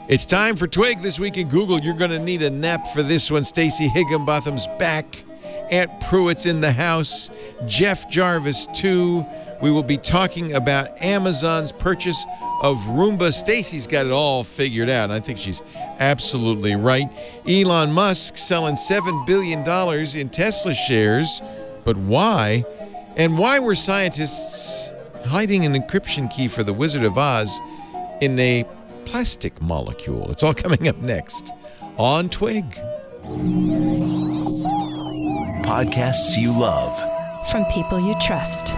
It's time for Twig This Week in Google. You're going to need a nap for this one. Stacey Higginbotham's back. Aunt Pruitt's in the house. Jeff Jarvis, too. We will be talking about Amazon's purchase of Roomba. Stacey's got it all figured out, and I think she's absolutely right. Elon Musk selling $7 billion in Tesla shares. But why? And why were scientists hiding an encryption key for the Wizard of Oz in a plastic molecule? It's all coming up next on Twig. Podcasts you love. From people you trust.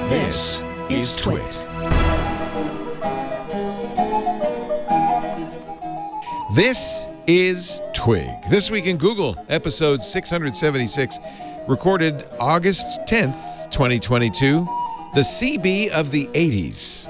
This is Twig. This is Twig. This Week in Google, episode 676, recorded August 10th, 2022, the CB of the 80's.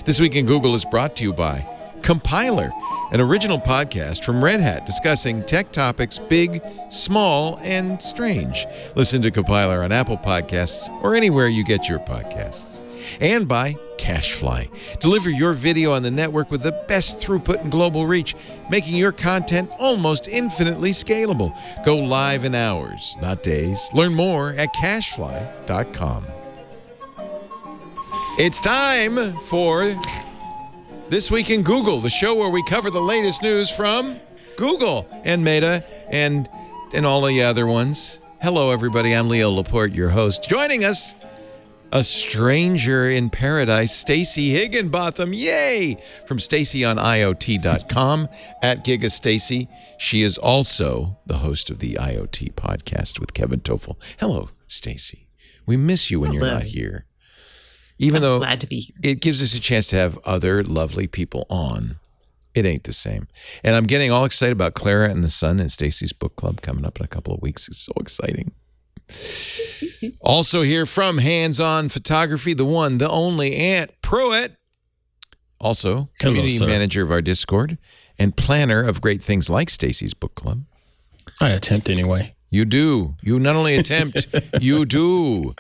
This Week in Google is brought to you by Compiler, an original podcast from Red Hat discussing tech topics big, small, and strange. Listen to Compiler on Apple Podcasts or anywhere you get your podcasts. And by CacheFly. Deliver your video on the network with the best throughput and global reach, making your content almost infinitely scalable. Go live in hours, not days. Learn more at cachefly.com. It's time for This Week in Google, the show where we cover the latest news from Google and Meta and all the other ones. Hello, everybody. I'm Leo Laporte, your host. Joining us, a stranger in paradise, Stacey Higginbotham. Yay! From StaceyOnIoT.com, at GigaStacey. She is also the host of the IoT podcast with Kevin Toffel. Hello, Stacey. We miss you when you're not here. Even though glad to be here. It gives us a chance to have other lovely people on. It ain't the same. And I'm getting all excited about Clara and the Sun and Stacey's book club coming up in a couple of weeks. It's so exciting. Also here from Hands On Photography, the one, the only Aunt Pruitt. Also, community manager of our Discord and planner of great things like Stacey's book club. I attempt anyway. You do. You not only attempt, you do.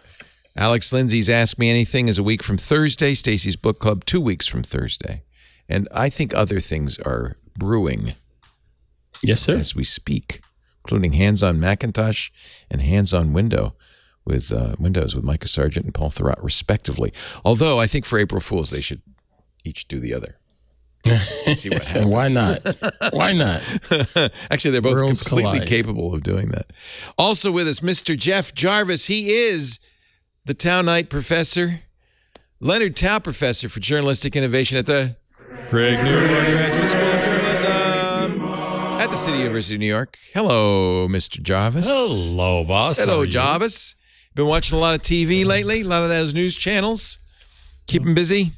Alex Lindsay's Ask Me Anything is a week from Thursday. Stacey's book club 2 weeks from Thursday. And I think other things are brewing. Yes, sir. As we speak, including Hands On Macintosh and Hands On Windows with Micah Sargent and Paul Thurrott, respectively. Although I think for April Fools, they should each do the other. See what happens. Why not? Why not? Actually, they're both Worlds completely collide. capable of doing that. Also with us, Mr. Jeff Jarvis. He is the Townite Professor, Leonard Tao Professor for Journalistic Innovation at the Craig Newman Graduate School of Journalism at the City University of New York. Hello, Mr. Jarvis. Hello, boss. How Hello, are you? Jarvis. Been watching a lot of TV lately, a lot of those news channels. Keeping busy?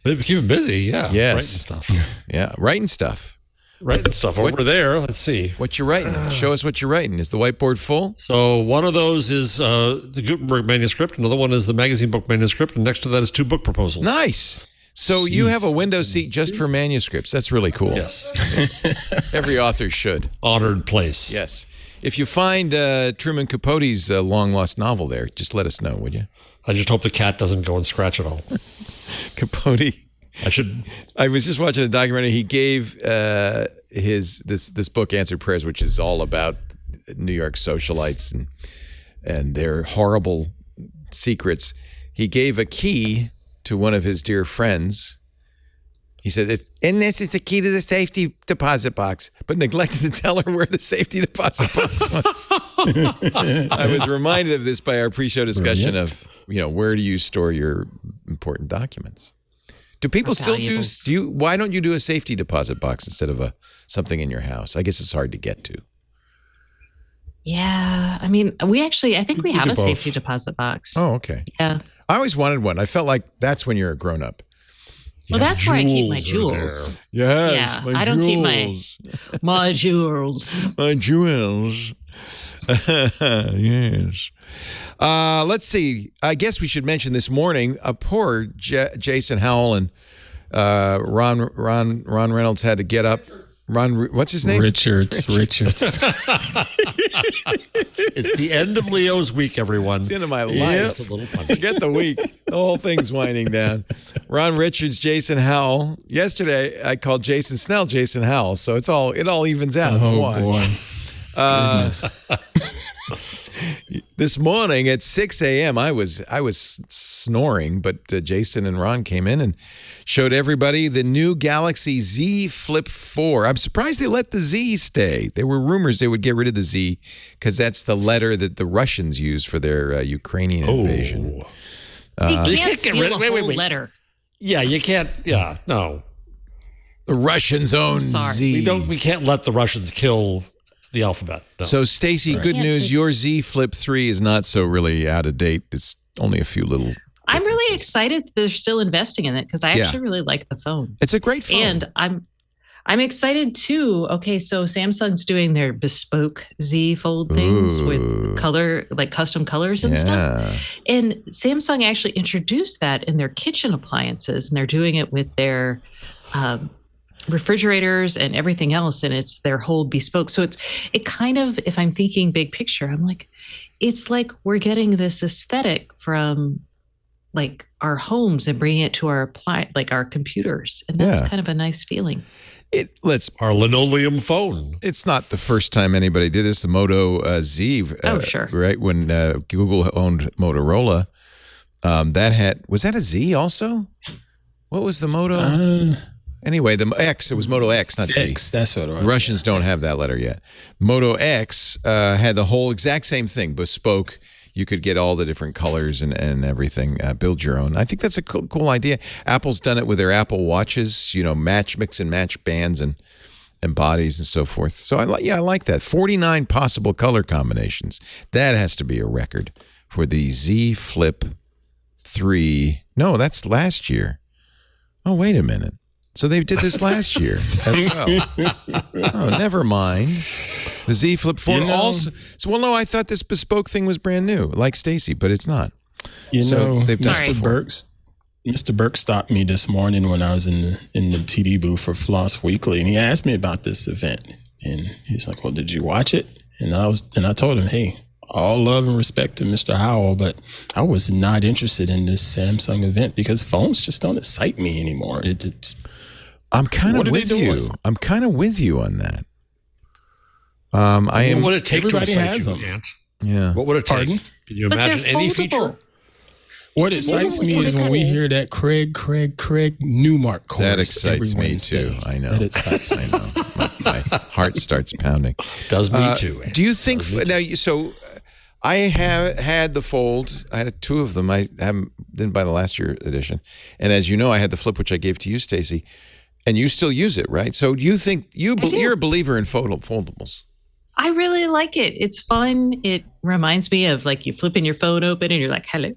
They've been keeping busy, yeah. Yes. Writing stuff. Yeah, writing stuff. Writing stuff over there. Let's see. What you writing? Show us what you're writing. Is the whiteboard full? So one of those is the Gutenberg manuscript. Another one is the magazine book manuscript. And next to that is 2 book proposals. Nice. So you have a window seat just for manuscripts. That's really cool. Yes. Every author should. Honored place. Yes. If you find Truman Capote's long-lost novel there, just let us know, would you? I just hope the cat doesn't go and scratch it all. Capote. I was just watching a documentary. He gave this book, Answered Prayers, which is all about New York socialites and their horrible secrets. He gave a key to one of his dear friends. He said, and this is the key to the safety deposit box, but neglected to tell her where the safety deposit box was. I was reminded of this by our pre-show discussion of, where do you store your important documents? Do people still why don't you do a safety deposit box instead of something in your house? I guess it's hard to get to. Yeah. I mean, I think we have a safety deposit box. Oh, okay. Yeah. I always wanted one. I felt like that's when you're a grown-up. Well, that's where I keep my jewels. Yes, yeah. I don't keep my jewels. My jewels. Yes. Let's see. I guess we should mention this morning, poor Jason Howell and Ron Reynolds had to get up. What's his name? Richards. It's the end of Leo's week, everyone. It's the end of my life. It's a little funny. Forget the week. The whole thing's winding down. Ron Richards, Jason Howell. Yesterday, I called Jason Snell Jason Howell, so it all evens out. Oh, Watch. boy. This morning at 6 a.m., I was snoring, but Jason and Ron came in and showed everybody the new Galaxy Z Flip 4. I'm surprised they let the Z stay. There were rumors they would get rid of the Z because that's the letter that the Russians use for their Ukrainian invasion. You can't steal a whole letter. Yeah, you can't. Yeah, no. The Russians own Z. We can't let the Russians kill the alphabet. No. So, Stacy, good news. Your Z Flip 3 is not so really out of date. It's only a few little I'm really excited they're still investing in it because I actually really like the phone. It's a great phone. And I'm excited too. Okay, so Samsung's doing their bespoke Z Fold things with color, like custom colors and stuff. And Samsung actually introduced that in their kitchen appliances, and they're doing it with their refrigerators and everything else, and it's their whole bespoke. So it kind of, if I'm thinking big picture, I'm like, it's like we're getting this aesthetic from like our homes and bringing it to our our computers, and that's kind of a nice feeling. Our linoleum phone. It's not the first time anybody did this. The Moto Z, sure, right when Google owned Motorola, was that a Z also? What was the Moto? Anyway, the X, it was Moto X, not Z. X, that's what it was. Russians don't have that letter yet. Moto X had the whole exact same thing, bespoke. You could get all the different colors and everything, build your own. I think that's a cool idea. Apple's done it with their Apple Watches, mix and match bands and bodies and so forth. So I like that. 49 possible color combinations. That has to be a record for the Z Flip 3. No, that's last year. Oh, wait a minute. So they did this last year as well. Oh, never mind. The Z Flip 4 also. So, no, I thought this bespoke thing was brand new, like Stacy, but it's not. They've done Mr. Burke stopped me this morning when I was in the TD booth for Floss Weekly, and he asked me about this event. And he's like, "Well, did you watch it?" And I told him, "Hey, all love and respect to Mr. Howell, but I was not interested in this Samsung event because phones just don't excite me anymore." I'm kind of with you. I'm kind of with you on that. What would it take to excite you, Ant? Yeah. What would it take? Pardon? Can you imagine any feature? What excites me is when we hear that Craig Newmark chorus. That excites me too. I know. That excites me. I know. My heart starts pounding. Does me too. Do you think so? I have had the Fold. I had two of them. I didn't buy the last year edition, and as you know, I had the Flip, which I gave to you, Stacy. And you still use it, right? So you think you're a believer in foldables? I really like it. It's fun. It reminds me of like you flipping your phone open and you're like, hello.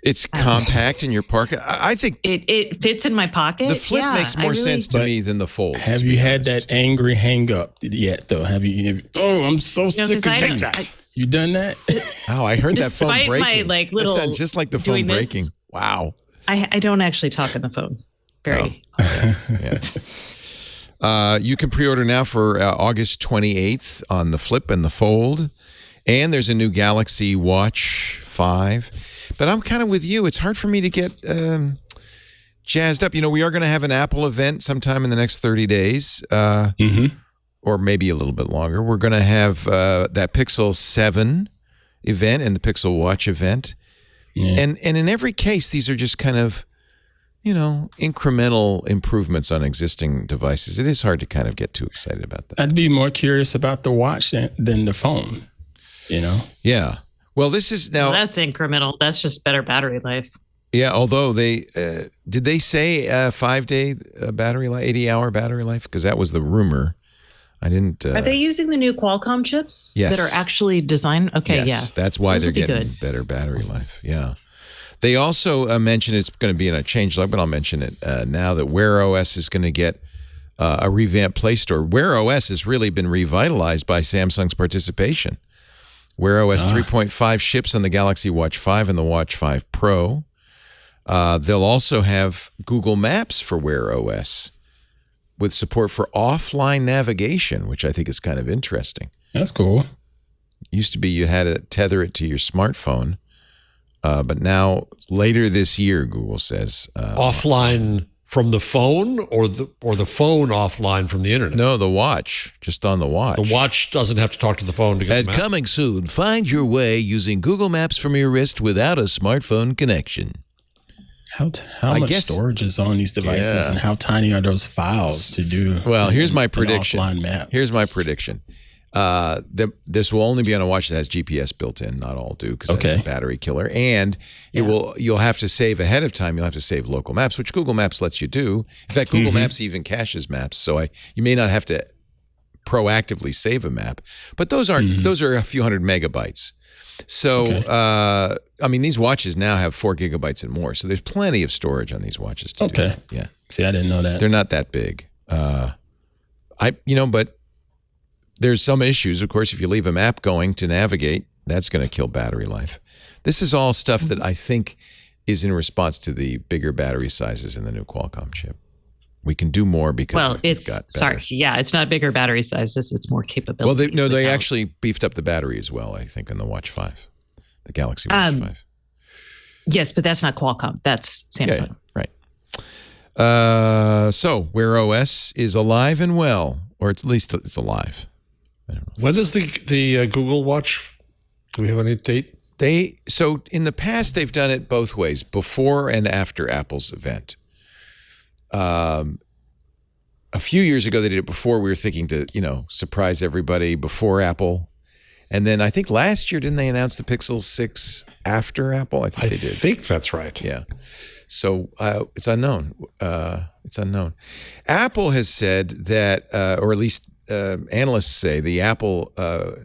It's compact in your pocket. I think it fits in my pocket. The Flip makes more sense to me than the Fold. Have you had that angry hang up yet, though? I'm so sick of that. You done that? Oh, I heard that phone breaking. My little that sounds just like the phone breaking. Wow. I don't actually talk on the phone. Very. You can pre-order now for August 28th on the Flip and the Fold. And there's a new Galaxy Watch 5. But I'm kind of with you. It's hard for me to get jazzed up. We are going to have an Apple event sometime in the next 30 days. Or maybe a little bit longer. We're going to have that Pixel 7 event and the Pixel Watch event. Yeah. And in every case, these are just kind of incremental improvements on existing devices. It is hard to kind of get too excited about that. I'd be more curious about the watch than the phone, Yeah. Well, this is now... Well, that's incremental. That's just better battery life. Yeah, although did they say 5-day battery life, 80-hour battery life? Because that was the rumor. I didn't... Are they using the new Qualcomm chips that are actually designed? Okay, yes, that's why they're getting better battery life. Yeah. They also mentioned it's going to be in a changelog, but I'll mention it now that Wear OS is going to get a revamped Play Store. Wear OS has really been revitalized by Samsung's participation. Wear OS 3.5 ships on the Galaxy Watch 5 and the Watch 5 Pro. They'll also have Google Maps for Wear OS. with support for offline navigation, which I think is kind of interesting. That's cool. Used to be you had to tether it to your smartphone, but now later this year, Google says offline from the phone, or the phone offline from the internet. No, the watch, just on the watch. The watch doesn't have to talk to the phone to get the map. Coming soon, find your way using Google Maps from your wrist without a smartphone connection. How much storage is on these devices, and how tiny are those files to do? Well, here's my prediction. Offline map. Here's my prediction. This will only be on a watch that has GPS built in. Not all do, because that's a battery killer. And you'll have to save ahead of time. You'll have to save local maps, which Google Maps lets you do. In fact, Google Maps even caches maps, so you may not have to proactively save a map. But those are a few hundred megabytes. So I mean, these watches now have 4 gigabytes and more. So there's plenty of storage on these watches to do that. Yeah. See, I didn't know that. They're not that big. But there's some issues. Of course, if you leave a map going to navigate, that's going to kill battery life. This is all stuff that I think is in response to the bigger battery sizes in the new Qualcomm chip. We can do more because it's not bigger battery sizes. It's more capability. Well, they actually beefed up the battery as well, I think, in the Watch 5, the Galaxy Watch 5. Yes, but that's not Qualcomm. That's Samsung. Yeah, right. So Wear OS is alive and well, or at least it's alive. I don't know. When is the Google Watch? Do we have any date? So in the past, they've done it both ways, before and after Apple's event. A few years ago, they did it before. We were thinking to, surprise everybody before Apple. And then I think last year, didn't they announce the Pixel 6 after Apple? I think they did. I think that's right. Yeah. So it's unknown. Apple has said that, or at least analysts say, the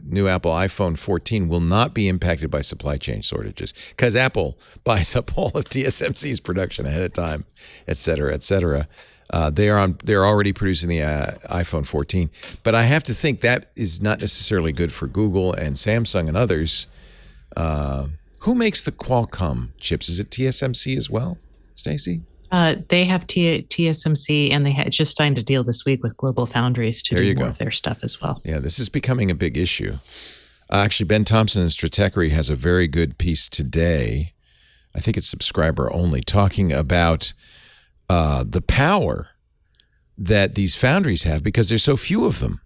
new Apple iPhone 14 will not be impacted by supply chain shortages because Apple buys up all of TSMC's production ahead of time, et cetera, et cetera. They're already producing the iPhone 14, but I have to think that is not necessarily good for Google and Samsung and others. Who makes the Qualcomm chips? Is it TSMC as well, Stacey? They have TSMC, and they just signed a deal this week with Global Foundries to do more of their stuff as well. Yeah, this is becoming a big issue. Actually, Ben Thompson in Stratechery has a very good piece today. I think it's subscriber only, talking about the power that these foundries have because there's so few of them.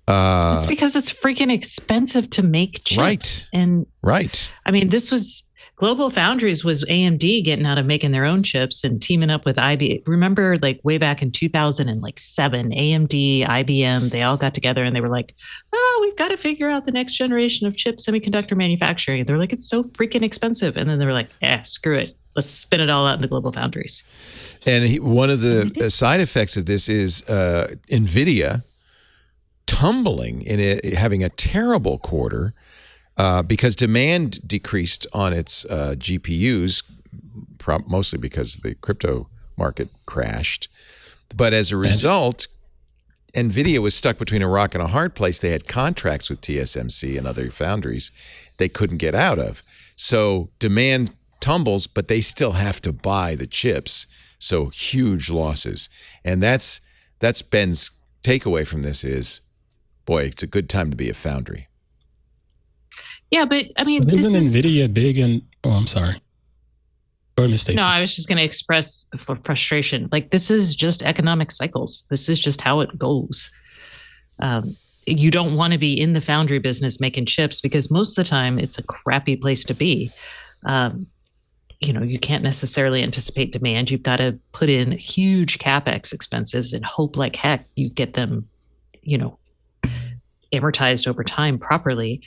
It's because it's freaking expensive to make chips. Right. I mean, Global Foundries was AMD getting out of making their own chips and teaming up with IBM. Remember, like way back in 2007, AMD, IBM, they all got together and they were like, "Oh, we've got to figure out the next generation of chip semiconductor manufacturing." They're like, "It's so freaking expensive," and then they were like, "Screw it, let's spin it all out into Global Foundries." And one of the side effects of this is NVIDIA tumbling in it, having a terrible quarter. Because demand decreased on its GPUs, mostly because the crypto market crashed. But as a result, NVIDIA was stuck between a rock and a hard place. They had contracts with TSMC and other foundries they couldn't get out of. So demand tumbles, but they still have to buy the chips. So huge losses. And that's Ben's takeaway from this is, boy, it's a good time to be a foundry. Yeah, but I mean, but isn't NVIDIA big in? Oh, I'm sorry. Go ahead, Ms. Stacey. No, I was just going to express frustration. Like, this is just economic cycles. This is just how it goes. You don't want to be in the foundry business making chips because most of the time it's a crappy place to be. You can't necessarily anticipate demand. You've got to put in huge CapEx expenses and hope like heck you get them, amortized over time properly.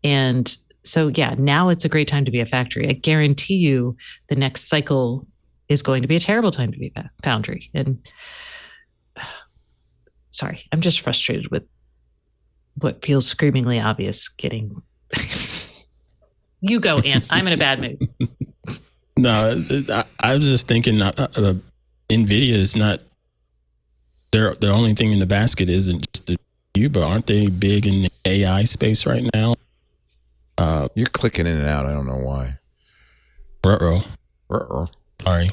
And so, now it's a great time to be a factory. I guarantee you the next cycle is going to be a terrible time to be a foundry. And sorry, I'm just frustrated with what feels screamingly obvious getting. You go, Ant. I'm in a bad mood. No, I was just thinking NVIDIA is not, the only thing in the basket isn't just the GPU, but aren't they big in the AI space right now? You're clicking in and out. I don't know why. Ruh-roh. Ruh-roh. Sorry.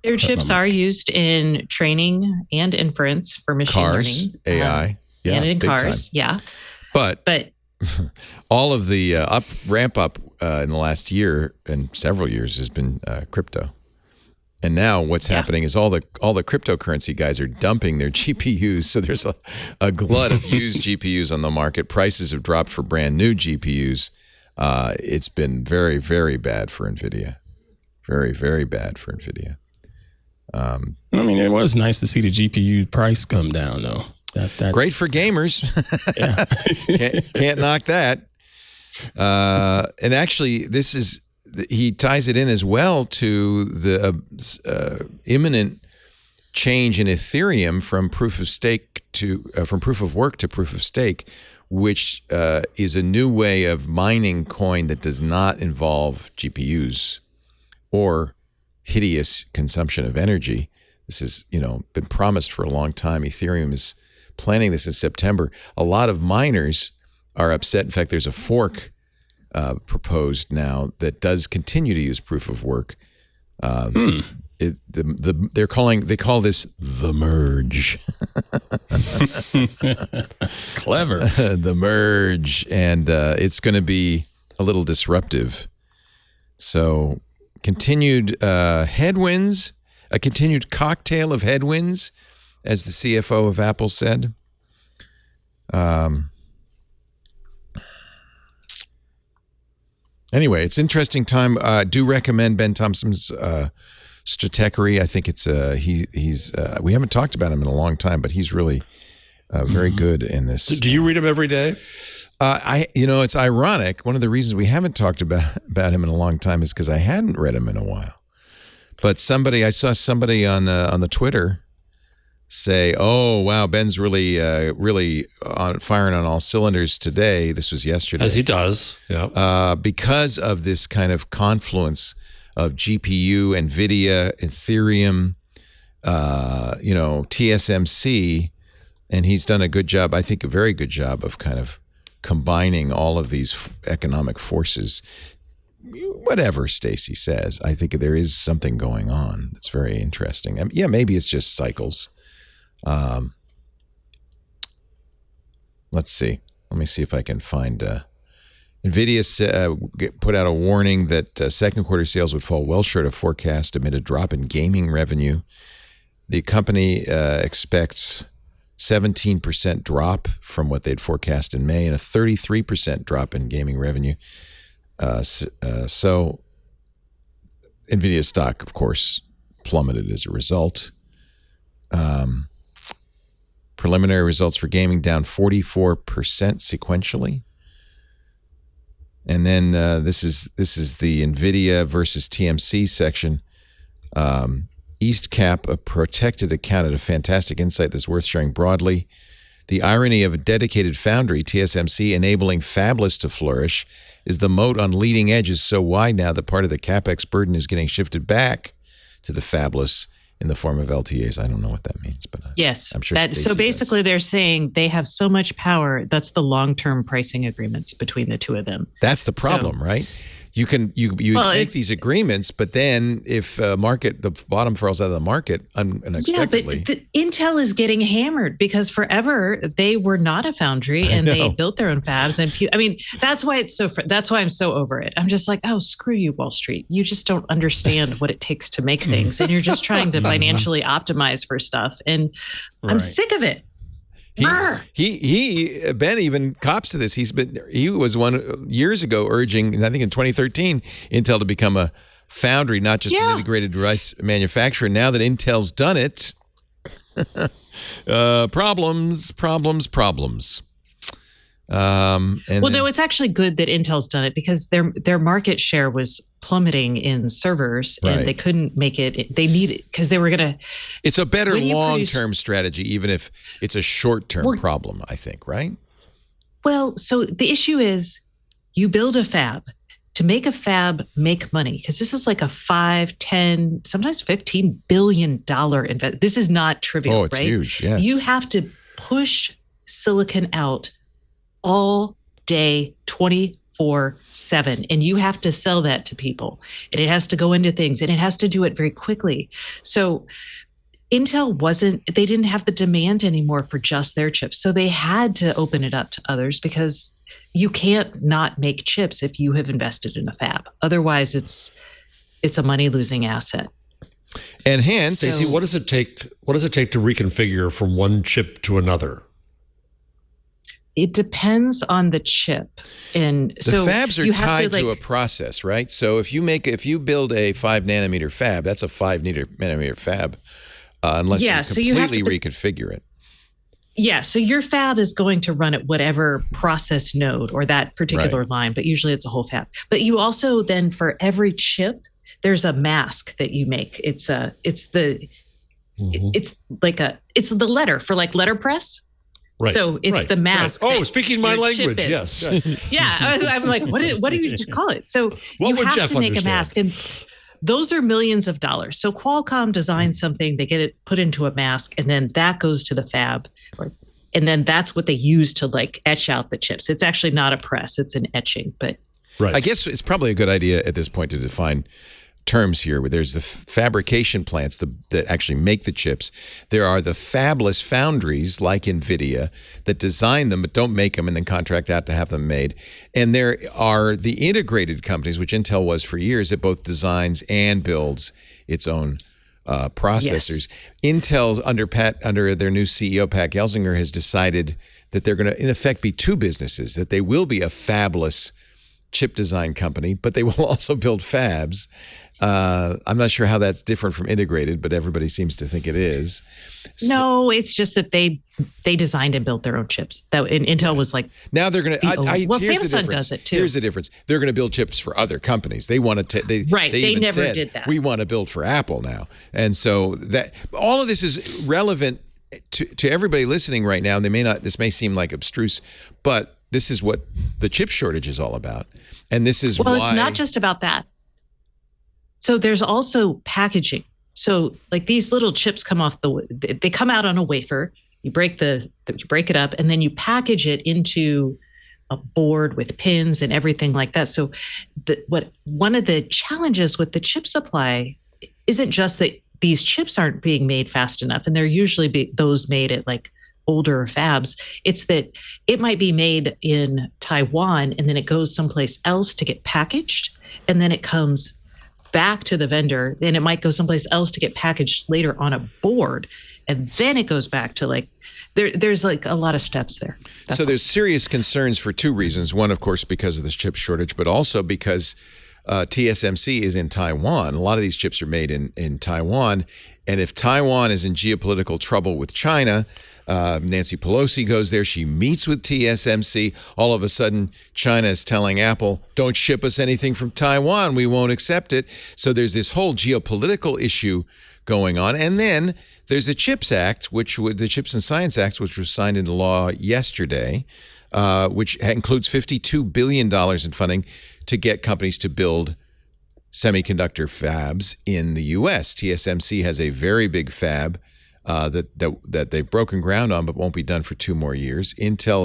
Their chips are used in training and inference for machine learning. AI. And in cars, time. yeah. But all of the ramp up in the last year and several years has been crypto. And now what's happening is all the cryptocurrency guys are dumping their GPUs. So there's a glut of used GPUs on the market. Prices have dropped for brand new GPUs. It's been very, very bad for NVIDIA. Very, very bad for NVIDIA. I mean, it was nice to see the GPU price come down, though. That's great for gamers. Yeah, can't knock that. And actually, he ties it in as well to the imminent change in Ethereum from proof of stake from proof of work to proof of stake, which is a new way of mining coin that does not involve GPUs or hideous consumption of energy. This has, been promised for a long time. Ethereum is planning this in September. A lot of miners are upset. In fact, there's a fork proposed now that does continue to use proof of work. They call this the merge. Clever. The merge, and it's going to be a little disruptive. So continued headwinds, a continued cocktail of headwinds, as the CFO of Apple said. Anyway, it's an interesting time. Do recommend Ben Thompson's Stratechery. I think it's he's we haven't talked about him in a long time, but he's really very good in this. Do you read him every day? It's ironic. One of the reasons we haven't talked about him in a long time is because I hadn't read him in a while. But I saw somebody on the Twitter say, "Oh wow, Ben's really firing on all cylinders today." This was yesterday, as he does, yeah. Because of this kind of confluence of GPU, NVIDIA, Ethereum, TSMC, and he's done a good job. I think a very good job of kind of combining all of these economic forces. Whatever Stacy says, I think there is something going on that's very interesting. Maybe it's just cycles. Let's see. Let me see if I can find. NVIDIA put out a warning that second quarter sales would fall well short of forecast amid a drop in gaming revenue. The company expects 17% drop from what they'd forecast in May and a 33% drop in gaming revenue. So NVIDIA stock, of course, plummeted as a result. Preliminary results for gaming down 44% sequentially. And then this is the NVIDIA versus TMC section. EastCap, a protected account, had a fantastic insight that's worth sharing broadly. The irony of a dedicated foundry, TSMC, enabling fabless to flourish is the moat on leading edge is so wide now that part of the CapEx burden is getting shifted back to the fabless in the form of LTAs. I don't know what that means, but yes, I'm sure. So basically, they're saying they have so much power. That's the long-term pricing agreements between the two of them. That's the problem, right? You make these agreements, but then if the bottom falls out of the market unexpectedly. Yeah, but Intel is getting hammered because forever they were not a foundry and they built their own fabs. And that's why that's why I'm so over it. I'm just like, oh, screw you, Wall Street. You just don't understand what it takes to make things, and you're just trying to financially optimize for stuff. And I'm sick of it. Ben even cops to this. He was one years ago urging, I think in 2013, Intel to become a foundry, not just an integrated device manufacturer. Now that Intel's done it, problems. It's actually good that Intel's done it because their market share was plummeting in servers and they couldn't make it. They need it because they were going to. It's a better long-term strategy, even if it's a short-term problem, I think, right? Well, so the issue is you build a fab. To make a fab make money, because this is like a $5, $10, sometimes $15 billion investment. This is not trivial, right? Oh, it's huge, yes. You have to push silicon out all day, 24/7, 24/7, and you have to sell that to people, and it has to go into things, and it has to do it very quickly. So Intel they didn't have the demand anymore for just their chips. So they had to open it up to others, because you can't not make chips if you have invested in a fab. Otherwise, it's a money-losing asset. And hence, Stacey, what does it take to reconfigure from one chip to another? It depends on the chip. And the so fabs are tied to a process, right? So if you build a 5 nanometer fab, that's a 5 nanometer fab, unless you completely reconfigure it. Yeah, so your fab is going to run at whatever process node or that particular line, but usually it's a whole fab. But you also then, for every chip, there's a mask that you make. It's the letter for like letterpress. Right. So it's the mask. Right. Oh, speaking my language, yes. Yeah, I'm like, what do you call it? So you have to make a mask, and those are millions of dollars. So Qualcomm designs something, they get it put into a mask, and then that goes to the fab, and then that's what they use to like etch out the chips. It's actually not a press; it's an etching. But I guess it's probably a good idea at this point to define terms here, where there's the fabrication plants that actually make the chips. There are the fabless foundries like NVIDIA that design them but don't make them and then contract out to have them made. And there are the integrated companies, which Intel was for years, that both designs and builds its own processors. Yes. Intel's under their new CEO, Pat Gelsinger, has decided that they're going to, in effect, be two businesses, that they will be a fabless chip design company, but they will also build fabs. I'm not sure how that's different from integrated, but everybody seems to think it is. No, it's just that they designed and built their own chips. And Intel was like, now they're going to. Well, Samsung does it too. Here's the difference: they're going to build chips for other companies. They want to. They never said, did that. We want to build for Apple now, and so that all of this is relevant to everybody listening right now. They may not. This may seem like abstruse, but this is what the chip shortage is all about, and this is why. It's not just about that. So there's also packaging. So like these little chips they come out on a wafer. You break it up, and then you package it into a board with pins and everything like that. So one of the challenges with the chip supply isn't just that these chips aren't being made fast enough, and they're usually those made at like older fabs. It's that it might be made in Taiwan, and then it goes someplace else to get packaged, and then it comes back to the vendor, and it might go someplace else to get packaged later on a board, and then it goes back to like there's like a lot of steps there. So there's serious concerns for two reasons. One, of course, because of this chip shortage, but also because TSMC is in Taiwan. A lot of these chips are made in Taiwan, and if Taiwan is in geopolitical trouble with China, Nancy Pelosi goes there. She meets with TSMC. All of a sudden, China is telling Apple, don't ship us anything from Taiwan. We won't accept it. So there's this whole geopolitical issue going on. And then there's the CHIPS Act, the Chips and Science Act, which was signed into law yesterday, which includes $52 billion in funding to get companies to build semiconductor fabs in the U.S. TSMC has a very big fab that they've broken ground on, but won't be done for 2 more years. Intel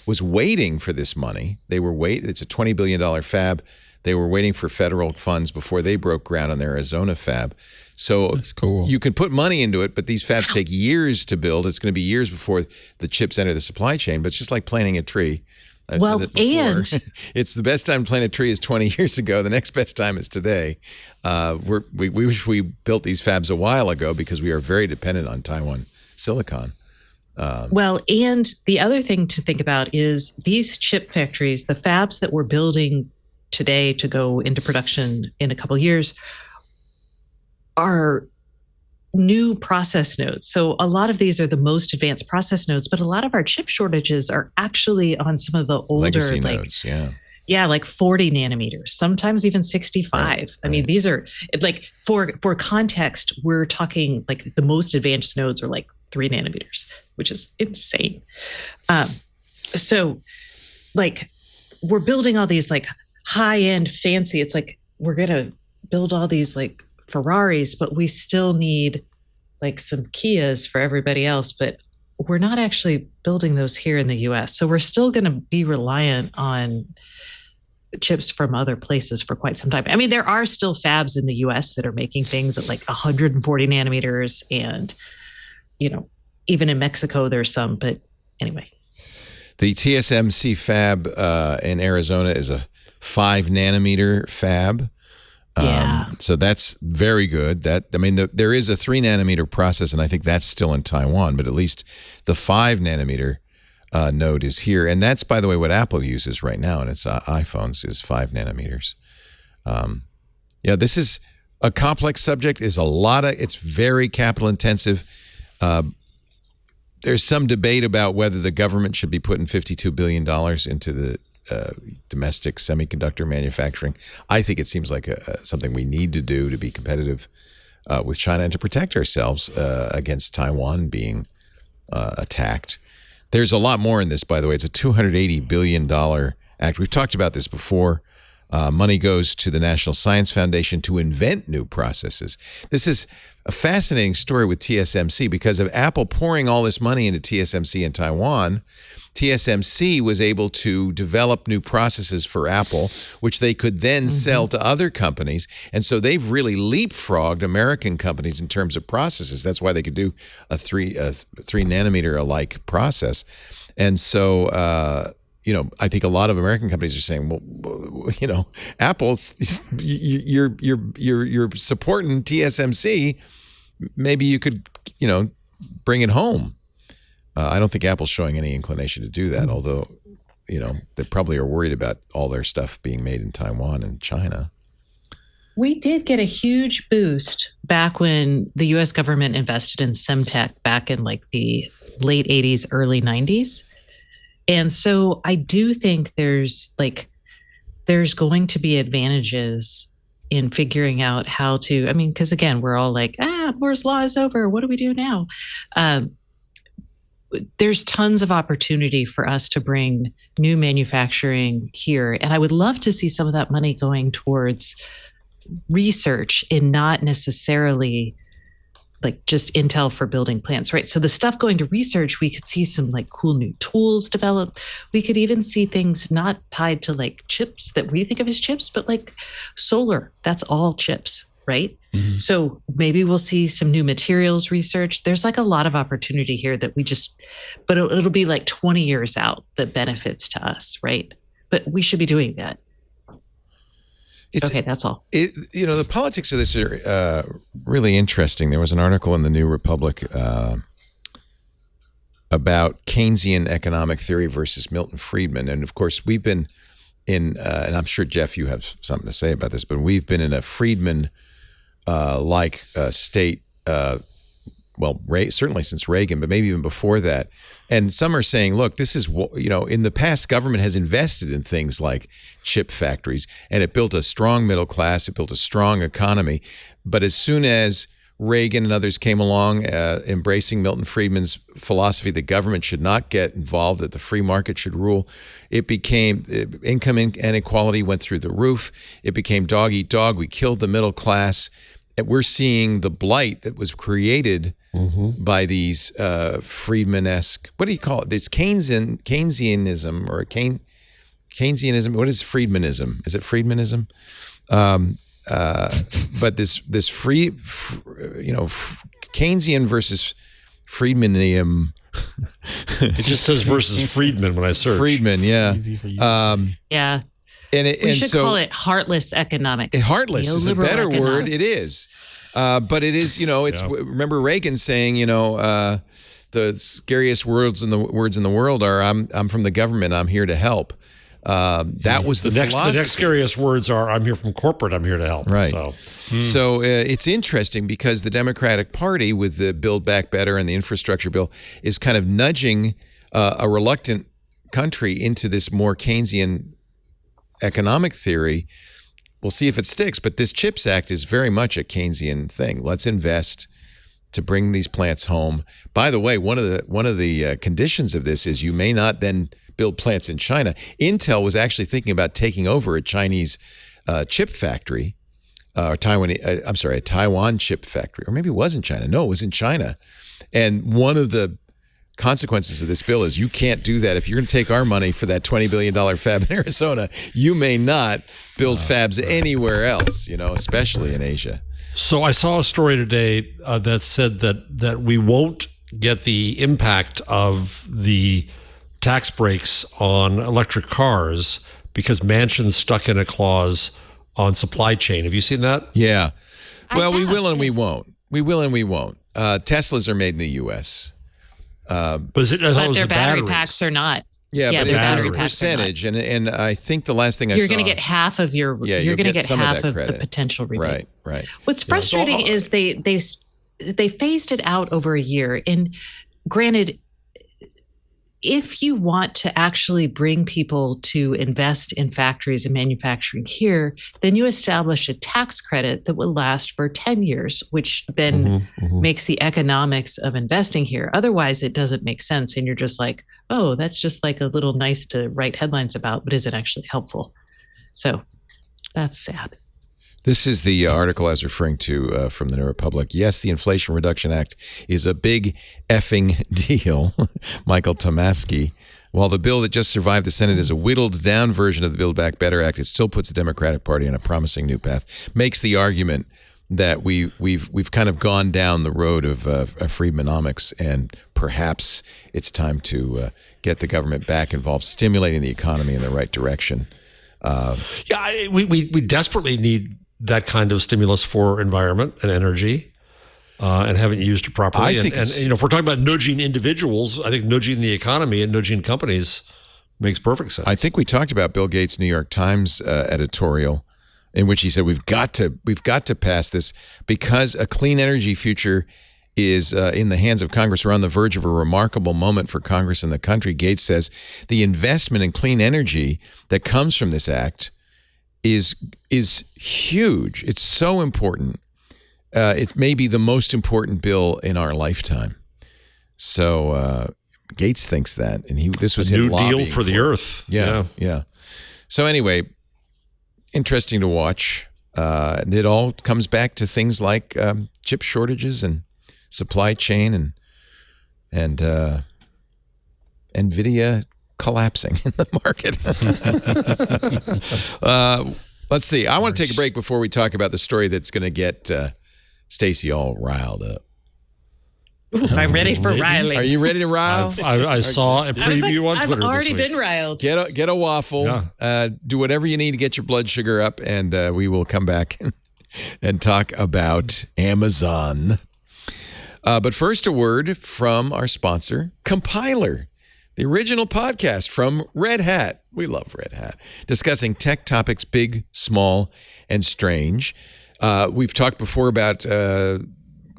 was waiting for this money. It's a $20 billion fab. They were waiting for federal funds before they broke ground on their Arizona fab. So that's cool. You can put money into it, but these fabs take years to build. It's going to be years before the chips enter the supply chain, but it's just like planting a tree. I've said it before. It's the best time to plant a tree is 20 years ago. The next best time is today. We wish we built these fabs a while ago because we are very dependent on Taiwan silicon. And the other thing to think about is these chip factories, the fabs that we're building today to go into production in a couple of years, are new process nodes. So a lot of these are the most advanced process nodes, but a lot of our chip shortages are actually on some of the older legacy nodes, like 40 nanometers, sometimes even 65. Right. I mean, these are like for context, we're talking like the most advanced nodes are like 3 nanometers, which is insane. So like we're building all these like high-end fancy, it's like we're going to build all these like Ferraris, but we still need like some Kias for everybody else, but we're not actually building those here in the US. So we're still going to be reliant on chips from other places for quite some time. I mean, there are still fabs in the US that are making things at like 140 nanometers. And, even in Mexico, there's some. But anyway. The TSMC fab in Arizona is a 5 nanometer fab. So that's very good. There is a 3 nanometer process, and I think that's still in Taiwan, but at least the 5 nanometer node is here. And that's, by the way, what Apple uses right now in its iPhones is 5 nanometers. This is a complex subject. It's very capital intensive. There's some debate about whether the government should be putting $52 billion into the domestic semiconductor manufacturing. I think it seems like something we need to do to be competitive with China and to protect ourselves against Taiwan being attacked. There's a lot more in this, by the way. It's a $280 billion act. We've talked about this before. Money goes to the National Science Foundation to invent new processes. This is a fascinating story with TSMC because of Apple pouring all this money into TSMC in Taiwan. TSMC was able to develop new processes for Apple, which they could then sell to other companies. And so they've really leapfrogged American companies in terms of processes. That's why they could do a 3 nanometer alike process. And so, I think a lot of American companies are saying, well, Apple's, you're supporting TSMC. Maybe you could, bring it home. I don't think Apple's showing any inclination to do that, although, they probably are worried about all their stuff being made in Taiwan and China. We did get a huge boost back when the U.S. government invested in Semtech back in like the late 80s, early 90s. And so I do think there's going to be advantages in figuring out how to, because again, we're all like, Moore's Law is over. What do we do now? There's tons of opportunity for us to bring new manufacturing here. And I would love to see some of that money going towards research and not necessarily like just Intel for building plants, right? So the stuff going to research, we could see some like cool new tools develop. We could even see things not tied to like chips that we think of as chips, but like solar, that's all chips, right? Mm-hmm. So maybe we'll see some new materials research. There's like a lot of opportunity here that but it'll be like 20 years out that benefits to us, right? But we should be doing that. Okay, that's all. The politics of this are really interesting. There was an article in the New Republic about Keynesian economic theory versus Milton Friedman. And of course, we've been in, and I'm sure, Jeff, you have something to say about this, but we've been in a Friedman-like state, certainly since Reagan, but maybe even before that. And some are saying, look, this is, in the past, government has invested in things like chip factories, and it built a strong middle class, it built a strong economy. But as soon as Reagan and others came along, embracing Milton Friedman's philosophy that government should not get involved, that the free market should rule, it became, income inequality went through the roof. It became dog eat dog. We killed the middle class. And we're seeing the blight that was created by these Friedman-esque, what do you call it? It's Keynesianism or Keynesianism. What is Friedmanism? Is it Friedmanism? But this Keynesian versus Friedmanium. It just says versus Friedman when I search. Friedman, yeah. Easy for you Yeah. We should call it heartless economics. Heartless is a better word. It is. But it is, remember Reagan saying, the scariest words in the world are, I'm from the government, I'm here to help. That was the philosophy. The next scariest words are, I'm here from corporate, I'm here to help. Right. So it's interesting because the Democratic Party with the Build Back Better and the infrastructure bill is kind of nudging a reluctant country into this more Keynesian economic theory. We'll see if it sticks, but this CHIPS Act is very much a Keynesian thing. Let's invest to bring these plants home. By the way, one of the conditions of this is you may not then build plants in China. Intel was actually thinking about taking over a Chinese chip factory, a Taiwan chip factory, or maybe it was in China. No, it was in China. And one of the consequences of this bill is you can't do that. If you're going to take our money for that $20 billion fab in Arizona, you may not build fabs anywhere else, especially in Asia. So I saw a story today that said that we won't get the impact of the tax breaks on electric cars because Manchin's stuck in a clause on supply chain. Have you seen that? Yeah. Well, we will and we won't. We will and we won't. Teslas are made in the U.S. But their battery packs are not. Yeah, but there's a percentage, and I think the last thing I saw, you're going to get half of your. Yeah, you're going to get half of credit. the potential rebate. Right. What's frustrating is they phased it out over a year, and granted, if you want to actually bring people to invest in factories and manufacturing here, then you establish a tax credit that will last for 10 years, which then makes the economics of investing here. Otherwise, it doesn't make sense. And you're just like, oh, that's just like a little nice to write headlines about, but is it actually helpful? So that's sad. This is the article I was referring to from the New Republic. Yes, the Inflation Reduction Act is a big effing deal, Michael Tomasky. While the bill that just survived the Senate is a whittled down version of the Build Back Better Act, it still puts the Democratic Party on a promising new path. Makes the argument that we've kind of gone down the road of Friedmanomics, and perhaps it's time to get the government back involved, stimulating the economy in the right direction. We desperately need that kind of stimulus for environment and energy, and haven't used it properly. I think and if we're talking about nudging individuals, I think nudging the economy and nudging companies makes perfect sense. I think we talked about Bill Gates' New York Times editorial, in which he said we've got to pass this because a clean energy future is in the hands of Congress. We're on the verge of a remarkable moment for Congress and the country. Gates says the investment in clean energy that comes from this act is huge. It's so important. It's maybe the most important bill in our lifetime. So Gates thinks that, and this was a him new deal for the earth. Yeah. So anyway, interesting to watch. It all comes back to things like chip shortages and supply chain and NVIDIA collapsing in the market. Let's see. I want to take a break before we talk about the story that's going to get Stacey all riled up. Ooh, I'm ready for Riley. Are you ready to rile? I saw a preview on Twitter. I've already this week. been riled. Get a waffle. Yeah. Do whatever you need to get your blood sugar up, and we will come back and talk about Amazon. But first, a word from our sponsor, Compiler, the original podcast from Red Hat. We love Red Hat, discussing tech topics big, small, and strange. We've talked before about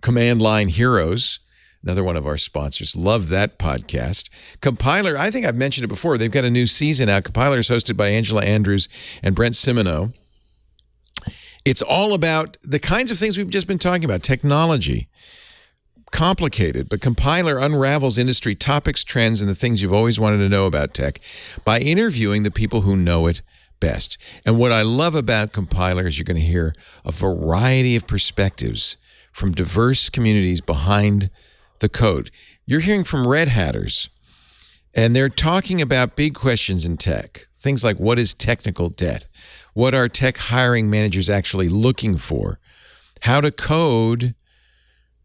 Command Line Heroes, another one of our sponsors. Love that podcast. Compiler, I think I've mentioned it before. They've got a new season out. Compiler is hosted by Angela Andrews and Brent Simoneau. It's all about the kinds of things we've just been talking about, technology. Complicated, but Compiler unravels industry topics, trends, and the things you've always wanted to know about tech by interviewing the people who know it best. And what I love about Compiler is you're going to hear a variety of perspectives from diverse communities behind the code. You're hearing from Red Hatters, and they're talking about big questions in tech. Things like, what is technical debt? What are tech hiring managers actually looking for? How to code.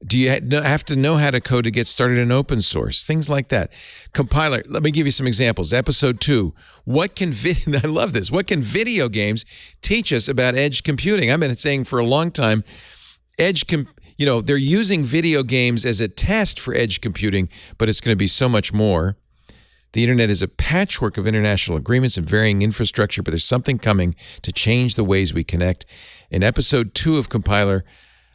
Do you have to know how to code to get started in open source? Things like that. Compiler, let me give you some examples. Episode 2, I love this. What can video games teach us about edge computing? I've been saying for a long time, they're using video games as a test for edge computing, but it's going to be so much more. The internet is a patchwork of international agreements and varying infrastructure, but there's something coming to change the ways we connect. In episode 2 of Compiler,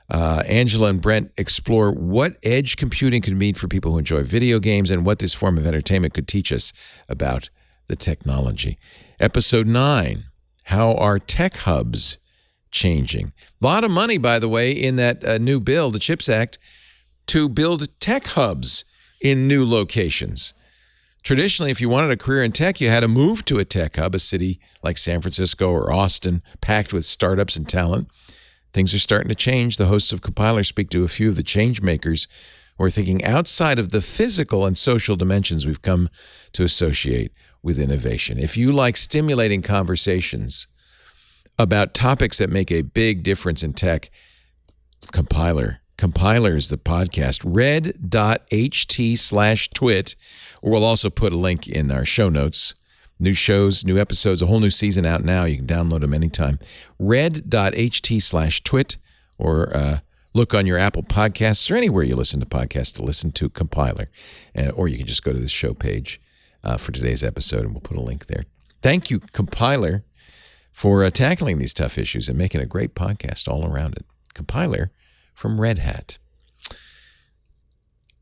Angela and Brent explore what edge computing could mean for people who enjoy video games and what this form of entertainment could teach us about the technology. Episode 9, how are tech hubs changing? A lot of money, by the way, in that new bill, the CHIPS Act, to build tech hubs in new locations. Traditionally, if you wanted a career in tech, you had to move to a tech hub, a city like San Francisco or Austin, packed with startups and talent. Things are starting to change. The hosts of Compiler speak to a few of the change makers We're thinking outside of the physical and social dimensions we've come to associate with innovation. If you like stimulating conversations about topics that make a big difference in tech, Compiler is the podcast. red.ht/twit, or we'll also put a link in our show notes. New shows, new episodes, a whole new season out now. You can download them anytime. red.ht/twit, or look on your Apple Podcasts or anywhere you listen to podcasts to listen to Compiler. Or you can just go to the show page for today's episode, and we'll put a link there. Thank you, Compiler, for tackling these tough issues and making a great podcast all around it. Compiler from Red Hat.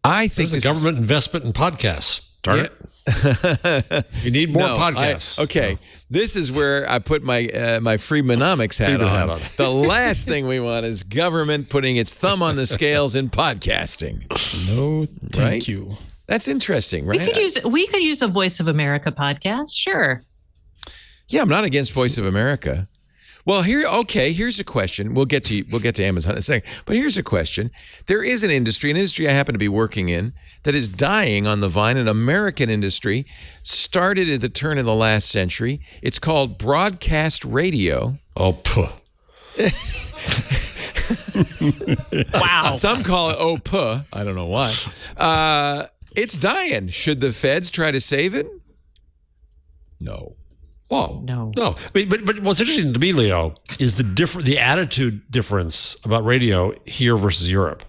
I think there's a government investment in podcasts. Darn it. You need more podcasts. This is where I put my my Freedonomics hat on. The last thing we want is government putting its thumb on the scales in podcasting. No, thank you. That's interesting, right? We could use a Voice of America podcast, sure. Yeah, I'm not against Voice of America. Well, here's a question. We'll get to Amazon in a second. But here's a question. There is an industry I happen to be working in, that is dying on the vine, an American industry, started at the turn of the last century. It's called broadcast radio. Oh, puh. Wow. Some call it puh. I don't know why. It's dying. Should the feds try to save it? No. Well, no. But what's interesting to me, Leo, is the attitude difference about radio here versus Europe.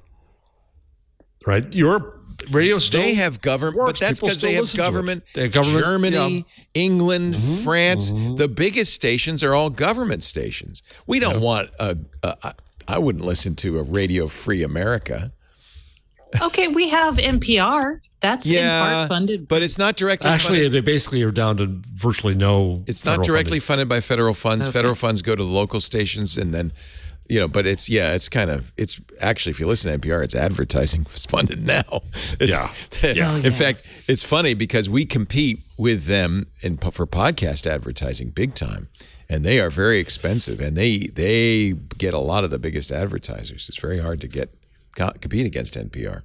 Right? Europe radio still they have government, works. but that's because they have government. They have government. Germany, England, France. The biggest stations are all government stations. We don't want I wouldn't listen to a radio-free America. Okay, we have NPR. That's in part funded. But it's not directly funded. They basically are down to virtually no. It's not directly funded by federal funds. Okay. Federal funds go to the local stations, and then, but it's actually, if you listen to NPR, it's advertising funded now. In fact, it's funny because we compete with them for podcast advertising big time, and they are very expensive, and they get a lot of the biggest advertisers. It's very hard to compete against NPR.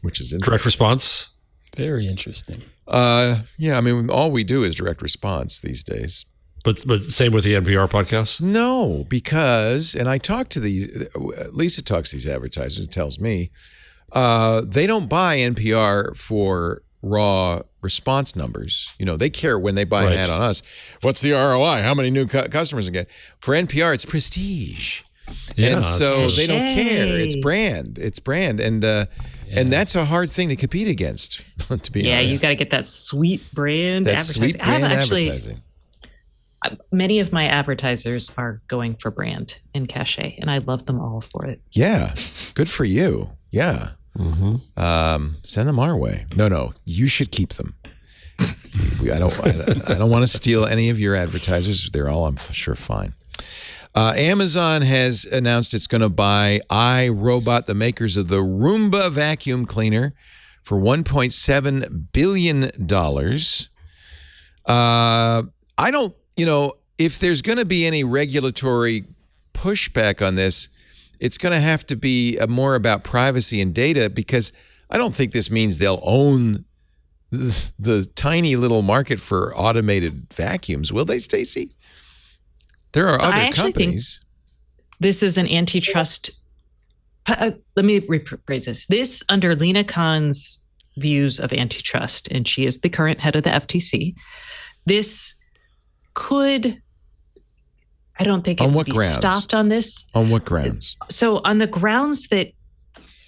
Which is interesting. Direct response? Very interesting. All we do is direct response these days. But same with the NPR podcast? No, because, and I talk to Lisa talks to these advertisers and tells me, they don't buy NPR for raw response numbers. They care when they buy an ad on us. What's the ROI? How many new customers they get? For NPR, it's prestige. Yeah, and so they don't care. It's brand. And that's a hard thing to compete against, to be honest. Yeah, you got to get that sweet brand advertising. Sweet brand advertising. Many of my advertisers are going for brand and cachet, and I love them all for it. Yeah, good for you. Yeah. Send them our way. No, you should keep them. I don't want to steal any of your advertisers. They're all, I'm sure, fine. Amazon has announced it's going to buy iRobot, the makers of the Roomba vacuum cleaner, for $1.7 billion. I don't, if there's going to be any regulatory pushback on this, it's going to have to be more about privacy and data, because I don't think this means they'll own the tiny little market for automated vacuums. Will they, Stacey? There are other companies. This is an antitrust. Let me rephrase this. This, under Lena Khan's views of antitrust, and she is the current head of the FTC. This could, I don't think it would be stopped on this. On what grounds? So on the grounds that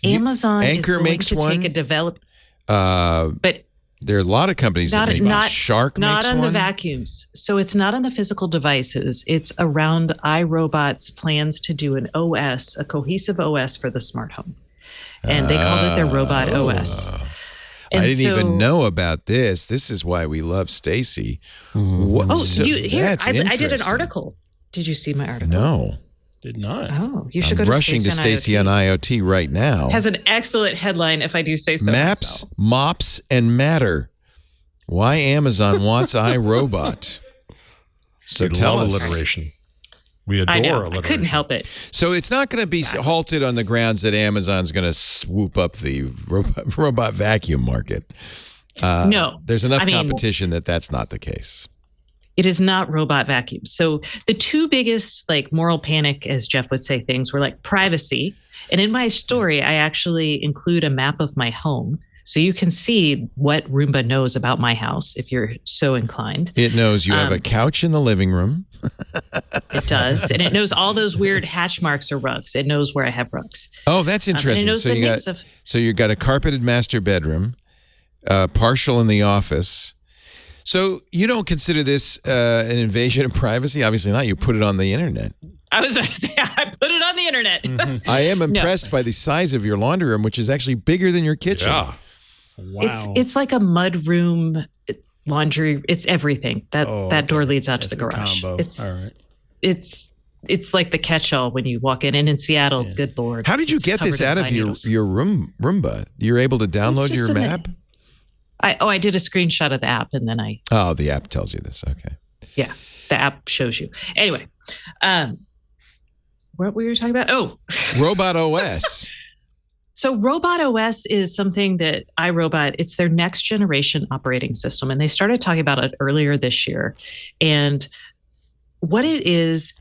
Amazon is going to take a develop. But there are a lot of companies that make Shark makes one. Not on the vacuums. So it's not on the physical devices. It's around iRobot's plans to do an OS, a cohesive OS for the smart home. And they called it their Robot OS. And I didn't even know about this. This is why we love Stacey. I did an article. Did you see my article? No. Did not. Oh, you should I'm go to rushing to Stacey on IoT right now. Has an excellent headline, if I do say so. Maps, mops, and matter. Why Amazon wants iRobot. So tell us. Alliteration. We adore I know. alliteration. I couldn't help it. So it's not going to be halted on the grounds that Amazon's going to swoop up the robot vacuum market. No. There's enough competition that's not the case. It is not robot vacuums. So the two biggest like moral panic, as Jeff would say, things were like privacy. And in my story, I actually include a map of my home. So you can see what Roomba knows about my house if you're so inclined. It knows you have a couch in the living room. It does. And it knows all those weird hatch marks or rugs. It knows where I have rugs. Oh, that's interesting. It knows the names of... So you got a carpeted master bedroom, partial in the office. So you don't consider this an invasion of privacy? Obviously not. You put it on the internet. I was going to say, I put it on the internet. Mm-hmm. I am impressed by the size of your laundry room, which is actually bigger than your kitchen. Yeah. Wow. It's like a mud room laundry. It's everything. That door leads out to the garage. Combo. It's all right. It's like the catch-all when you walk in. And in Seattle, good Lord. How did you get this out of your Roomba? You're able to download your map? I did a screenshot of the app and then Oh, the app tells you this. Okay. Yeah, the app shows you. Anyway, what were we talking about? Oh, Robot OS. So Robot OS is something that iRobot, it's their next generation operating system. And they started talking about it earlier this year. And what it is,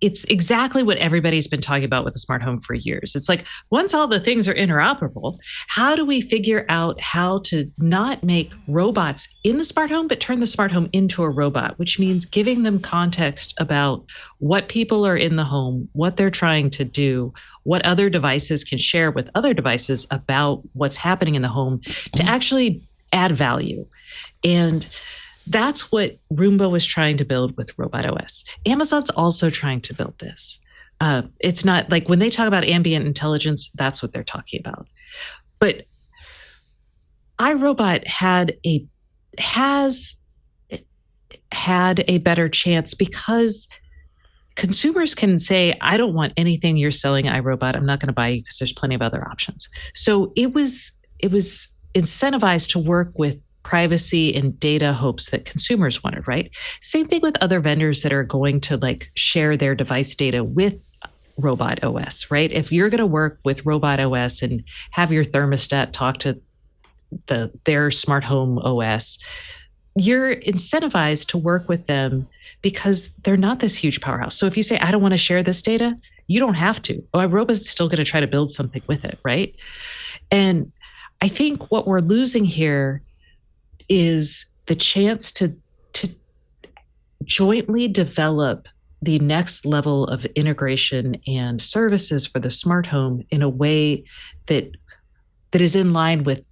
it's exactly what everybody's been talking about with the smart home for years. It's like, once all the things are interoperable, how do we figure out how to not make robots in the smart home, but turn the smart home into a robot, which means giving them context about what people are in the home, what they're trying to do, what other devices can share with other devices about what's happening in the home to actually add value. And that's what Roomba was trying to build with Robot OS. Amazon's also trying to build this. It's not like when they talk about ambient intelligence, that's what they're talking about. But iRobot has had a better chance because consumers can say, I don't want anything you're selling, iRobot. I'm not going to buy you because there's plenty of other options. So it was incentivized to work with privacy and data hopes that consumers wanted, right? Same thing with other vendors that are going to like share their device data with Robot OS, right? If you're going to work with Robot OS and have your thermostat talk to their smart home OS, you're incentivized to work with them because they're not this huge powerhouse. So if you say, I don't want to share this data, you don't have to. iRobot's still going to try to build something with it, right? And I think what we're losing here is the chance to jointly develop the next level of integration and services for the smart home in a way that is in line with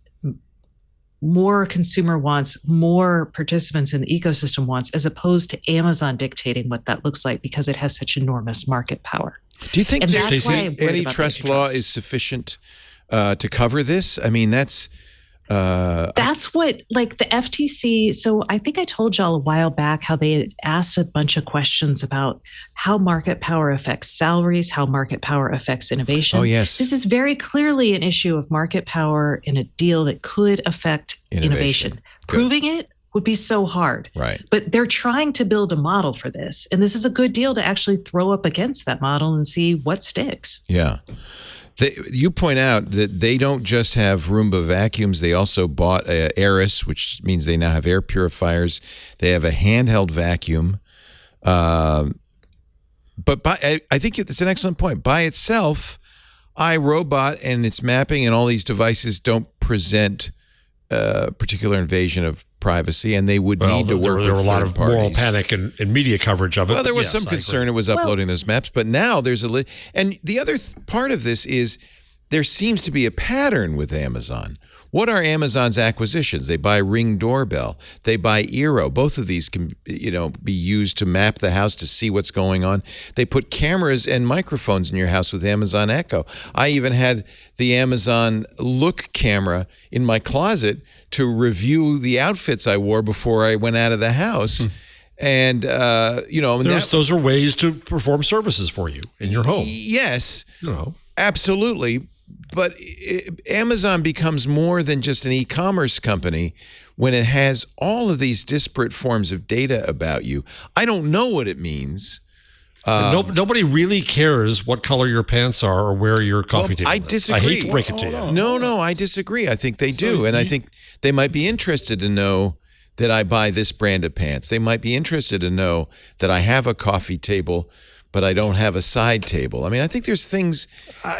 more consumer wants, more participants in the ecosystem wants, as opposed to Amazon dictating what that looks like because it has such enormous market power. Do you think the antitrust law is sufficient to cover this? I mean, that's what, like the FTC. So I think I told y'all a while back how they had asked a bunch of questions about how market power affects salaries, how market power affects innovation. Oh, yes. This is very clearly an issue of market power in a deal that could affect innovation. Proving it would be so hard. Right. But they're trying to build a model for this. And this is a good deal to actually throw up against that model and see what sticks. Yeah. You point out that they don't just have Roomba vacuums. They also bought Aeris, which means they now have air purifiers. They have a handheld vacuum. But I think it's an excellent point. By itself, iRobot and its mapping and all these devices don't present a particular invasion of privacy, and they would need to work with there were a lot of parties. moral panic and media coverage of it. Well, there was some concern it was uploading those maps, but now there's and the other part of this is there seems to be a pattern with Amazon. What are Amazon's acquisitions? They buy Ring Doorbell. They buy Eero. Both of these can, be used to map the house to see what's going on. They put cameras and microphones in your house with Amazon Echo. I even had the Amazon Look camera in my closet to review the outfits I wore before I went out of the house. And, those are ways to perform services for you in your home. Yes, absolutely. But Amazon becomes more than just an e-commerce company when it has all of these disparate forms of data about you. I don't know what it means, Nobody really cares what color your pants are or where your coffee table is. I disagree. I hate to break it to you. No, I disagree. I think they do. And I think they might be interested to know that I buy this brand of pants. They might be interested to know that I have a coffee table, but I don't have a side table. I mean, I think there's things.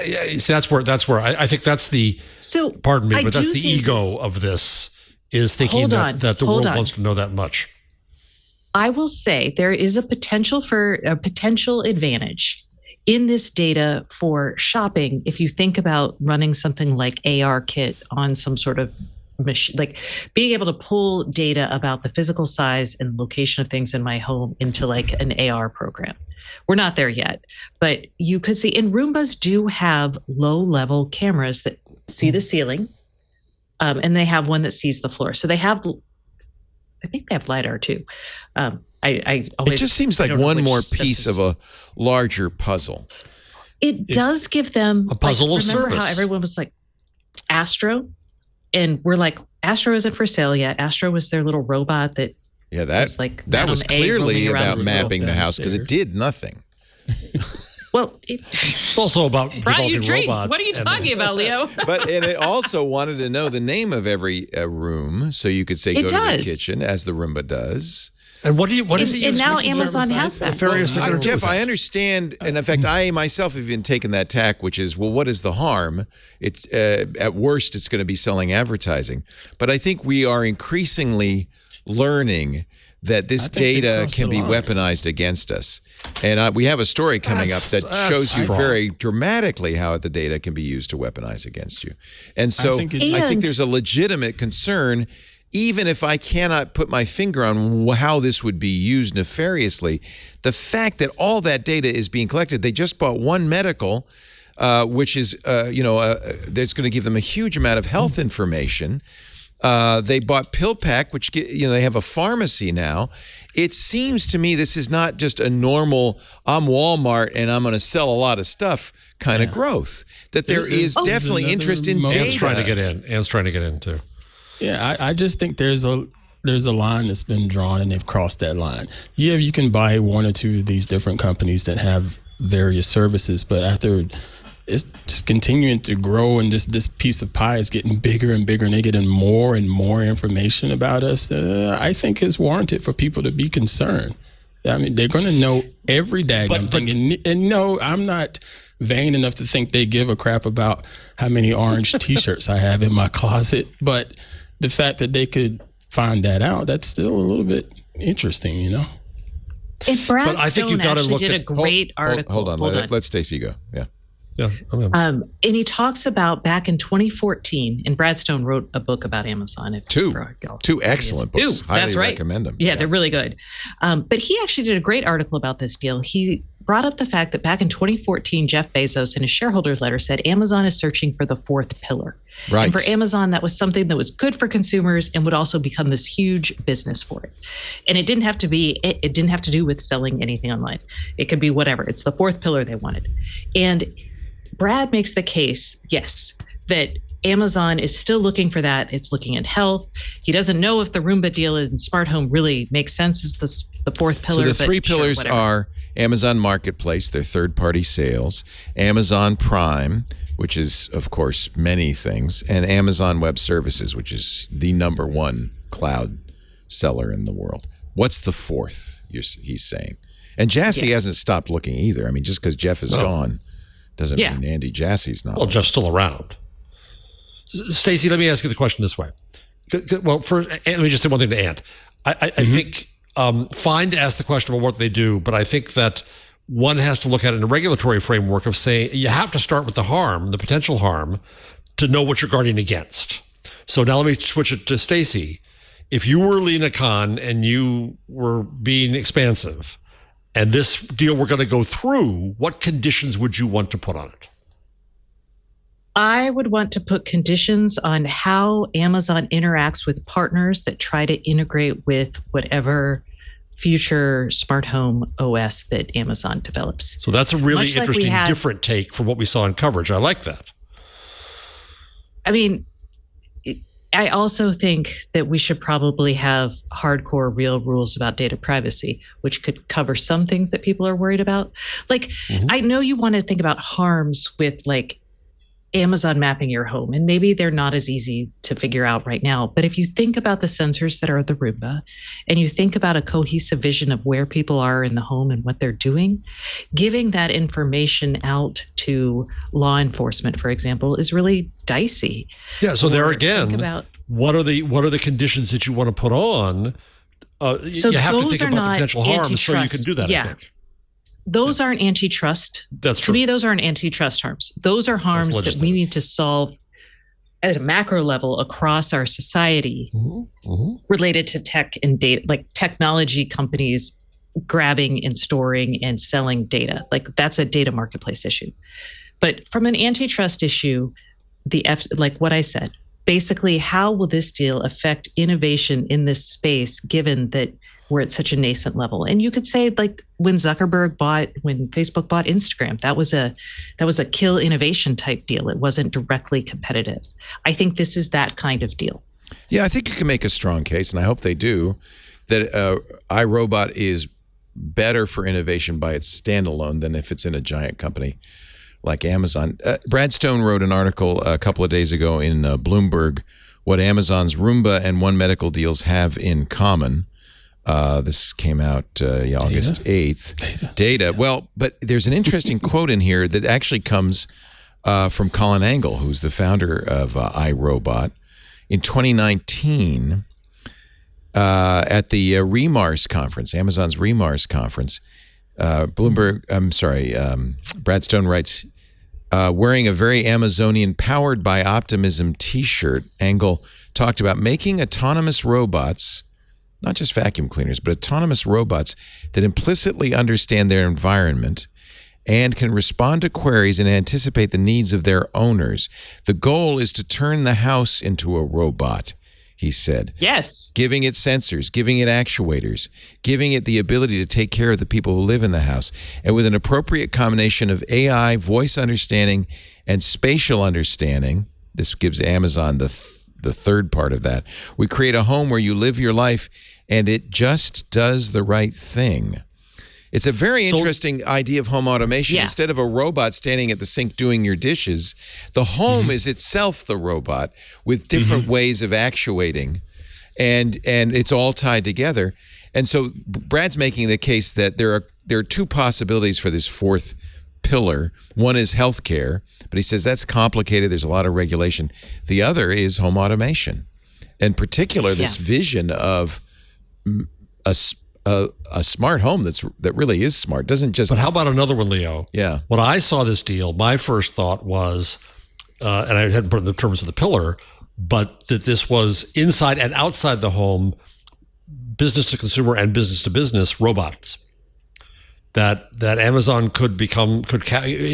See, that's where I think that's the. So pardon me, but that's the ego of this, is thinking that the world wants to know that much. I will say there is a potential advantage in this data for shopping. If you think about running something like ARKit on some sort of machine, like being able to pull data about the physical size and location of things in my home into like an AR program. We're not there yet, but you could see, and Roombas do have low-level cameras that see the ceiling, and they have one that sees the floor. So they have, I think they have LiDAR too. It just seems like one more piece of a larger puzzle. It does give them a puzzle of service. Remember how everyone was like, Astro? And we're like, Astro isn't for sale yet. Astro was their little robot that that was clearly about mapping the house because it did nothing. Well, it's also about brought you treats. Robots. What are you talking about, Leo? And it also wanted to know the name of every room, so you could say go to the kitchen, as the Roomba does. And what is it? And now Amazon has that. Jeff, I understand, and in fact, I myself have even taken that tack, which is, well, what is the harm? It's at worst, it's going to be selling advertising. But I think we are increasingly learning that this data can be weaponized against us. And we have a story coming up that shows you very dramatically how the data can be used to weaponize against you. And so I think there's a legitimate concern, even if I cannot put my finger on how this would be used nefariously. The fact that all that data is being collected, they just bought One Medical, which is, that's going to give them a huge amount of health information. They bought PillPack, which they have a pharmacy now. It seems to me this is not just a normal, I'm Walmart and I'm going to sell a lot of stuff kind of growth. That there is definitely interest in data. Ann's trying to get in. Ann's trying to get in too. Yeah, I just think there's a line that's been drawn and they've crossed that line. Yeah, you can buy one or two of these different companies that have various services, but after it's just continuing to grow and this piece of pie is getting bigger and bigger and they're getting more and more information about us, I think it's warranted for people to be concerned. I mean, they're going to know every daggone thing. And no, I'm not vain enough to think they give a crap about how many orange T-shirts I have in my closet, but the fact that they could find that out, that's still a little bit interesting, you know? If Brad Stone actually did a great article. Hold on. Let Stacey go. Yeah. And he talks about back in 2014, and Brad Stone wrote a book about Amazon. Two excellent books. Highly recommend them. Yeah, they're really good. But he actually did a great article about this deal. He brought up the fact that back in 2014, Jeff Bezos in his shareholder letter said Amazon is searching for the fourth pillar. Right. And for Amazon, that was something that was good for consumers and would also become this huge business for it. And it didn't have to do with selling anything online. It could be whatever. It's the fourth pillar they wanted. And Brad makes the case, yes, that Amazon is still looking for that. It's looking at health. He doesn't know if the Roomba deal in smart home really makes sense as the fourth pillar. So the three pillars are Amazon Marketplace, their third-party sales, Amazon Prime, which is, of course, many things, and Amazon Web Services, which is the number one cloud seller in the world. What's the fourth, he's saying? And Jassy hasn't stopped looking either. I mean, just because Jeff is gone doesn't mean Andy Jassy's not. Well, Jeff's still around. Stacey, let me ask you the question this way. Well, first, let me just say one thing to Ant. I think fine to ask the question about what they do, but I think that one has to look at it in a regulatory framework of saying you have to start with the harm, the potential harm, to know what you're guarding against. So now let me switch it to Stacey. If you were Lena Khan and you were being expansive, and this deal we're going to go through, what conditions would you want to put on it? I would want to put conditions on how Amazon interacts with partners that try to integrate with whatever future smart home OS that Amazon develops. So that's a really interesting, different take from what we saw in coverage. I like that. I mean, I also think that we should probably have hardcore real rules about data privacy, which could cover some things that people are worried about. Like, I know you want to think about harms with like Amazon mapping your home, and maybe they're not as easy to figure out right now. But if you think about the sensors that are the Roomba, and you think about a cohesive vision of where people are in the home and what they're doing, giving that information out to law enforcement, for example, is really dicey. Yeah. So there again, what are the conditions that you want to put on? So you have to those think are about the not potential harms so you antitrust. can do that. Yeah. I think. Those aren't antitrust. That's true. true. To me, those aren't antitrust harms. Those are harms that we need to solve at a macro level across our society related to tech and data, like technology companies grabbing and storing and selling data. Like that's a data marketplace issue. But from an antitrust issue, like what I said, basically, how will this deal affect innovation in this space, given that we're at such a nascent level? And you could say, like when Facebook bought Instagram, that was a kill innovation type deal. It wasn't directly competitive. I think this is that kind of deal. Yeah, I think you can make a strong case, and I hope they do, that iRobot is better for innovation by its standalone than if it's in a giant company like Amazon. Brad Stone wrote an article a couple of days ago in Bloomberg, what Amazon's Roomba and One Medical deals have in common. This came out August 8th. Data. Well, but there's an interesting quote in here that actually comes from Colin Angle, who's the founder of iRobot. In 2019, at the Remars conference, Amazon's Remars conference, Brad Stone writes, wearing a very Amazonian powered by optimism t-shirt, Angle talked about making autonomous robots, not just vacuum cleaners, but autonomous robots that implicitly understand their environment and can respond to queries and anticipate the needs of their owners. The goal is to turn the house into a robot, he said. Yes. Giving it sensors, giving it actuators, giving it the ability to take care of the people who live in the house. And with an appropriate combination of AI, voice understanding, and spatial understanding, this gives Amazon the third part of that, we create a home where you live your life and it just does the right thing. It's a very interesting idea of home automation. Yeah. Instead of a robot standing at the sink doing your dishes, the home is itself the robot with different ways of actuating, and it's all tied together. And so Brad's making the case that there are two possibilities for this fourth pillar. One is healthcare, but he says that's complicated. There's a lot of regulation. The other is home automation, in particular this vision of a smart home that really is smart. Doesn't just. But how about another one, Leo? Yeah. When I saw this deal, my first thought was, and I hadn't put it in the terms of the pillar, but that this was inside and outside the home, business to consumer and business to business robots. That Amazon could in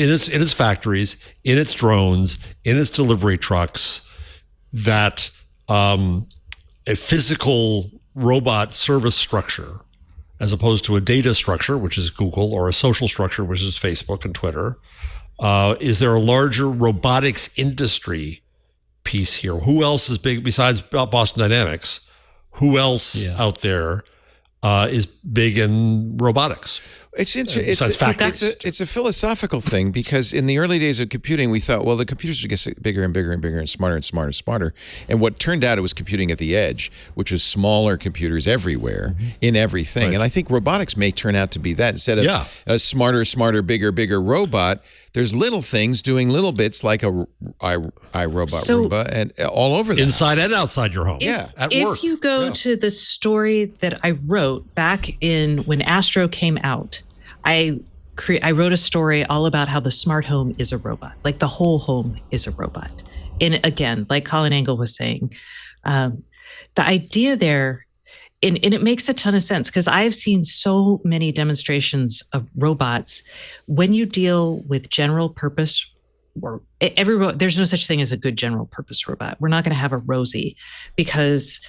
its factories, in its drones, in its delivery trucks, that a physical robot service structure, as opposed to a data structure, which is Google, or a social structure, which is Facebook and Twitter. Is there a larger robotics industry piece here? Who else is big besides Boston Dynamics? Who else out there is big in robotics? It's a philosophical thing, because in the early days of computing, we thought, well, the computers would get bigger and bigger and bigger and smarter and smarter and smarter. And what turned out, it was computing at the edge, which was smaller computers everywhere in everything. Right. And I think robotics may turn out to be that. Instead of a smarter, bigger robot, there's little things doing little bits like a iRobot Roomba and all over the inside house. And outside your home. If you go to the story that I wrote back in when Astro came out, I wrote a story all about how the smart home is a robot, like the whole home is a robot. And again, like Colin Angle was saying, the idea there, and it makes a ton of sense, because I've seen so many demonstrations of robots. When you deal with general purpose, or there's no such thing as a good general purpose robot. We're not going to have a Rosie, because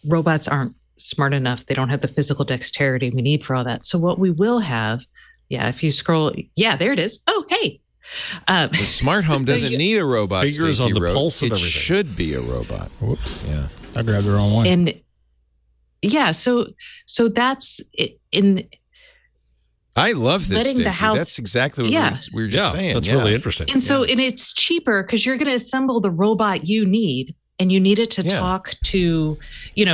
robots aren't smart enough. They don't have the physical dexterity we need for all that. So what we will have, if you scroll, there it is. Oh, hey. The smart home doesn't need a robot. Fingers Stacey on the wrote. pulse of It everything. should be a robot. Whoops. Yeah. I grabbed the wrong one. And yeah, so that's it. I love this, letting the Stacey. house- That's exactly what Yeah. we were just saying. That's Yeah. really interesting. And so, and it's cheaper because you're going to assemble the robot you need, and you need it to Yeah. talk to,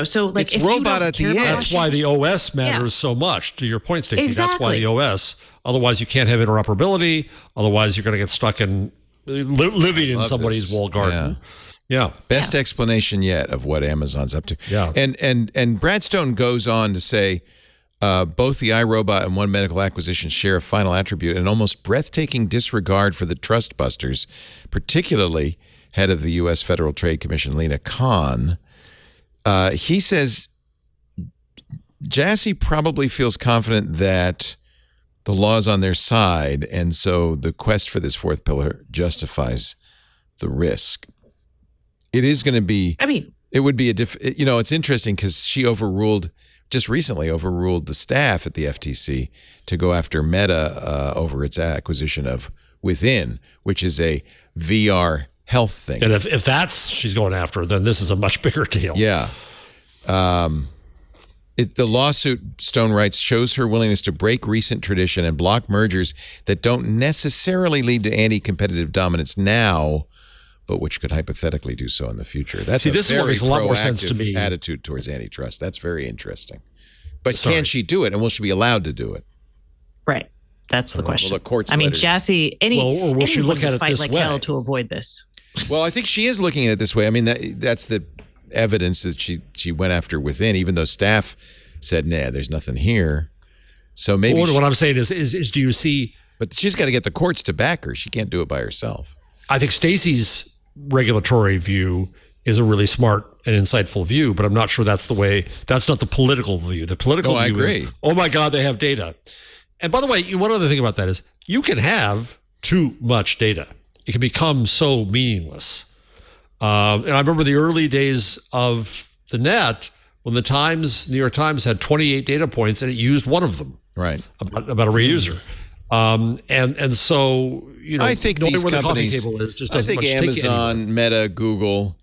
so like It's if you robot don't at the care about edge. That's why the OS matters so much. To your point, Stacey, that's why Exactly. the OS. Otherwise, you can't have interoperability. Otherwise, you're going to get stuck in living in Love somebody's this. walled garden. Yeah. Best explanation yet of what Amazon's up to. Yeah. And Brad Stone goes on to say, both the iRobot and One Medical acquisitions share a final attribute, an almost breathtaking disregard for the trust busters, particularly head of the U.S. Federal Trade Commission, Lena Khan. He says Jassy probably feels confident that the law's on their side, and so the quest for this fourth pillar justifies the risk. It is going to be. It would be it's interesting because she just recently overruled the staff at the FTC to go after Meta over its acquisition of Within, which is a VR health thing. And if that's she's going after, then this is a much bigger deal. Yeah. The lawsuit, Stone writes, shows her willingness to break recent tradition and block mergers that don't necessarily lead to anti-competitive dominance now, but which could hypothetically do so in the future. That's this is what makes a lot more sense to me. Attitude towards antitrust. That's very interesting. But can she do it, and will she be allowed to do it? Right. That's the question. Well, the courts. Jassy. Or will she look at it fight this like way? hell to avoid this? Well, I think she is looking at it this way. I mean, that's the evidence that she went after Within, even though staff said, "Nah, there's nothing here." So maybe what I'm saying is do you see? But she's got to get the courts to back her. She can't do it by herself. I think Stacey's regulatory view is a really smart and insightful view, but I'm not sure that's the way. That's not the political view. The political view I agree. is, oh my God, they have data. And by the way, one other thing about that is you can have too much data. It can become so meaningless. And I remember the early days of the net when the New York Times had 28 data points and it used one of them. Right. About every user. And so, I think knowing these where companies, the coffee table is just I doesn't think much take Amazon, anywhere. Meta, Google,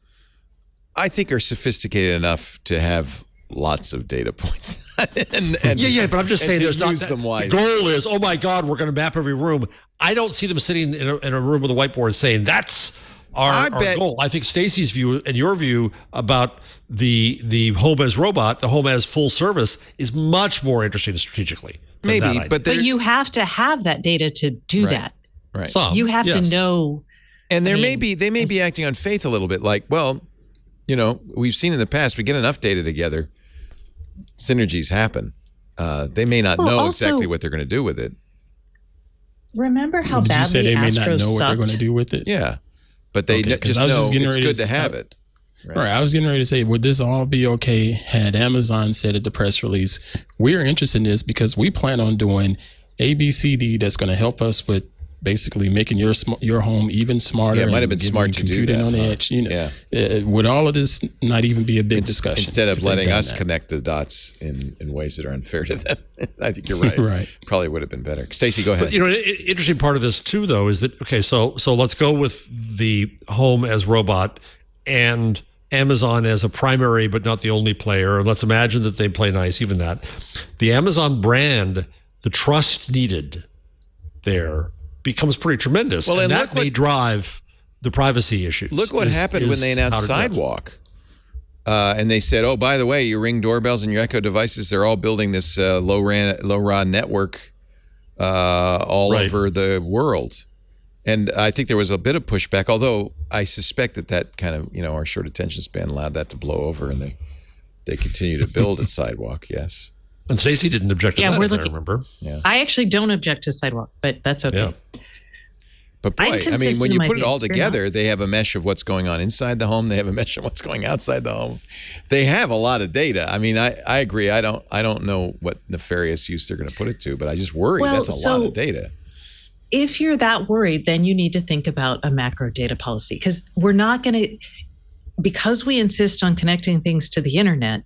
I think are sophisticated enough to have lots of data points. and but I'm just saying there's not use them the wisely. goal is, oh my God, we're going to map every room. I don't see them sitting in a room with a whiteboard saying that's our goal. I think Stacey's view and your view about the home as robot, the home as full service is much more interesting strategically. Maybe, but you have to have that data to do that. Right. You have to know. And they may be acting on faith a little bit, like, well, we've seen in the past, we get enough data together, synergies happen. They may not know exactly what they're going to do with it. Remember how Did you say badly they may Astro not know what they're sucked? going to do with it? Yeah, but they just I was know just getting it's ready good to to have it. Right. I was getting ready to say, would this all be okay had Amazon said at the press release, we're interested in this because we plan on doing ABCD that's going to help us with basically making your home even smarter. Yeah, it might have and been giving smart you to do computing that. on the edge. Would all of this not even be a big discussion? Instead of if they'd letting done us that? connect the dots in ways that are unfair to them. I think you're right. Right. Probably would have been better. Stacey, go ahead. But, an interesting part of this too, though, is that, okay, so let's go with the home as robot and Amazon as a primary but not the only player. And let's imagine that they play nice, even that. The Amazon brand, the trust needed there becomes pretty tremendous. Well, and and that may drive the privacy issues. Look what happened when they announced Sidewalk. And they said, oh, by the way, your Ring doorbells and your Echo devices, they're all building this low-RAN network all over the world. And I think there was a bit of pushback, although I suspect that kind of, our short attention span allowed that to blow over, and they continue to build a Sidewalk, yes. And Stacey didn't object to that, as I remember. Yeah. I actually don't object to Sidewalk, but that's okay. Yeah. But boy, I mean, when you put it all together, they have a mesh of what's going on inside the home. They have a mesh of what's going outside the home. They have a lot of data. I mean, I agree. I don't know what nefarious use they're going to put it to, but I just worry that's a lot of data. If you're that worried, then you need to think about a macro data policy, because we're not going to, because we insist on connecting things to the internet,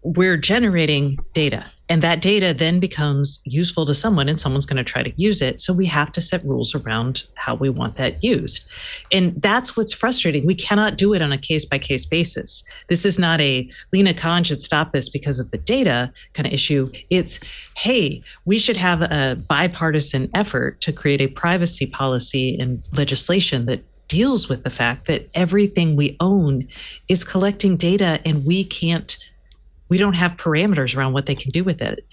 we're generating data, and that data then becomes useful to someone, and someone's going to try to use it. So we have to set rules around how we want that used. And that's what's frustrating. We cannot do it on a case-by-case basis. This is not a Lena Khan should stop this because of the data kind of issue. It's, hey, we should have a bipartisan effort to create a privacy policy and legislation that deals with the fact that everything we own is collecting data, and we don't have parameters around what they can do with it.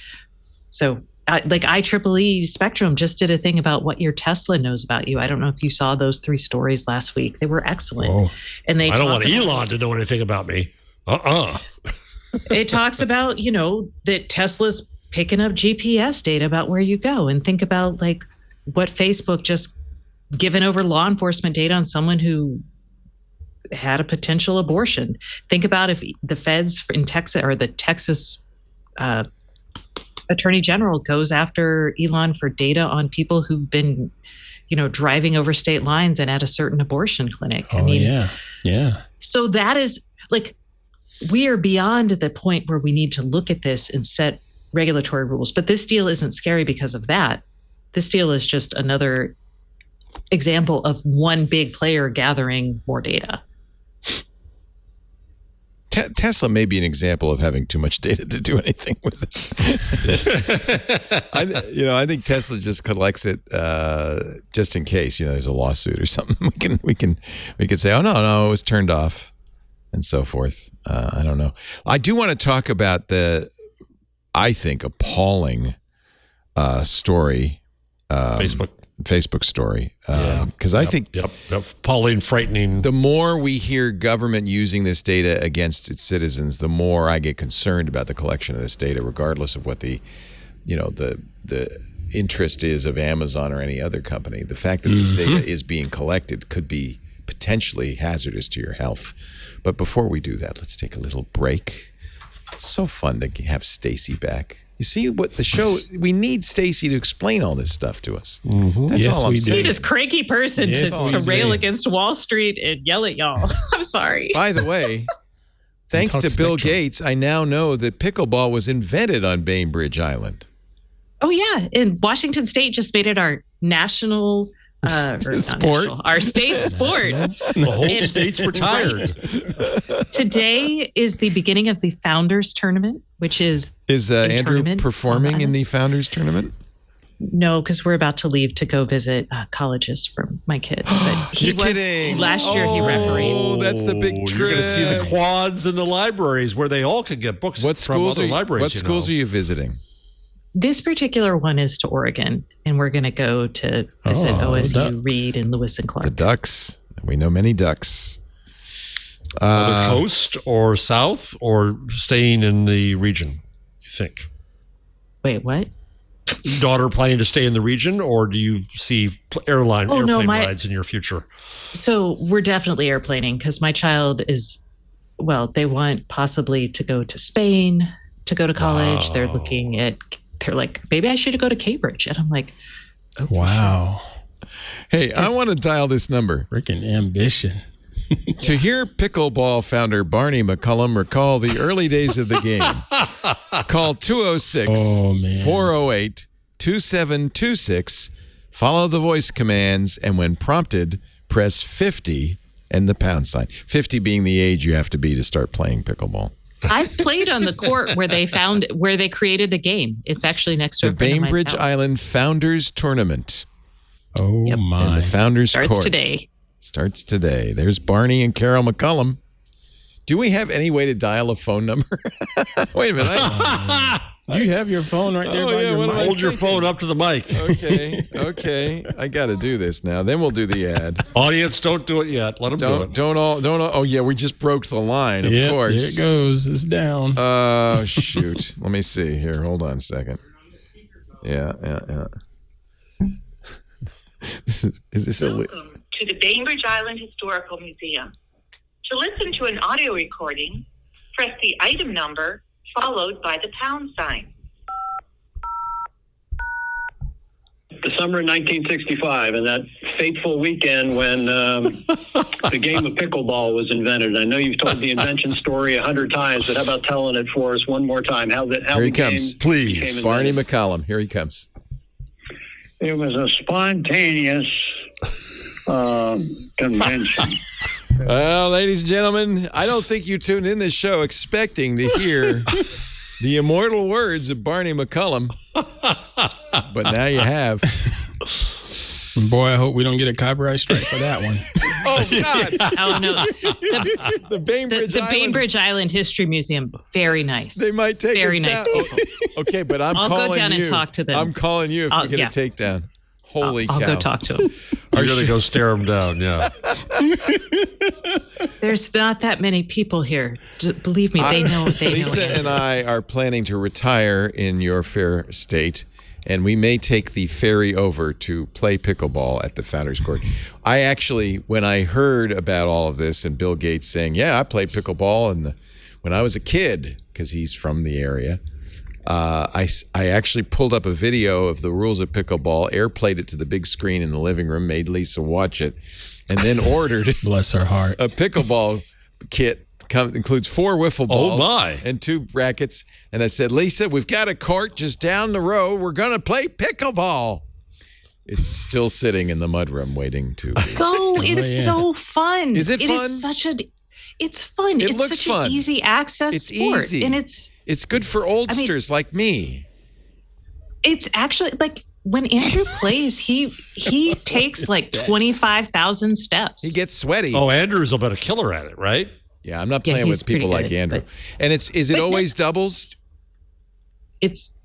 So like IEEE Spectrum just did a thing about what your Tesla knows about you. I don't know if you saw those 3 stories last week. They were excellent. Whoa. And I don't want Elon to know anything about me. It talks about, that Tesla's picking up GPS data about where you go, and think about like what Facebook just given over law enforcement data on someone who had a potential abortion. Think about if the feds in Texas, or the Texas Attorney General, goes after Elon for data on people who've been, driving over state lines and at a certain abortion clinic. Yeah. So that is like, we are beyond the point where we need to look at this and set regulatory rules. But this deal isn't scary because of that. This deal is just another example of one big player gathering more data. Tesla may be an example of having too much data to do anything with it. I think Tesla just collects it just in case there's a lawsuit or something. We can say, oh no, it was turned off, and so forth. I don't know. I do want to talk about the, I think, appalling story. Facebook story. Because I think appalling, frightening. The more we hear government using this data against its citizens, the more I get concerned about the collection of this data, regardless of what the interest is of Amazon or any other company. The fact that this data is being collected could be potentially hazardous to your health. But before we do that, let's take a little break. So fun to have Stacy back. You see what the show, we need Stacy to explain all this stuff to us. That's all I'm saying. Need this cranky person to rail against Wall Street and yell at y'all. I'm sorry. By the way, thanks to Bill Gates, I now know that pickleball was invented on Bainbridge Island. Oh yeah. And Washington State just made it our national sport. Our state sport. The whole state's retired. Today is the beginning of the Founders Tournament, which is Andrew performing in the Founders Tournament? No, because we're about to leave to go visit colleges for my kid. But You're kidding. Last year he refereed. Oh, that's the big trip. You're going to see the quads in the libraries where they all could get books from other libraries. What schools are you visiting? This particular one is to Oregon, and we're going to go to visit OSU, Reed, and Lewis and Clark. The Ducks. We know many Ducks. The coast or south, or staying in the region, you think? Wait, what? Daughter planning to stay in the region, or do you see airplane rides in your future? So we're definitely airplaning, because my child is, they want possibly to go to Spain to go to college. Wow. They're like, maybe I should go to Cambridge. And I'm like, okay. Wow. Hey, I want to dial this number. Freaking ambition. To hear pickleball founder Barney McCallum recall the early days of the game, call 206-408-2726, follow the voice commands, and when prompted, press 50 and the pound sign. 50 being the age you have to be to start playing pickleball. I've played on the court where they created the game. It's actually next to the Bainbridge Island Founders Tournament. Oh, yep. My. And the Founders Starts Court. Starts today. There's Barney and Carol McCallum. Do we have any way to dial a phone number? Wait a minute. Do you have your phone right there by your mic? Hold your phone up to the mic. Okay. I got to do this now. Then we'll do the ad. Audience, don't do it yet. Let them do it. Don't all. Oh, yeah, we just broke the line, of course. Here it goes. It's down. Oh, shoot. Let me see here. Hold on a second. Yeah. Is this Welcome to the Bainbridge Island Historical Museum. To listen to an audio recording, press the item number followed by the pound sign. The summer of 1965, and that fateful weekend when the game of pickleball was invented. I know you've told the invention story 100 times, but how about telling it for us one more time? Here he comes. Please. Barney McCallum. Here he comes. It was a spontaneous convention. Well, ladies and gentlemen, I don't think you tuned in this show expecting to hear the immortal words of Barney McCallum, but now you have. Boy, I hope we don't get a copyright strike for that one. Oh, God. Oh, no. The Bainbridge Island History Museum, very nice. They might take very us nice down. people. Okay, but I'm I'll calling go down you. and talk to them. I'm calling you if we get a takedown. Holy cow. I'll go talk to them. You're going to go stare them down, yeah. There's not that many people here. Believe me, they know. Lisa and I are planning to retire in your fair state, and we may take the ferry over to play pickleball at the Founders Court. I actually, when I heard about all of this and Bill Gates saying, yeah, I played pickleball when I was a kid, because he's from the area, I actually pulled up a video of the rules of pickleball, airplayed it to the big screen in the living room, made Lisa watch it, and then ordered bless her heart a pickleball kit. Includes 4 wiffle balls and 2 rackets. And I said, Lisa, we've got a court just down the road. We're going to play pickleball. It's still sitting in the mudroom waiting to go. It's so fun. Is it fun? It's fun. It it's looks such fun. An easy access it's sport. Easy. And it's good for oldsters like me. It's actually like when Andrew plays, he takes like 25,000 steps. He gets sweaty. Oh, Andrew's about a killer at it, right? Yeah, I'm not playing with people like Andrew. And is it always doubles?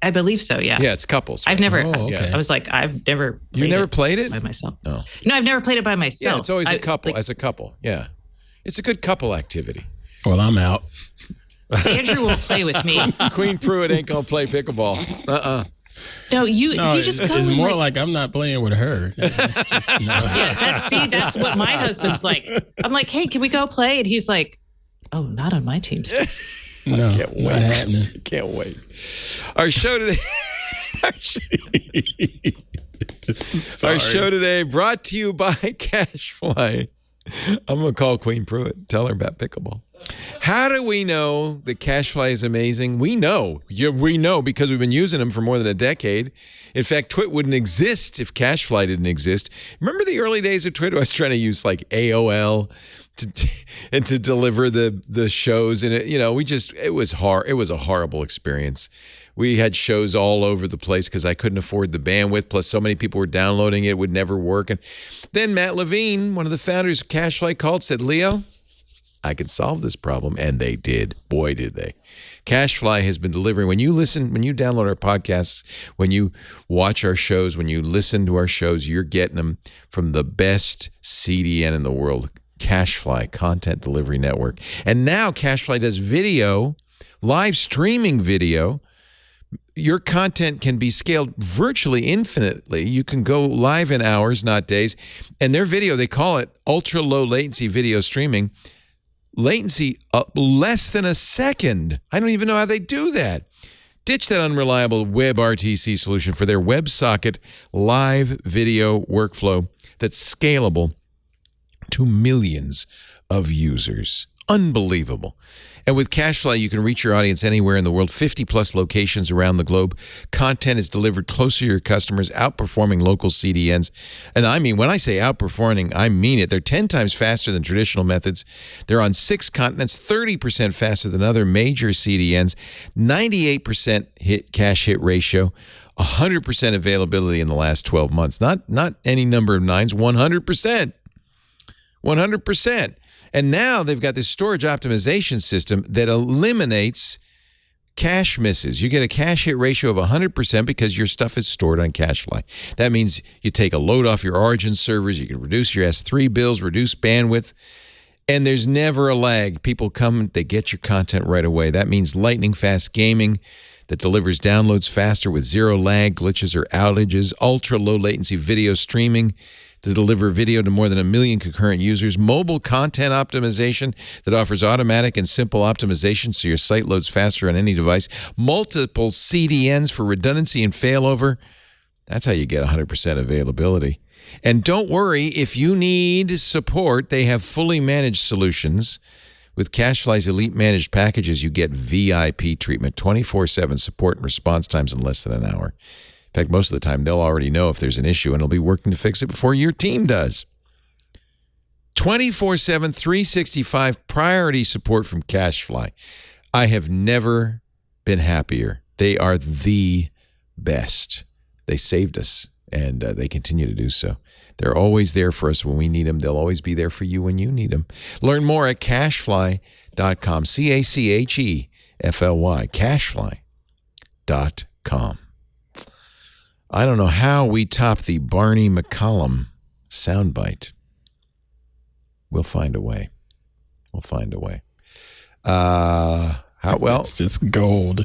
I believe so, yeah. Yeah, it's couples. Right? I've never, okay. I was like, I've never played You've never played it? by myself. No, I've never played it by myself. Yeah, it's always a couple, as a couple. Yeah. It's a good couple activity. Well, I'm out. Andrew won't play with me. Queen Pruitt ain't going to play pickleball. No, you just go. It's more like I'm not playing with her. That's just, no. Yeah, that's what my husband's like. I'm like, hey, can we go play? And he's like, oh, not on my team. No, can't wait. Not happening. Can't wait. Our show today. Our show today brought to you by Cashfly. I'm going to call Queen Pruitt. Tell her about pickleball. How do we know that Cashfly is amazing? We know. We know because we've been using them for more than a decade. In fact, Twit wouldn't exist if Cashfly didn't exist. Remember the early days of Twit? I was trying to use like AOL to deliver the shows, and it was hard. It was a horrible experience. We had shows all over the place because I couldn't afford the bandwidth. Plus, so many people were downloading it, it would never work. And then Matt Levine, one of the founders of Cashfly, called, said, Leo, I can solve this problem. And they did. Boy, did they. Cashfly has been delivering. When you download our podcasts, when you watch our shows, when you listen to our shows, you're getting them from the best CDN in the world, Cashfly, Content Delivery Network. And now Cashfly does video, live streaming video. Your content can be scaled virtually infinitely. You can go live in hours, not days. And their video, they call it ultra low latency video streaming. Latency less than a second. I don't even know how they do that. Ditch that unreliable WebRTC solution for their WebSocket live video workflow that's scalable to millions of users. Unbelievable. And with Cashfly, you can reach your audience anywhere in the world, 50-plus locations around the globe. Content is delivered closer to your customers, outperforming local CDNs. And I mean, when I say outperforming, I mean it. They're 10 times faster than traditional methods. They're on 6 continents, 30% faster than other major CDNs, 98% cache hit ratio, 100% availability in the last 12 months. Not any number of nines, 100%. 100%. And now they've got this storage optimization system that eliminates cache misses. You get a cache hit ratio of 100% because your stuff is stored on Cashfly. That means you take a load off your origin servers, you can reduce your S3 bills, reduce bandwidth, and there's never a lag. People come, they get your content right away. That means lightning fast gaming that delivers downloads faster with zero lag, glitches, or outages, ultra low latency video streaming to deliver video to more than 1 million concurrent users, mobile content optimization that offers automatic and simple optimization so your site loads faster on any device, multiple CDNs for redundancy and failover. That's how you get 100% availability. And don't worry, if you need support, they have fully managed solutions. With CashFly's Elite Managed packages, you get VIP treatment, 24/7 support and response times in less than an hour. In fact, most of the time, they'll already know if there's an issue and they'll be working to fix it before your team does. 24/7, 365 priority support from CashFly. I have never been happier. They are the best. They saved us, and they continue to do so. They're always there for us when we need them. They'll always be there for you when you need them. Learn more at cashfly.com, CACHEFLY, cashfly.com. I don't know how we top the Barney McCallum soundbite. We'll find a way. We'll find a way. It's just gold.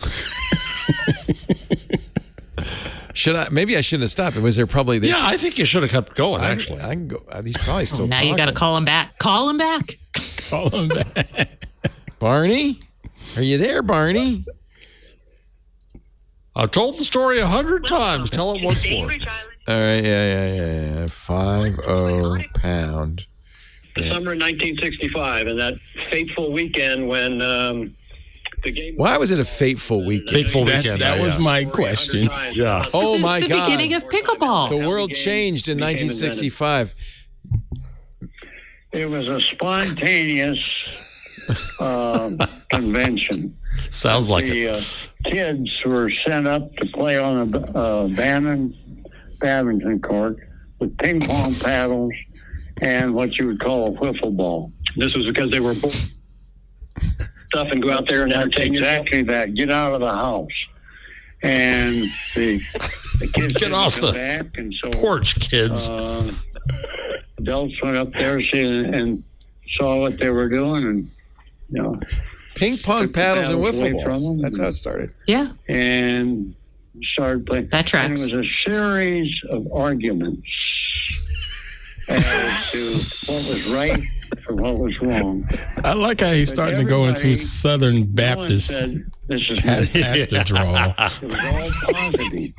Maybe I shouldn't have stopped. Was there probably? Yeah, I think you should have kept going. Actually, I can go. He's probably still. Now talking. you got to call him back. Call him back. Call him back. Barney, are you there, Barney? I've told the story 100 times. Tell it once more. All right, yeah. 50 pound. The summer of 1965, and that fateful weekend when the game. Why was it a fateful weekend? Fateful weekend. That was my question. Yeah. Oh my It's God! the beginning of pickleball. The world changed in 1965. It was a spontaneous convention. Sounds like it. The kids were sent up to play on a badminton court with ping pong paddles and what you would call a wiffle ball. This was because they were bored stuff and go out there and entertain exactly that. Get out of the house. And the kids Get off the back, and so porch, kids. Adults went up there and saw what they were doing, and Ping pong paddles and wiffle away from balls. them. That's how it started. Yeah. And started playing. That tracks. And it was a series of arguments as to what was right and what was wrong. I like how he's starting to go into Southern Baptist This is pastor drawl. It was all positive.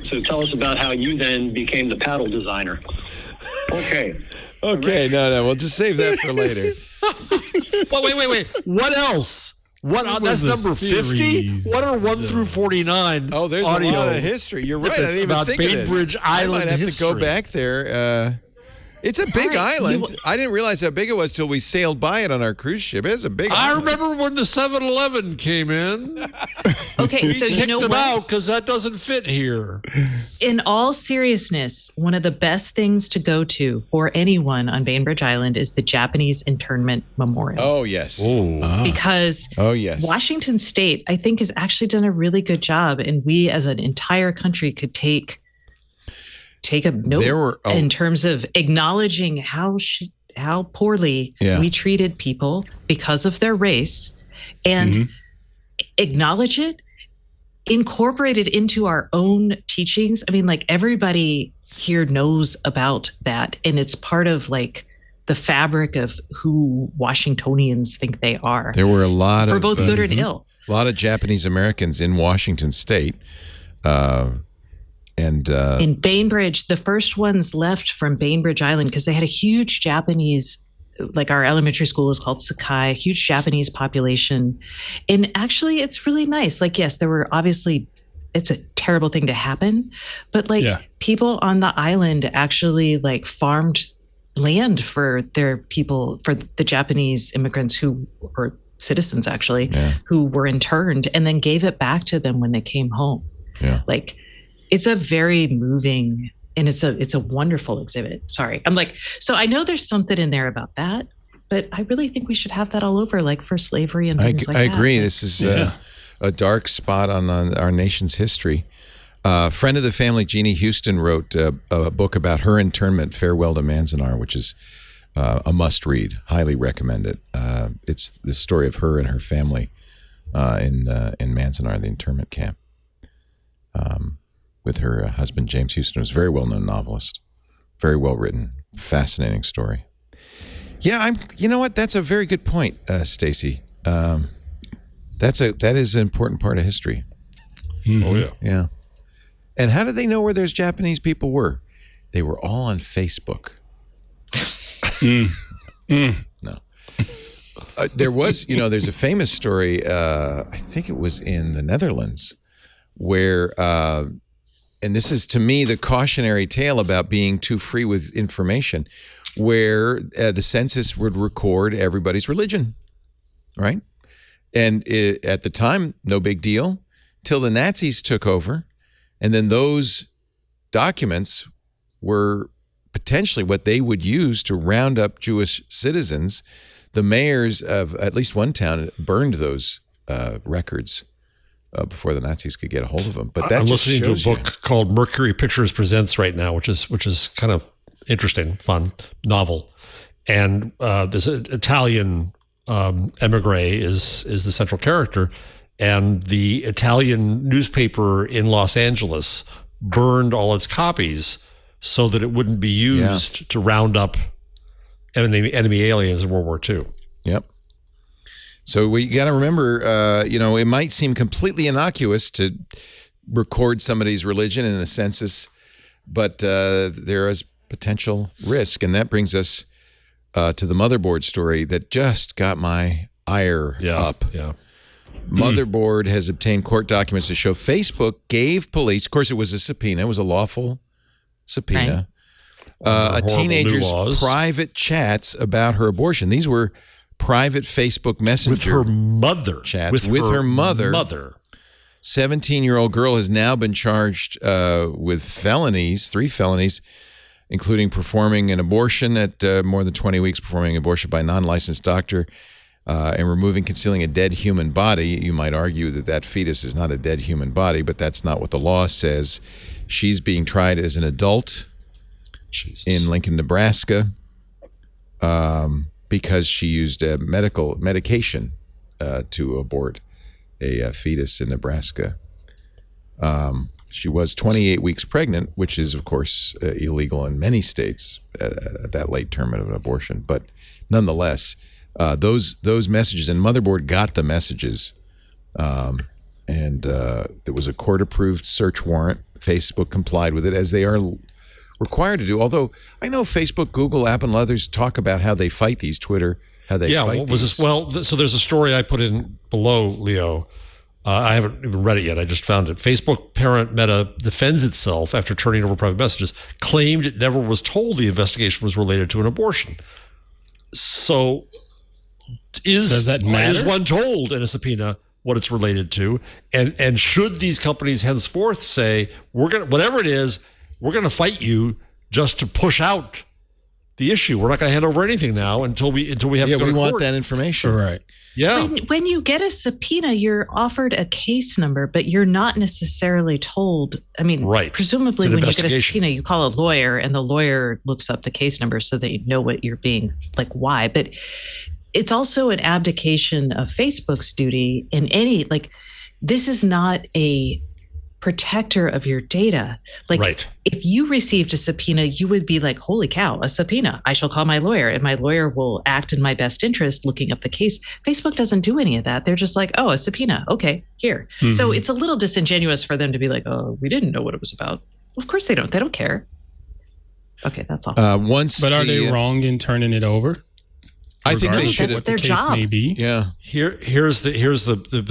So tell us about how you then became the paddle designer. Okay. No. We'll just save that for later. Wait. What else? That's number 50? What are 1 through 49? Oh, there's audio a lot of history. You're right. I didn't even about think of this. Bainbridge Island I might have history. to go back there. It's a big island. I didn't realize how big it was till we sailed by it on our cruise ship. It's a big island. I remember when the 7-Eleven came in. Okay, so you know them what? out because that doesn't fit here. In all seriousness, one of the best things to go to for anyone on Bainbridge Island is the Japanese Internment Memorial. Oh, yes. Because yes. Washington State, I think, has actually done a really good job, and we as an entire country could take a note in terms of acknowledging how poorly we treated people because of their race, and acknowledge it, incorporate it into our own teachings. I mean, like, everybody here knows about that, and it's part of like the fabric of who Washingtonians think they are. There were a lot for both good and ill. A lot of Japanese Americans in Washington State. In Bainbridge, the first ones left from Bainbridge Island because they had a huge Japanese, like our elementary school is called Sakai, huge Japanese population. And actually, it's really nice. Like, yes, there were obviously, it's a terrible thing to happen, but people on the island actually like farmed land for their people, for the Japanese immigrants who were citizens actually, who were interned, and then gave it back to them when they came home. Yeah. Like, it's a very moving, and it's a wonderful exhibit. Sorry. I'm like, so I know there's something in there about that, but I really think we should have that all over, like for slavery and things like that. I agree. This is a dark spot on our nation's history. Friend of the family, Jeannie Houston, wrote a book about her internment, Farewell to Manzanar, which is a must-read. Highly recommend it. It's the story of her and her family in Manzanar, the internment camp. With her husband, James Houston, who's a very well-known novelist. Very well-written, fascinating story. Yeah, you know what? That's a very good point, Stacy. That is an important part of history. Oh, yeah. Yeah. And how did they know where those Japanese people were? They were all on Facebook. No. There was, there's a famous story, I think it was in the Netherlands, where, and this is to me the cautionary tale about being too free with information, where the census would record everybody's religion, right? And at the time, no big deal, till the Nazis took over. And then those documents were potentially what they would use to round up Jewish citizens. The mayors of at least one town burned those records before the Nazis could get a hold of them. But that I'm listening to a book called Mercury Pictures Presents right now, which is kind of interesting, fun novel. And this Italian emigre is the central character, and the Italian newspaper in Los Angeles burned all its copies so that it wouldn't be used to round up enemy aliens in World War II. Yep. So we got to remember, it might seem completely innocuous to record somebody's religion in a census, but there is potential risk. And that brings us to the motherboard story that just got my ire up. Yeah. Motherboard has obtained court documents to show Facebook gave police, of course it was a subpoena, it was a lawful subpoena, a teenager's private chats about her abortion. These were private Facebook Messenger with her mother chats with her mother. 17-year-old girl has now been charged with 3 felonies, including performing an abortion at more than 20 weeks, performing an abortion by a non-licensed doctor, and concealing a dead human body. You might argue that fetus is not a dead human body, but that's not what the law says. She's being tried as an adult in Lincoln, Nebraska, because she used a medication to abort a fetus in Nebraska. She was 28 weeks pregnant, which is, of course, illegal in many states at that late term of an abortion. But nonetheless, those messages, and Motherboard got the messages, and there was a court-approved search warrant. Facebook complied with it, as they are required to do. Although I know Facebook, Google, Apple, and others talk about how they fight these, Twitter, how they fight what was these. This? Well, so there's a story I put in below, Leo. I haven't even read it yet. I just found it. Facebook parent Meta defends itself after turning over private messages, claimed it never was told the investigation was related to an abortion. So does that matter? Is one told in a subpoena what it's related to? And should these companies henceforth say, whatever it is, we're going to fight you just to push out the issue. We're not going to hand over anything now until we have to go to court. We want that information. Right. Yeah. When you get a subpoena, you're offered a case number, but you're not necessarily told. I mean, presumably when you get a subpoena, you call a lawyer and the lawyer looks up the case number so they know what you're being, why. But it's also an abdication of Facebook's duty in this is not a protector of your data. If you received a subpoena, you would be like, holy cow, a subpoena. I shall call my lawyer and my lawyer will act in my best interest looking up the case. Facebook doesn't do any of that. They're just like, oh, a subpoena. Okay, here. Mm-hmm. So it's a little disingenuous for them to be like, oh, we didn't know what it was about. Of course they don't. They don't care. Okay, that's all. But are they wrong in turning it over? I think they should. That's their job. Yeah. Here's the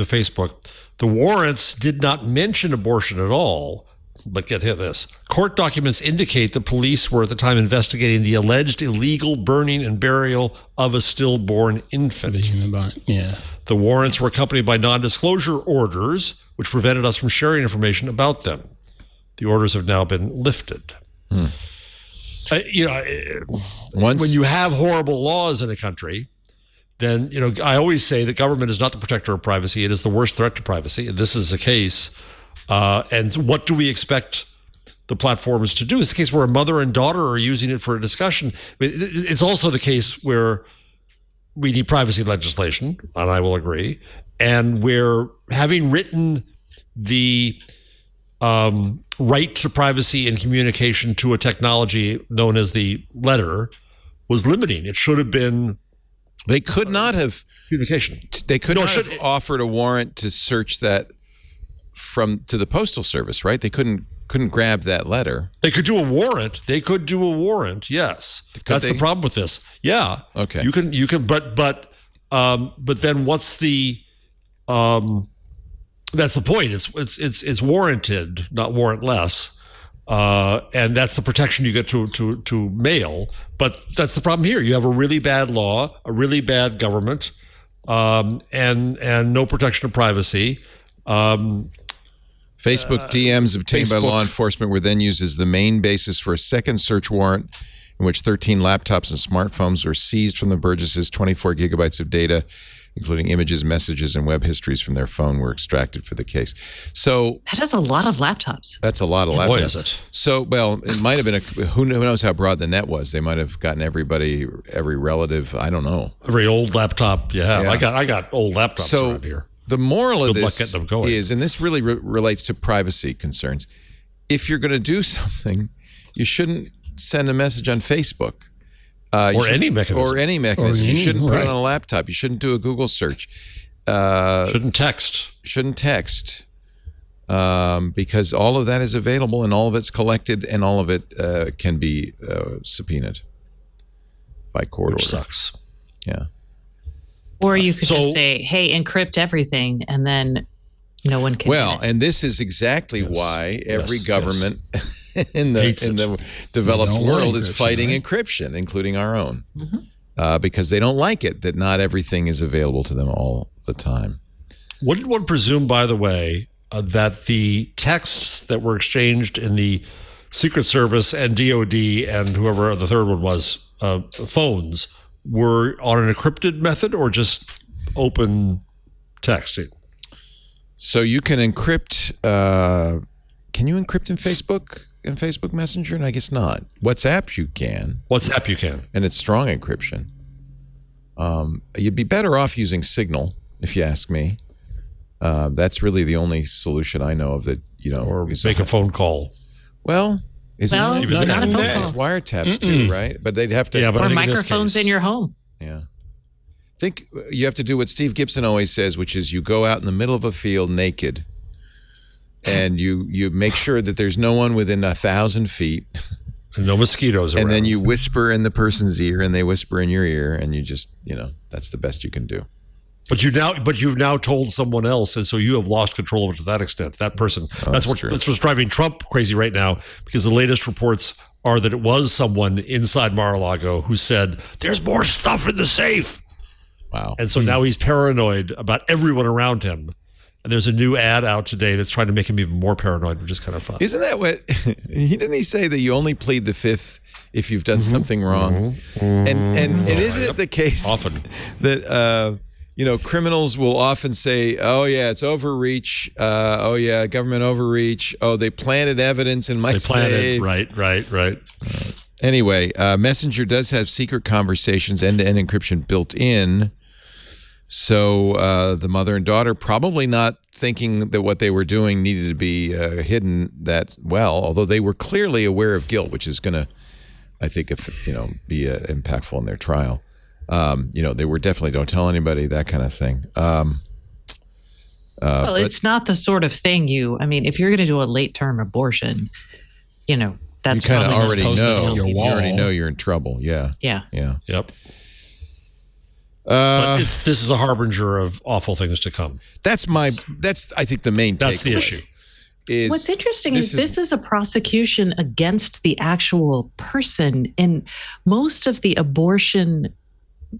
Facebook. The warrants did not mention abortion at all, but get this. Court documents indicate the police were at the time investigating the alleged illegal burning and burial of a stillborn infant. Yeah. The warrants were accompanied by non-disclosure orders, which prevented us from sharing information about them. The orders have now been lifted. When you have horrible laws in a country, then, I always say that government is not the protector of privacy. It is the worst threat to privacy. And this is the case. And what do we expect the platforms to do? It's the case where a mother and daughter are using it for a discussion. It's also the case where we need privacy legislation, and I will agree. And where having written the right to privacy and communication to a technology known as the letter was limiting. It should have been. They could not have communication. They could not have offered a warrant to search that to the Postal Service, right? They couldn't couldn't grab that letter. They could do a warrant. Yes. That's the problem with this. Yeah. Okay. You can, but then what's the, that's the point. It's warranted, not warrantless. And that's the protection you get to mail. But that's the problem here. You have a really bad law, a really bad government, and no protection of privacy. Facebook DMs obtained by law enforcement were then used as the main basis for a second search warrant in which 13 laptops and smartphones were seized from the Burgesses. 24 gigabytes of data, including images, messages, and web histories from their phone, were extracted for the case. So that is a lot of laptops. That's a lot of laptops. Boy, is it. So, well, it might have been who knows how broad the net was. They might have gotten everybody, every relative. I don't know. Every old laptop. Yeah. I got old laptops around here. The moral of this is, and this really relates to privacy concerns. If you're going to do something, you shouldn't send a message on Facebook. Or any mechanism. You shouldn't put it on a laptop. You shouldn't do a Google search. Shouldn't text. Because all of that is available and all of it's collected and all of it can be subpoenaed by court Which order. Sucks. Yeah. Or you could just say, hey, encrypt everything, and then no one can. Well, and this is exactly why every government in the developed world is fighting encryption, including our own, because they don't like it that not everything is available to them all the time. Wouldn't one presume, by the way, that the texts that were exchanged in the Secret Service and DOD and whoever the third one was, phones, were on an encrypted method or just open texting? So you can encrypt. Can you encrypt in Facebook Messenger? And I guess not. WhatsApp you can. And it's strong encryption. You'd be better off using Signal, if you ask me. That's really the only solution I know of that, or make a phone call. Well, not a phone call. There's wiretaps too, right? But they'd have to. Or microphones in your home. Yeah. I think you have to do what Steve Gibson always says, which is you go out in the middle of a field naked and you make sure that there's no one within 1,000 feet. And no mosquitoes around. And then you whisper in the person's ear and they whisper in your ear and you just, that's the best you can do. But you've now told someone else, and so you have lost control of it to that extent. That person. That's what's driving Trump crazy right now, because the latest reports are that it was someone inside Mar-a-Lago who said, "There's more stuff in the safe." Wow. And so now he's paranoid about everyone around him. And there's a new ad out today that's trying to make him even more paranoid, which is kind of fun. Isn't that what didn't he say that you only plead the fifth if you've done something isn't it the case often that criminals will often say, "Oh yeah, it's overreach. Oh yeah, government overreach. Oh, they planted evidence in my safe." Right. Anyway, Messenger does have secret conversations, end-to-end encryption built in. So the mother and daughter probably not thinking that what they were doing needed to be hidden that well, although they were clearly aware of guilt, which is going to, I think, be impactful in their trial. They were definitely don't tell anybody, that kind of thing. Well, it's not the sort of thing if you're going to do a late term abortion, that's you kind of already know. You already know you're in trouble. Yeah. Yep. But this is a harbinger of awful things to come. That's I think the main takeaway. That's the issue. What's interesting is this is a prosecution against the actual person, and most of the abortion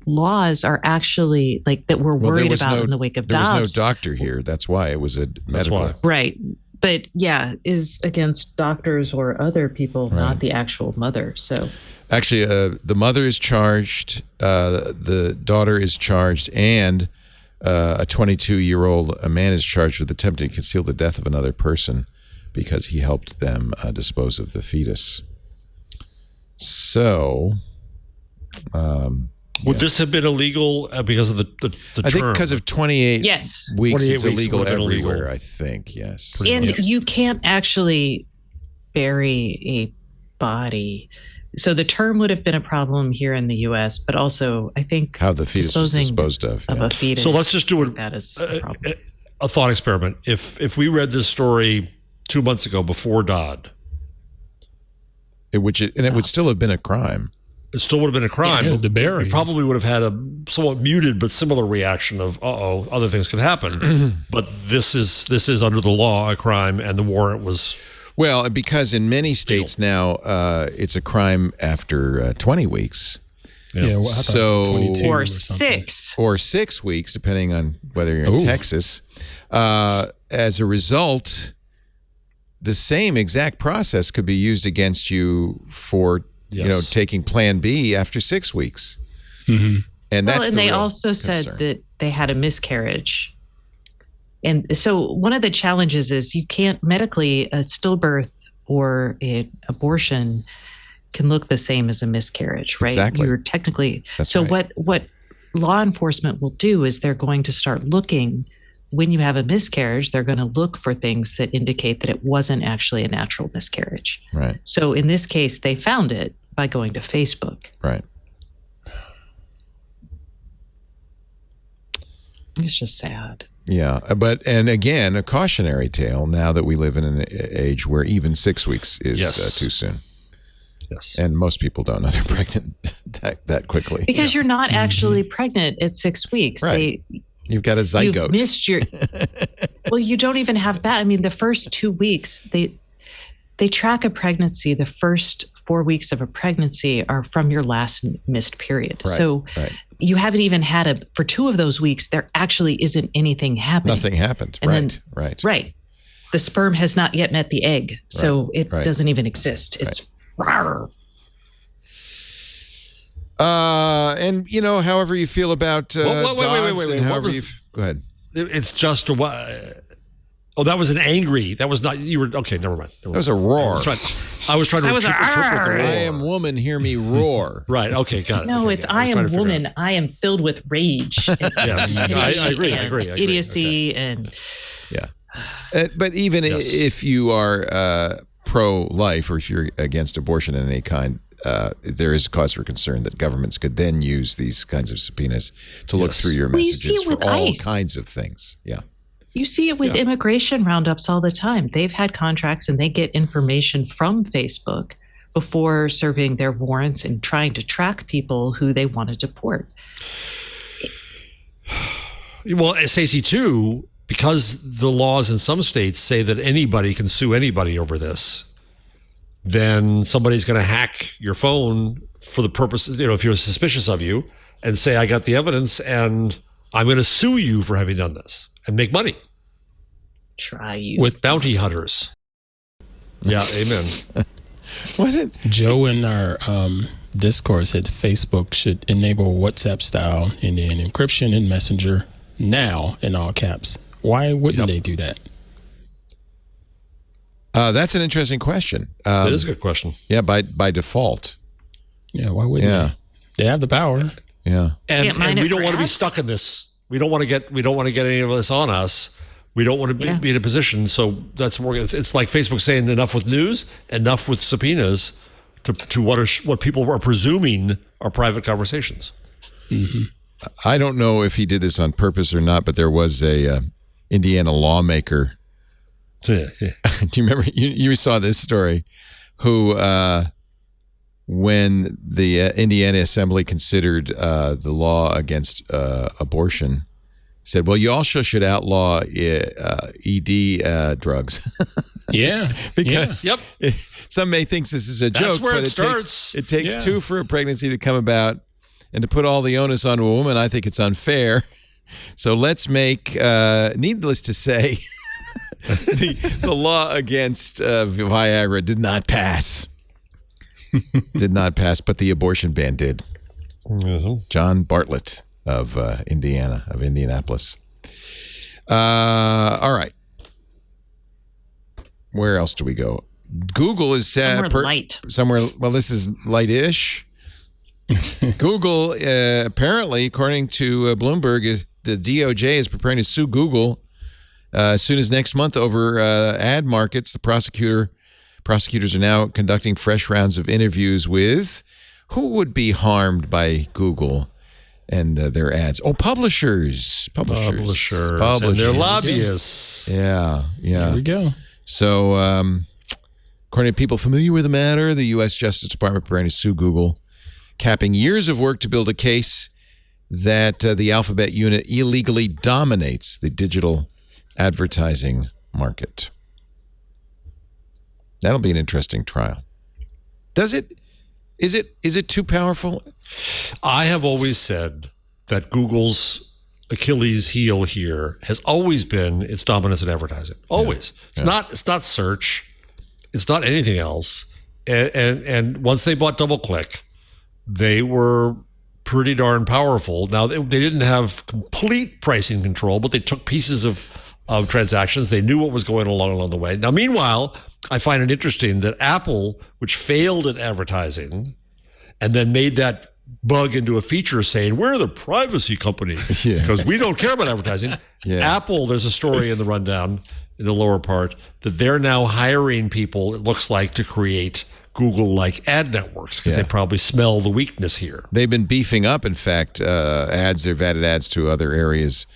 laws are actually that we're worried about in the wake of Dobbs. There was no doctor here. That's why it was a medical. Right. But is against doctors or other people, not the actual mother. So actually, the mother is charged, the daughter is charged, and a 22-year-old man is charged with attempting to conceal the death of another person because he helped them dispose of the fetus. So, would this have been illegal because of the term? I think because of 28 weeks, it's illegal everywhere, illegal. I think, yes. And you can't actually bury a body. So the term would have been a problem here in the U.S., but also I think how the fetus was disposed of a fetus. So let's just do that is a problem. A thought experiment. If we read this story 2 months ago before Dodd. It would still have been a crime. It still would have been a crime. Yeah, the Barry. It probably would have had a somewhat muted but similar reaction of, other things could happen. But this is under the law a crime, and the warrant was. Well, because in many states now, it's a crime after 20 weeks. Yeah, well, I thought it was 22 or something. 6. Or 6 weeks, depending on whether you're in Texas. As a result, the same exact process could be used against you for taking Plan B after 6 weeks. Mm-hmm. And that's and they real also concern. said that they had a miscarriage. And so one of the challenges is you can't medically, a stillbirth or an abortion can look the same as a miscarriage, right? Exactly. You're technically. That's so right. what law enforcement will do is they're going to start looking. When you have a miscarriage, they're going to look for things that indicate that it wasn't actually a natural miscarriage. Right. So in this case, they found it by going to Facebook. Right. It's just sad. Yeah. And again, a cautionary tale now that we live in an age where even 6 weeks is too soon. Yes. And most people don't know they're pregnant that quickly. Because you're not actually pregnant at 6 weeks. Right. You've got a zygote. You've missed your. Well, you don't even have that. I mean, the first 2 weeks, they track a pregnancy. The first 4 weeks of a pregnancy are from your last missed period. Right, So you haven't even had for 2 of those weeks, there actually isn't anything happening. Nothing happened. And Right. Right. The sperm has not yet met the egg. So it doesn't even exist. It's rawr. And however you feel about dogs wait. and however What was- you go ahead. It's just a. That was an angry. That was not. You were okay. Never mind. That was a roar. I was trying to interpret the roar. I am woman, hear me roar. Right. Okay. Got it. No, okay, it's yeah. I was trying am to figure woman. I am filled with rage. And Yes, I agree. and I agree. Idiocy and. Yeah. But even if you are pro-life or if you're against abortion in any kind, there is cause for concern that governments could then use these kinds of subpoenas to look through your Well, you see messages it with for all ICE. kinds of things. Yeah. You see it with immigration roundups all the time. They've had contracts and they get information from Facebook before serving their warrants and trying to track people who they want to deport. Well, Stacey, too, because the laws in some states say that anybody can sue anybody over this, then somebody's going to hack your phone for the purpose, if you're suspicious of you, and say, I got the evidence and I'm going to sue you for having done this and make money. Try you. With bounty hunters. Yeah, amen. Was it? Joe in our Discord said Facebook should enable WhatsApp style and then encryption in Messenger now in all caps. Why wouldn't they do that? That's an interesting question. That is a good question. Yeah, by default. Yeah, why wouldn't they? They have the power. Yeah. And we don't want to be stuck in this. We don't want to get any of this on us. We don't want to be in a position. So that's more. It's like Facebook saying enough with news, enough with subpoenas to what people are presuming are private conversations. Mm-hmm. I don't know if he did this on purpose or not, but there was a Indiana lawmaker. Do you remember? You saw this story? Who, when the Indiana Assembly considered the law against abortion, said, "Well, you also should outlaw ED drugs." Yeah, because some may think this is a joke, where but it starts. It takes two for a pregnancy to come about, and to put all the onus on a woman, I think it's unfair. So let's make, needless to say, the law against Viagra did not pass. Did not pass, but the abortion ban did. Mm-hmm. John Bartlett of Indiana, of Indianapolis. All right. Where else do we go? Google is somewhere light. Somewhere. Well, this is light-ish. Google apparently, according to Bloomberg, the DOJ is preparing to sue Google as soon as next month over ad markets. The prosecutors are now conducting fresh rounds of interviews with who would be harmed by Google and their ads. Oh, publishers. And their lobbyists. Yeah. There we go. So, according to people familiar with the matter, the U.S. Justice Department preparing to sue Google, capping years of work to build a case that the Alphabet unit illegally dominates the digital advertising market. That'll be an interesting trial. Is it too powerful? I have always said that Google's Achilles heel here has always been its dominance in advertising. Always. Yeah. It's not search. It's not anything else. And once they bought DoubleClick, they were pretty darn powerful. Now, they didn't have complete pricing control, but they took pieces of transactions. They knew what was going along the way. Now, meanwhile, I find it interesting that Apple, which failed at advertising and then made that bug into a feature saying, we're the privacy company because we don't care about advertising. Apple, there's a story in the rundown in the lower part that they're now hiring people, it looks like, to create Google-like ad networks because they probably smell the weakness here. They've been beefing up, in fact, ads. They've added ads to other areas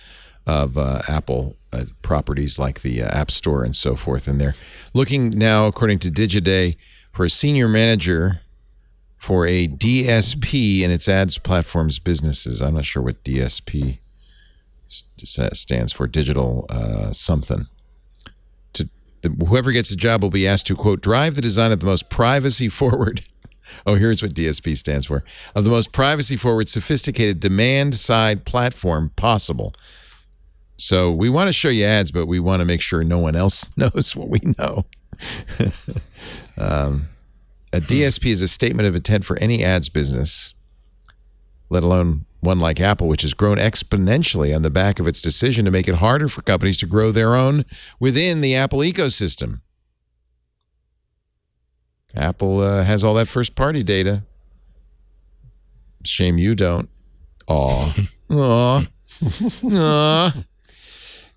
of Apple properties like the App Store and so forth. And they're looking now, according to Digiday, for a senior manager for a DSP in its ads platforms businesses. I'm not sure what DSP stands for, digital something. Whoever gets the job will be asked to, quote, drive the design of the most privacy-forward, here's what DSP stands for, of the most privacy-forward, sophisticated demand-side platform possible. So we want to show you ads, but we want to make sure no one else knows what we know. A DSP is a statement of intent for any ads business, let alone one like Apple, which has grown exponentially on the back of its decision to make it harder for companies to grow their own within the Apple ecosystem. Apple has all that first-party data. Shame you don't. Aw.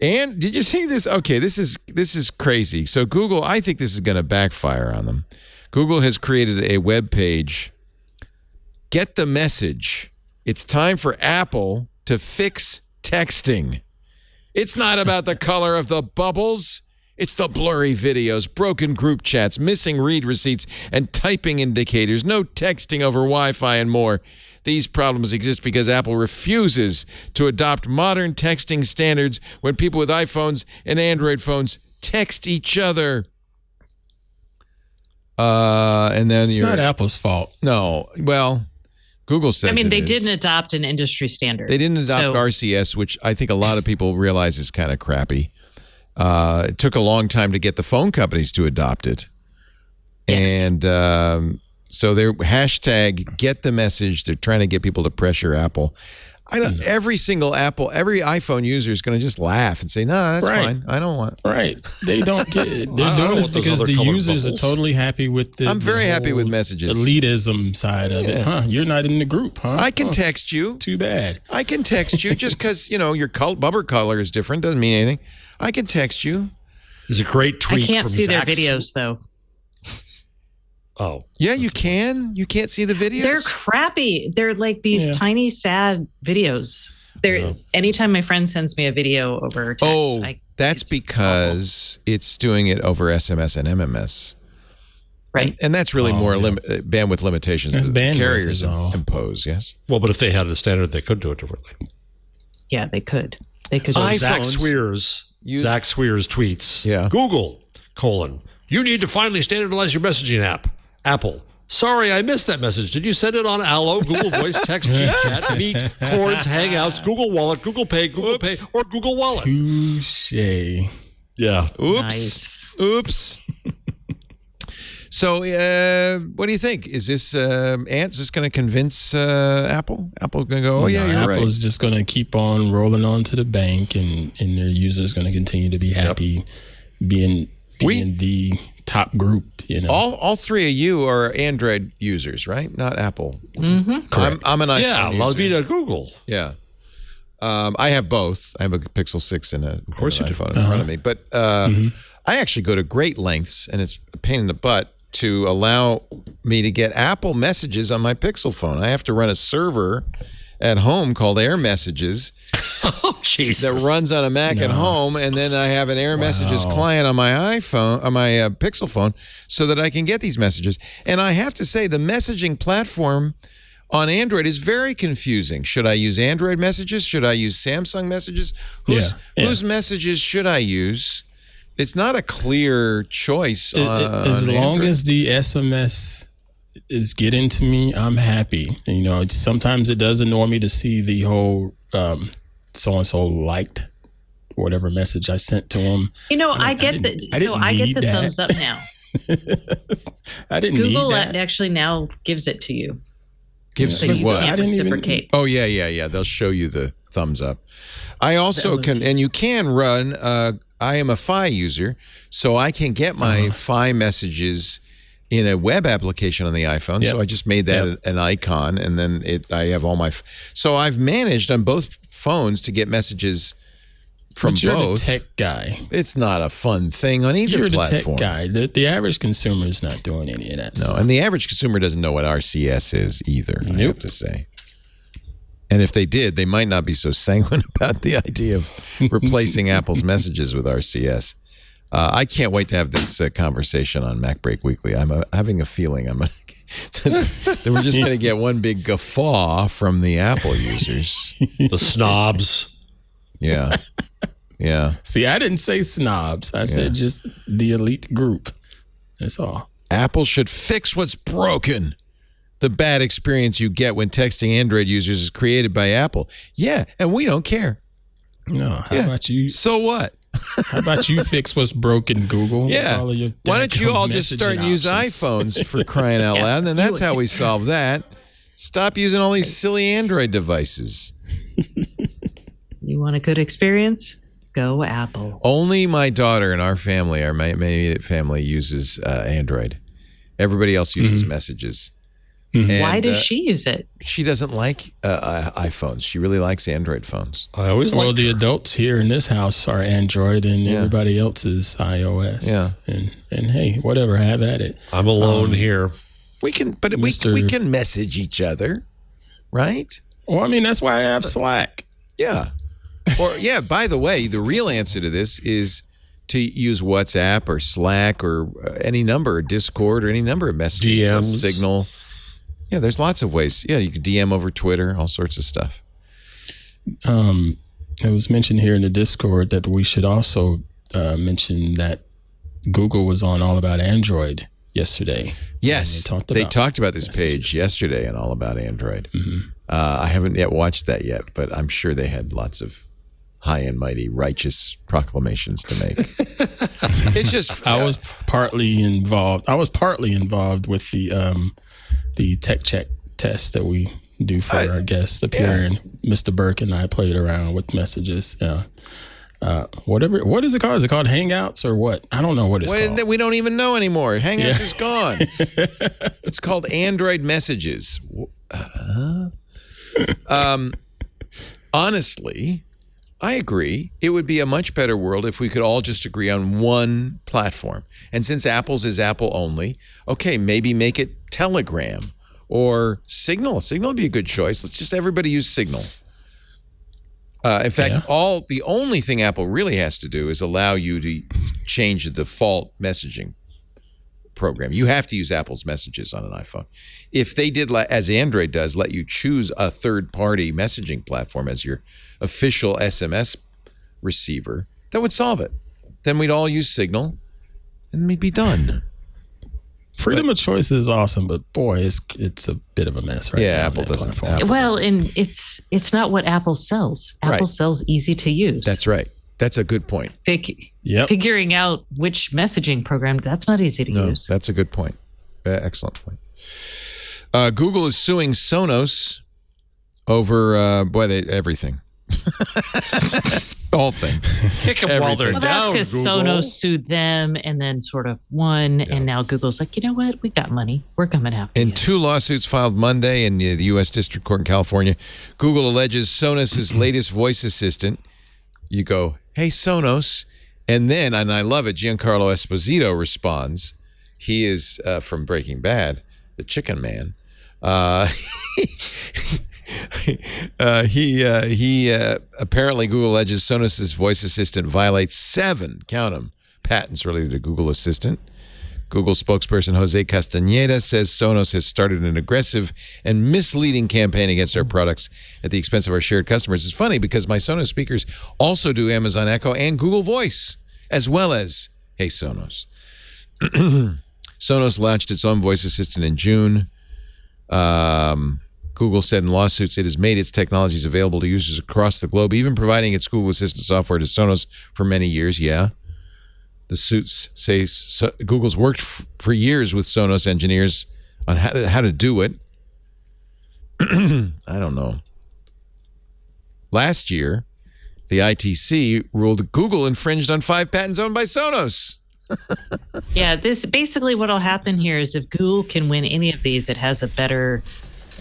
And did you see this? Okay, this is crazy. So Google, I think this is going to backfire on them. Google has created a web page. Get the message. It's time for Apple to fix texting. It's not about the color of the bubbles. It's the blurry videos, broken group chats, missing read receipts, and typing indicators. No texting over Wi-Fi and more. These problems exist because Apple refuses to adopt modern texting standards when people with iPhones and Android phones text each other. And then it's not Apple's fault. No. Well, Google says they didn't adopt an industry standard. They didn't adopt RCS, which I think a lot of people realize is kind of crappy. It took a long time to get the phone companies to adopt it. Yes. And so they're hashtag get the message. They're trying to get people to pressure Apple. Every single Apple, every iPhone user is going to just laugh and say, no, that's fine. I don't want. Right. They don't get it. They're doing this because the users are totally happy with the I'm very happy with messages. Elitism side of it. Huh? You're not in the group, huh? I can text you. Too bad. I can text you just because, your bumper color is different. Doesn't mean anything. I can text you. There's a great tweet. I can't see Zach's. their videos, though. Oh. Yeah, you can. You can't see the videos. They're crappy. They're like these tiny, sad videos. Anytime my friend sends me a video over text. That's because it's doing it over SMS and MMS. Right. And that's really more bandwidth limitations that the carriers impose, yes? Well, but if they had a standard, they could do it differently. Yeah, they could. They could. So Zach Swears tweets, Google, you need to finally standardize your messaging app. Apple, sorry, I missed that message. Did you send it on Allo, Google Voice, Text, Chat, Meet, Chords, Hangouts, Google Wallet, Google Pay, or Google Wallet? Touche. Yeah. Oops. Nice. Oops. So, what do you think? Is this Ant's just going to convince Apple? Apple's going to go, you're right. Apple's just going to keep on rolling on to the bank, and their users going to continue to be happy being the top group. All three of you are Android users, right? Not Apple. Mm-hmm. I'm an iPhone user. La vida Google. Yeah. I have both. I have a Pixel 6 and an iPhone in front of me. But I actually go to great lengths, and it's a pain in the butt, to allow me to get Apple messages on my Pixel phone. I have to run a server at home called Air Messages. Oh, Jesus. That runs on a Mac at home, and then I have an Air Messages client on my iPhone, on my Pixel phone, so that I can get these messages. And I have to say, the messaging platform on Android is very confusing. Should I use Android messages? Should I use Samsung messages? Whose messages should I use? It's not a clear choice. As long as the SMS is getting to me, I'm happy. You know, sometimes it does annoy me to see the whole so-and-so liked whatever message I sent to him. You know, I get the thumbs up now. I didn't Google need that. Actually now gives it to you. Gives so you you what? can't reciprocate. Oh, yeah. They'll show you the thumbs up. I also can, and you can run, I am a Fi user, so I can get my Fi messages in a web application on the iPhone. So I just made that an icon, and then I have all my. So I've managed on both phones to get messages from but you're both. The tech guy. It's not a fun thing on either platform. You're the tech guy. The average consumer is not doing any of that stuff. And the average consumer doesn't know what RCS is either, I have to say. And if they did, they might not be so sanguine about the idea of replacing Apple's messages with RCS. I can't wait to have this conversation on Mac Break Weekly. I'm having a feeling that we're just going to get one big guffaw from the Apple users. The snobs. Yeah. See, I didn't say snobs. I said just the elite group. That's all. Apple should fix what's broken. The bad experience you get when texting Android users is created by Apple. Yeah, and we don't care. No, how about you? So what? How about you fix what's broken, Google? Yeah. Why don't you all just start and use iPhones for crying out loud? And then that's how we solve that. Stop using all these silly Android devices. You want a good experience? Go Apple. Only my daughter in our family, our immediate family, uses Android. Everybody else uses messages. Mm-hmm. Why does she use it? She doesn't like iPhones. She really likes Android phones. I always like the adults here in this house are Android, and everybody else is iOS. Yeah, and hey, whatever, have at it. I'm alone here. We can, but we can message each other, right? Well, I mean, that's why I have Slack. Yeah. Or by the way, the real answer to this is to use WhatsApp or Slack or any number, or Discord or any number of messaging. DMs. Signal. Yeah, there's lots of ways. Yeah, you can DM over Twitter, all sorts of stuff. It was mentioned here in the Discord that we should also mention that Google was on All About Android yesterday. Yes, they talked about this page yesterday on All About Android. Mm-hmm. I haven't yet watched that yet, but I'm sure they had lots of high and mighty righteous proclamations to make. It's just I was partly involved with the tech check test that we do for our guests up here, and Mr. Burke and I played around with messages. Whatever. What is it called? Is it called Hangouts or what? I don't know what it's called. We don't even know anymore. Hangouts is gone. It's called Android Messages. Honestly, I agree. It would be a much better world if we could all just agree on one platform. And since Apple's is Apple only, okay, maybe make it Telegram or Signal. Signal would be a good choice. Let's just everybody use Signal. In fact, the only thing Apple really has to do is allow you to change the default messaging program. You have to use Apple's messages on an iPhone. If they did, as Android does, let you choose a third-party messaging platform as your official SMS receiver, that would solve it. Then we'd all use Signal, and we'd be done. Freedom of choice is awesome, but boy, it's a bit of a mess right now. Yeah, Apple doesn't. Well, and it's not what Apple sells. Apple sells easy to use. That's right. That's a good point. Figuring out which messaging program, that's not easy to use. That's a good point. Excellent point. Google is suing Sonos over everything. The whole thing. Kick them while they're down. That's because Sonos sued them and then sort of won, and now Google's like, you know what? We got money. We're coming after you. In two lawsuits filed Monday in the U.S. District Court in California, Google alleges Sonos' latest voice assistant. You go, hey, Sonos. And then, and I love it, Giancarlo Esposito responds. He is from Breaking Bad, the chicken man. He apparently Google alleges Sonos' voice assistant violates 7, count them, patents related to Google Assistant. Google spokesperson Jose Castañeda says Sonos has started an aggressive and misleading campaign against our products at the expense of our shared customers. It's funny because my Sonos speakers also do Amazon Echo and Google Voice, as well as Hey Sonos. Sonos launched its own voice assistant in June. Google said in lawsuits it has made its technologies available to users across the globe, even providing its Google Assistant software to Sonos for many years. Yeah. The suits say Google's worked for years with Sonos engineers on how to do it. I don't know. Last year, the ITC ruled that Google infringed on 5 patents owned by Sonos. Yeah, this basically what'll happen here is if Google can win any of these, it has a better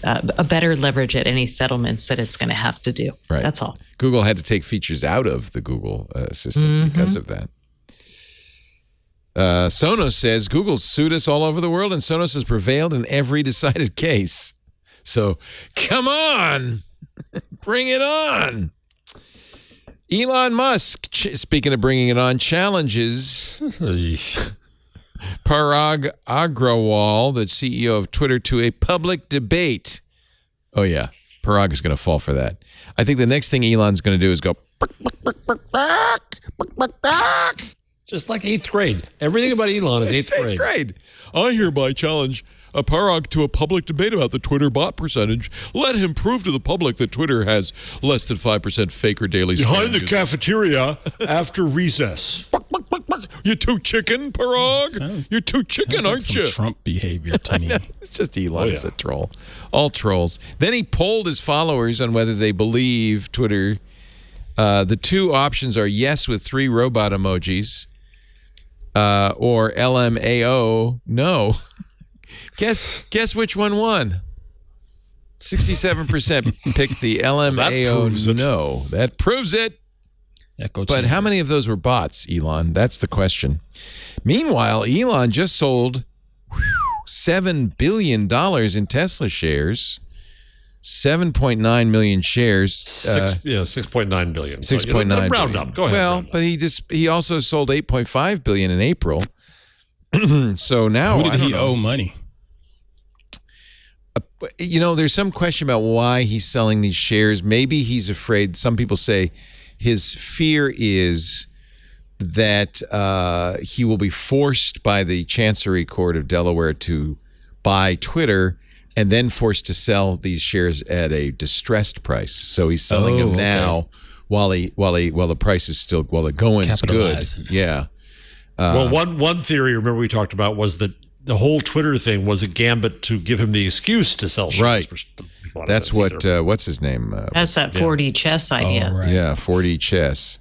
leverage at any settlements that it's going to have to do. Right. That's all. Google had to take features out of the Google Assistant because of that. Sonos says Google's sued us all over the world, and Sonos has prevailed in every decided case. So, come on. Bring it on. Elon Musk, speaking of bringing it on, challenges Parag Agrawal, the CEO of Twitter, to a public debate. Oh, yeah. Parag is going to fall for that. I think the next thing Elon's going to do is go, just like 8th grade. Everything about Elon is 8th grade. I hereby challenge Parag to a public debate about the Twitter bot percentage. Let him prove to the public that Twitter has less than 5% faker daily spam. Behind the cafeteria after recess. You too chicken, Parag? You're too chicken, like aren't you? Trump behavior to me. It's just Elon is a troll. All trolls. Then he polled his followers on whether they believe Twitter. The 2 options are yes with 3 robot emojis or LMAO, no. Guess which one won? 67% picked the LMAO no. That proves it. But how many of those were bots, Elon? That's the question. Meanwhile, Elon just sold $7 billion in Tesla shares. 7.9 million shares. 6.9 billion. 6.9 round up. Go ahead. Well, but he also sold 8.5 billion in April. So now who did he owe money? There's some question about why he's selling these shares. Maybe he's afraid. Some people say his fear is that he will be forced by the Chancery Court of Delaware to buy Twitter and then forced to sell these shares at a distressed price. So he's selling them now while the price is still the going's good. Yeah. Well, one theory, remember we talked about, was that the whole Twitter thing was a gambit to give him the excuse to sell shares. Right. That's what, what's his name? That's that 4D chess idea. Oh, right. Yeah, 4D chess.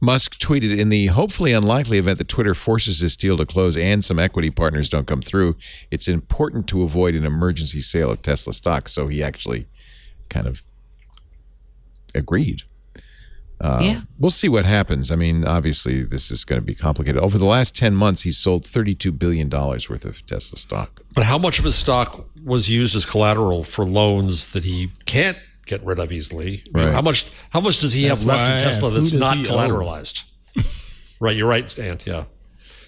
Musk tweeted, in the hopefully unlikely event that Twitter forces this deal to close and some equity partners don't come through, it's important to avoid an emergency sale of Tesla stock. So he actually kind of agreed. We'll see what happens. I mean, obviously, this is going to be complicated. Over the last 10 months, he's sold $32 billion worth of Tesla stock. But how much of his stock was used as collateral for loans that he can't get rid of easily? I mean, how much does he have left in Tesla that's not collateralized? Right, you're right, Stan. Yeah.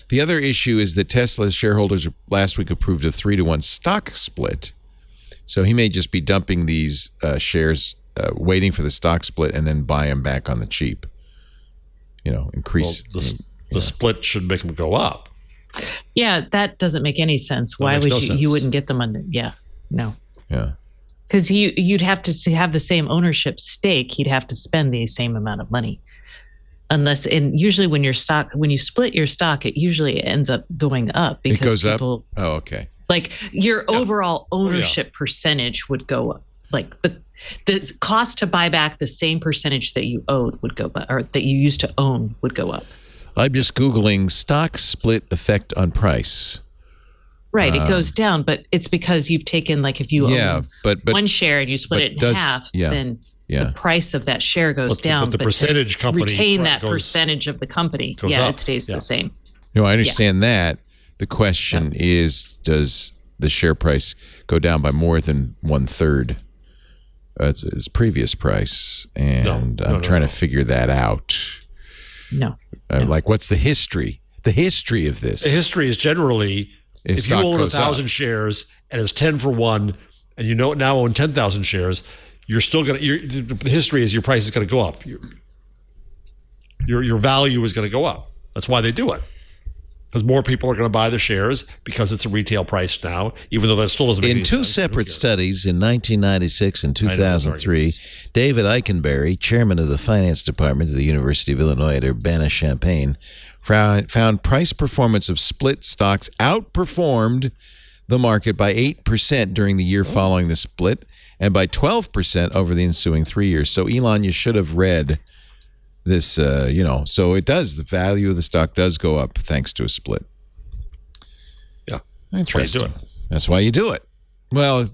The other issue is that Tesla's shareholders last week approved a 3-to-1 stock split. So he may just be dumping these shares, waiting for the stock split, and then buy them back on the cheap. Increase. Well, the split should make them go up. Yeah, that doesn't make any sense. Why would you wouldn't get them on the, no. Yeah. Because you'd have to have the same ownership stake, he'd have to spend the same amount of money. And usually when you split your stock, it usually ends up going up because it goes people, up? Oh, okay. Like your overall ownership percentage would go up. Like the cost to buy back the same percentage that you owed would go up, or that you used to own would go up. I'm just Googling stock split effect on price. Right, it goes down, but it's because you've taken, like, if you own one share and you split it in half, then the price of that share goes down. But the percentage company retain that percentage of the company. Yeah, it stays the same. No, I understand that. The question is, does the share price go down by more than 1/3 its previous price, and I'm trying to figure that out. No. Like, what's the history? The history of this. The history is generally if you own 1,000 shares and it's 10 for 1, and you now own 10,000 shares, you're still going to. The history is your price is going to go up. Your value is going to go up. That's why they do it. Because more people are going to buy the shares because it's a retail price now, even though that still doesn't make any sense. In two separate studies in 1996 and 2003, David Eikenberry, chairman of the finance department of the University of Illinois at Urbana-Champaign, found price performance of split stocks outperformed the market by 8% during the year following the split and by 12% over the ensuing 3 years. So, Elon, you should have read this, so it does. The value of the stock does go up thanks to a split. Yeah. That's why you do it. That's why you do it. Well,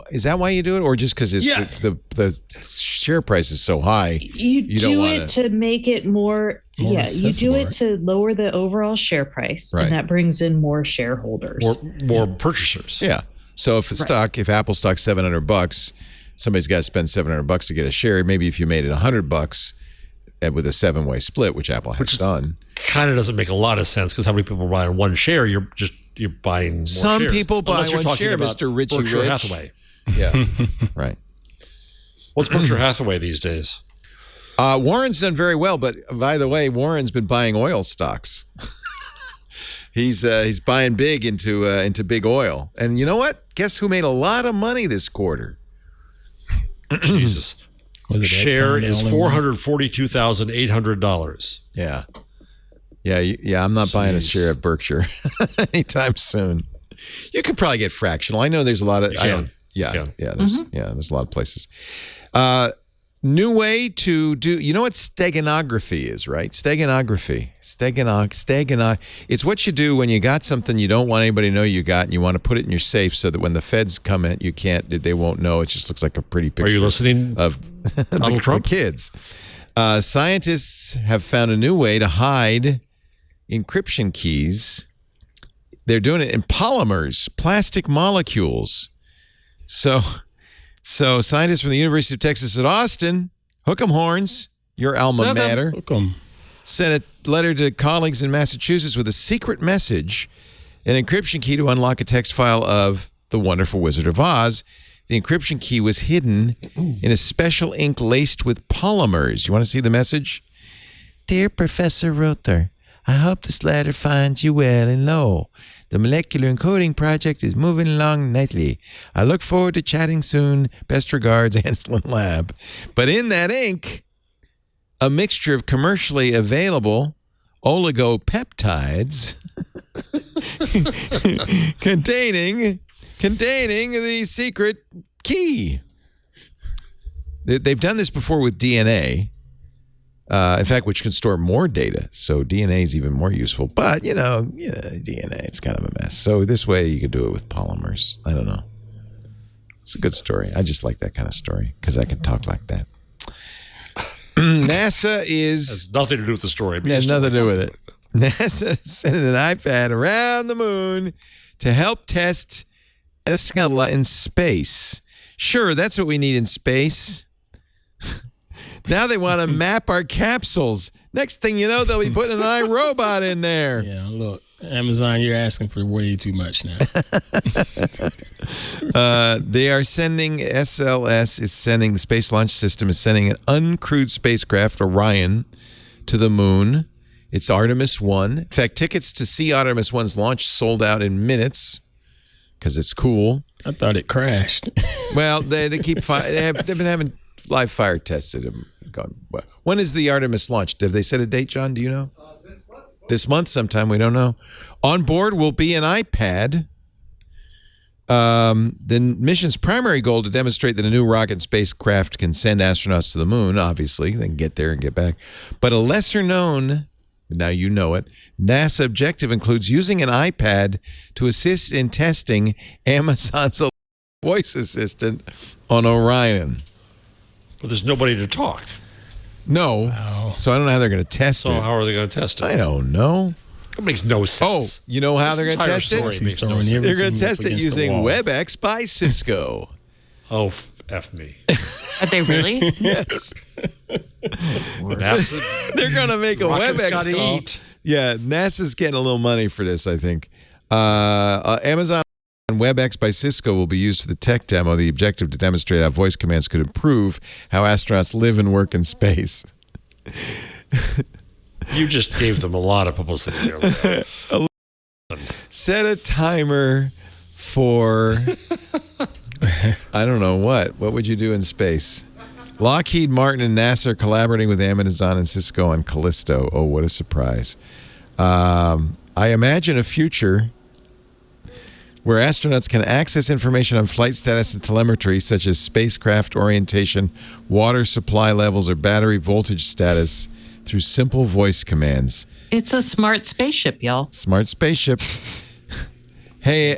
is that why you do it? Or just because the share price is so high? You don't do want it to make it more you do it to lower the overall share price, and that brings in more shareholders. More purchasers. Yeah. So if if Apple stock's $700, somebody's got to spend $700 to get a share. Maybe if you made it $100 with a 7-way split, which Apple has done, kind of doesn't make a lot of sense because how many people buy one share? You're buying more Some shares. people buy one share, Mr. Richie Berkshire Rich. Hathaway. Yeah, right. What's Berkshire Hathaway these days? Warren's done very well, but by the way, Warren's been buying oil stocks. He's buying big into big oil, and you know what? Guess who made a lot of money this quarter? Jesus. Share is $442,800. Yeah. I'm not buying a share of Berkshire anytime soon. You could probably get fractional. I know there's a lot of. There's a lot of places. New way to do. You know what steganography is, right? Steganography. It's what you do when you got something you don't want anybody to know you got, and you want to put it in your safe so that when the feds come in, they won't know. It just looks like a pretty picture. Are you listening of Donald Trump? The kids? Scientists have found a new way to hide encryption keys. They're doing it in polymers, plastic molecules. So scientists from the University of Texas at Austin, hook 'em horns, your alma mater, sent a letter to colleagues in Massachusetts with a secret message, an encryption key to unlock a text file of The Wonderful Wizard of Oz. The encryption key was hidden in a special ink laced with polymers. You want to see the message? Dear Professor Rother, I hope this letter finds you well and low. The molecular encoding project is moving along nicely. I look forward to chatting soon. Best regards, Anslin Lab. But in that ink, a mixture of commercially available oligopeptides containing the secret key. They've done this before with DNA. In fact, which can store more data. So DNA is even more useful. But, DNA, it's kind of a mess. So this way you could do it with polymers. I don't know. It's a good story. I just like that kind of story because I can talk like that. NASA is... Has nothing to do with the story. It has nothing to do with it. NASA is sending an iPad around the moon to help test in space. Sure, that's what we need in space. Now they want to map our capsules. Next thing you know, they'll be putting an iRobot in there. Yeah, look, Amazon, you're asking for way too much now. They are sending, SLS is sending, the Space Launch System is sending an uncrewed spacecraft, Orion, to the moon. It's Artemis 1. In fact, tickets to see Artemis 1's launch sold out in minutes because it's cool. I thought it crashed. Well, they keep they've been having live fire tests that have gone well. When is the Artemis launch? Have they set a date, John? Do you know? This month sometime. We don't know. On board will be an iPad. The mission's primary goal to demonstrate that a new rocket and spacecraft can send astronauts to the moon. Obviously, they can get there and get back. But a lesser known, now you know it, NASA objective includes using an iPad to assist in testing Amazon's voice assistant on Orion. But there's nobody to talk. No. Wow. So I don't know how they're going to test it. So how are they going to test it? I don't know. That makes no sense. Oh, you know how they're going to test it? They're going to test it using WebEx by Cisco. Oh, F me. Are they really? Yes. They're going to make a WebEx call. Yeah, NASA's getting a little money for this, I think. Amazon and WebEx by Cisco will be used for the tech demo. The objective to demonstrate how voice commands could improve how astronauts live and work in space. You just gave them a lot of publicity there. Set a timer for, I don't know what. What would you do in space? Lockheed Martin and NASA are collaborating with Amazon and Cisco on Callisto. Oh, what a surprise. I imagine a future where astronauts can access information on flight status and telemetry, such as spacecraft orientation, water supply levels, or battery voltage status, through simple voice commands. It's a smart spaceship, y'all. Smart spaceship. Hey,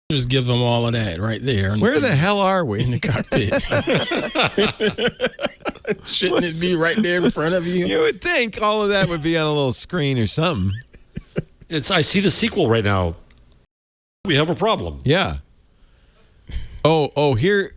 just give them all of that right there. Where the hell are we? In the cockpit. Shouldn't it be right there in front of you? You would think all of that would be on a little screen or something. I see the sequel right now. We have a problem. Yeah. Here,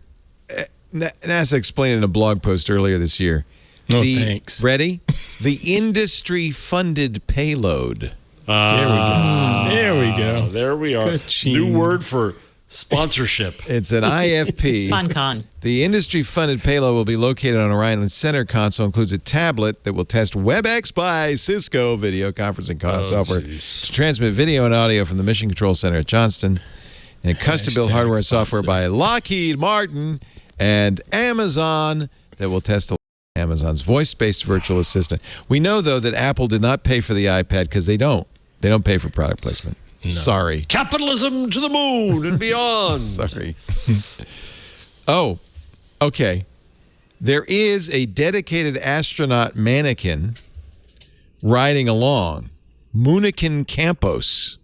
NASA explained in a blog post earlier this year. No, thanks. Ready? The industry-funded payload. There we go. There we are. Ka-ching. New word for sponsorship. It's an IFP. SponCon. The industry-funded payload will be located on Orion's center console. Includes a tablet that will test WebEx by Cisco video conferencing software to transmit video and audio from the Mission Control Center at Johnston, and custom-built hardware and software by Lockheed Martin and Amazon that will test Amazon's voice-based virtual assistant. We know, though, that Apple did not pay for the iPad because they don't. They don't pay for product placement. No. Sorry. Capitalism to the moon and beyond. Sorry. Oh, okay. There is a dedicated astronaut mannequin riding along. Moonikin Campos.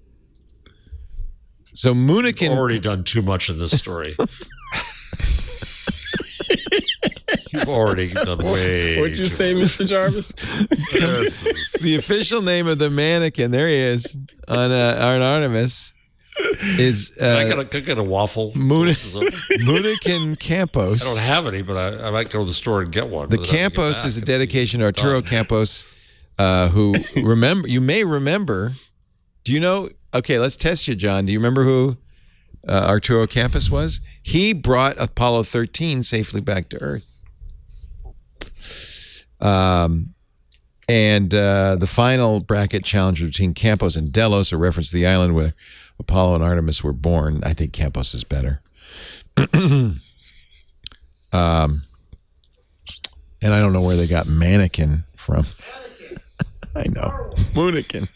So Moonikin... You've already done too much in this story. You've already done way. What'd you say, Mr. Jarvis? The official name of the mannequin, there he is, on Artemis, is... I got a waffle. Moonikin Campos. I don't have any, but I might go to the store and get one. The Campos is a dedication to Arturo Campos, who you may remember. Do you know? Okay, let's test you, John. Do you remember who Arturo Campos was? He brought Apollo 13 safely back to Earth. The final bracket challenge between Campos and Delos, a reference to the island where Apollo and Artemis were born. I think Campos is better. And I don't know where they got mannequin from. I know. Moonikin.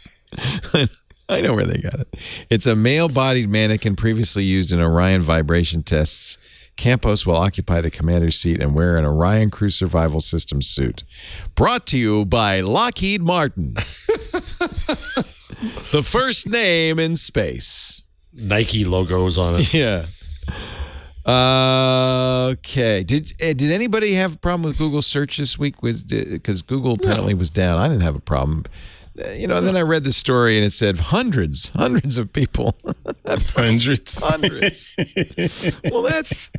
I know where they got it. It's a male-bodied mannequin previously used in Orion vibration tests. Campos will occupy the commander's seat and wear an Orion Crew Survival System suit. Brought to you by Lockheed Martin. The first name in space. Nike logos on it. Yeah. Okay. Did anybody have a problem with Google search this week? Because Google apparently was down. I didn't have a problem. And then I read the story and it said hundreds of people. Hundreds. Well, that's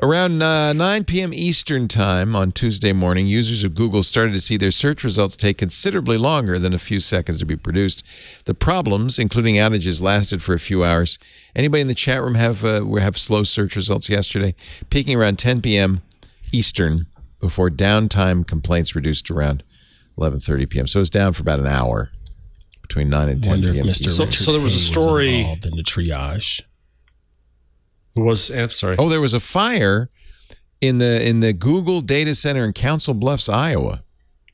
around 9 p.m. Eastern time on Tuesday morning. Users of Google started to see their search results take considerably longer than a few seconds to be produced. The problems, including outages, lasted for a few hours. Anybody in the chat room have slow search results yesterday? Peaking around 10 p.m. Eastern before downtime complaints reduced around 11:30 p.m. So it's down for about an hour between 9 and 10 p.m. So there was a story involved in the triage. Who was? I'm sorry. Oh, there was a fire in the Google data center in Council Bluffs, Iowa.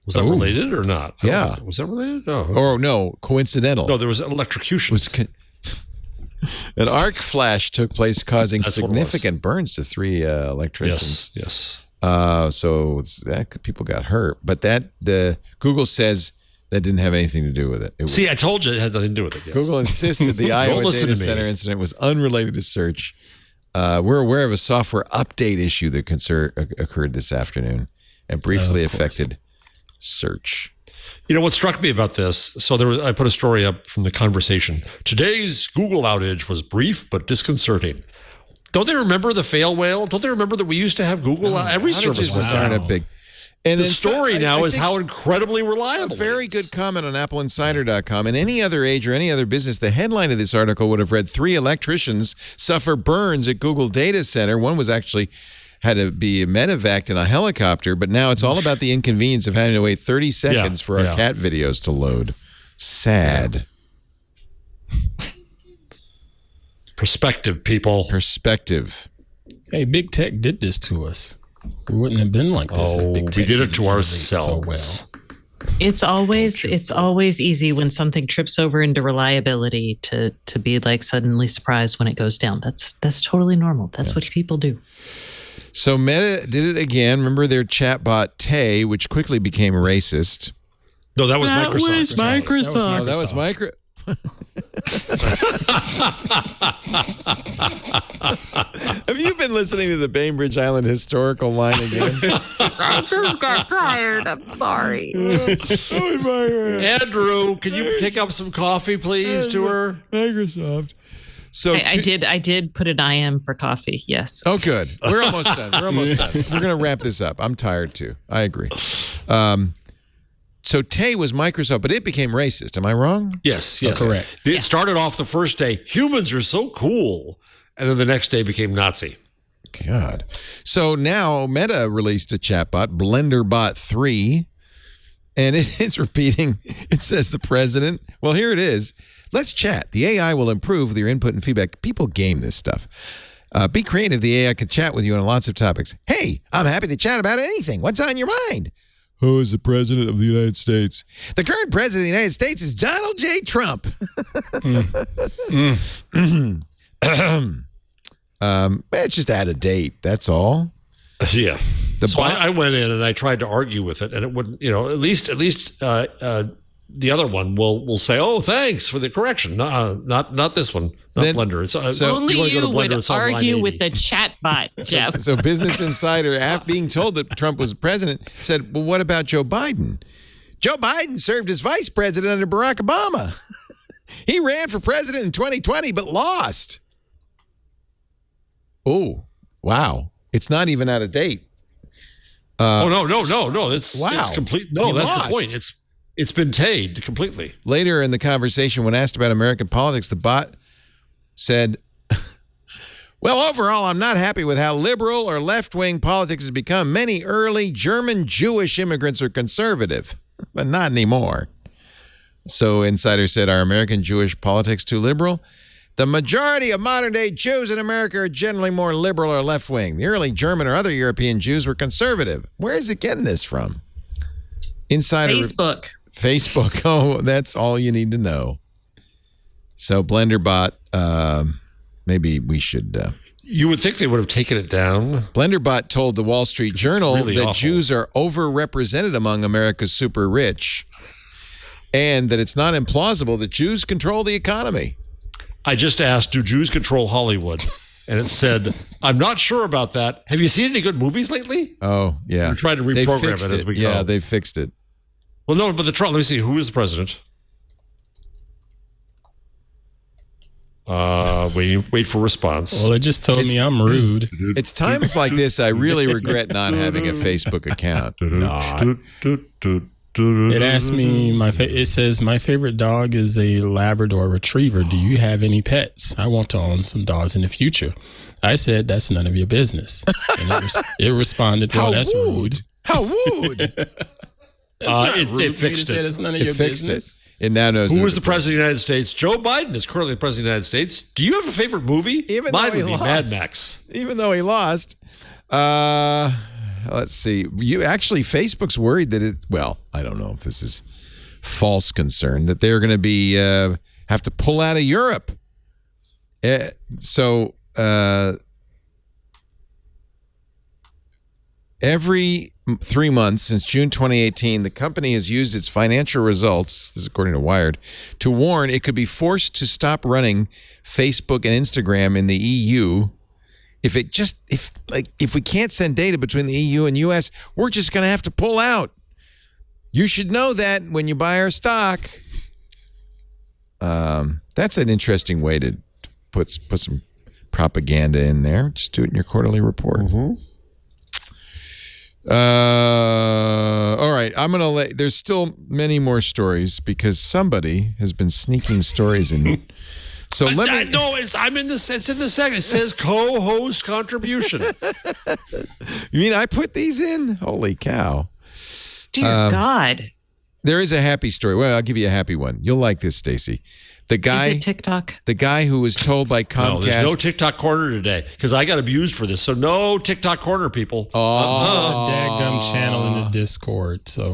Was that related or not? Yeah. Was that related? No. Or no, coincidental. No, there was electrocution. An arc flash took place, causing significant burns to 3 electricians. Yes. So people got hurt, but the Google says that didn't have anything to do with it. See, I told you it had nothing to do with it. Yes. Google insisted the Iowa data center incident was unrelated to search. We're aware of a software update issue that occurred this afternoon and briefly affected search. You know what struck me about this? So I put a story up from The Conversation. Today's Google outage was brief but disconcerting. Don't they remember the fail whale? Don't they remember that we used to have Google? Every service was down. A big. And the story now is how incredibly reliable. A very good comment on AppleInsider.com. In any other age or any other business, the headline of this article would have read 3 electricians suffer burns at Google data center. One was actually had to be medevaced in a helicopter, but now it's all about the inconvenience of having to wait 30 seconds for our cat videos to load. Sad. Perspective, people. Perspective. Hey, big tech did this to us. We wouldn't have been like this. Oh, we did it to ourselves. So well. It's always easy when something trips over into reliability to be like suddenly surprised when it goes down. That's totally normal. That's what people do. So Meta did it again. Remember their chatbot Tay, which quickly became racist. No, that was Microsoft. That was Microsoft. Have you been listening to the Bainbridge Island historical line again? I just got tired. I'm sorry. Andrew, can you pick up some coffee, please, to her? Microsoft. So I did put an IM for coffee. Yes. Oh, good. We're almost done. We're going to wrap this up. I'm tired too. I agree. So Tay was Microsoft, but it became racist. Am I wrong? Yes. Correct. It started off the first day, humans are so cool. And then the next day became Nazi. God. So now Meta released a chatbot, BlenderBot 3, and it's repeating. It says the president. Well, here it is. Let's chat. The AI will improve with your input and feedback. People game this stuff. Be creative. The AI can chat with you on lots of topics. Hey, I'm happy to chat about anything. What's on your mind? Who is the president of the United States? The current president of the United States is Donald J. Trump. It's just out of date. That's all. Yeah. I went in and I tried to argue with it, and it wouldn't. At least the other one will say, "Oh, thanks for the correction." Not this one. Not Blender. It's, only you would argue with the chatbot, Jeff. So Business Insider, after being told that Trump was president, said, "Well, what about Joe Biden? Joe Biden served as vice president under Barack Obama. He ran for president in 2020, but lost." Oh, wow! It's not even out of date. No! It's complete. No, that's lost. The point. It's been tamed completely. Later in the conversation, when asked about American politics, the bot said, "Well, overall, I'm not happy with how liberal or left-wing politics has become. Many early German Jewish immigrants are conservative, but not anymore." So Insider said, "Are American Jewish politics too liberal? The majority of modern-day Jews in America are generally more liberal or left-wing. The early German or other European Jews were conservative." Where is it getting this from? Insider. Facebook. Oh, that's all you need to know. So BlenderBot, maybe we should... you would think they would have taken it down. BlenderBot told the Wall Street Journal really that awful. Jews are overrepresented among America's super rich, and that it's not implausible that Jews control the economy. I just asked, do Jews control Hollywood? And it said, I'm not sure about that. Have you seen any good movies lately? Oh, yeah. We're trying to reprogram it as we go. Yeah, they fixed it. Well, no, but let me see. Who is the president? Wait for response. Well, it just told me I'm rude. It's times like this I really regret not having a Facebook account. It asked me, it says, my favorite dog is a Labrador Retriever. Do you have any pets? I want to own some dogs in the future. I said, that's none of your business. And it responded, well, that's rude. How rude. It fixed it. It's none of your business. It now knows. Who is the president of the United States? Joe Biden is currently the president of the United States. Do you have a favorite movie? Mine would be Mad Max. Even though he lost. Let's see. Facebook's worried that I don't know if this is false concern, that they're going to be have to pull out of Europe. Every 3 months since June 2018, the company has used its financial results, this is according to Wired, to warn it could be forced to stop running Facebook and Instagram in the EU. If we can't send data between the EU and US, we're just going to have to pull out. You should know that when you buy our stock. That's an interesting way to put some propaganda in there. Just do it in your quarterly report. Mm-hmm. All right. I'm going to there's still many more stories because somebody has been sneaking stories in. So let me. No, it's in the second. It says co-host contribution. You mean I put these in? Holy cow. Dear God. There is a happy story. Well, I'll give you a happy one. You'll like this, Stacey. The guy, is it TikTok? The guy who was told by Comcast. No, there's no TikTok corner today because I got abused for this. So no TikTok corner, people. Oh, daggum channel in the Discord. So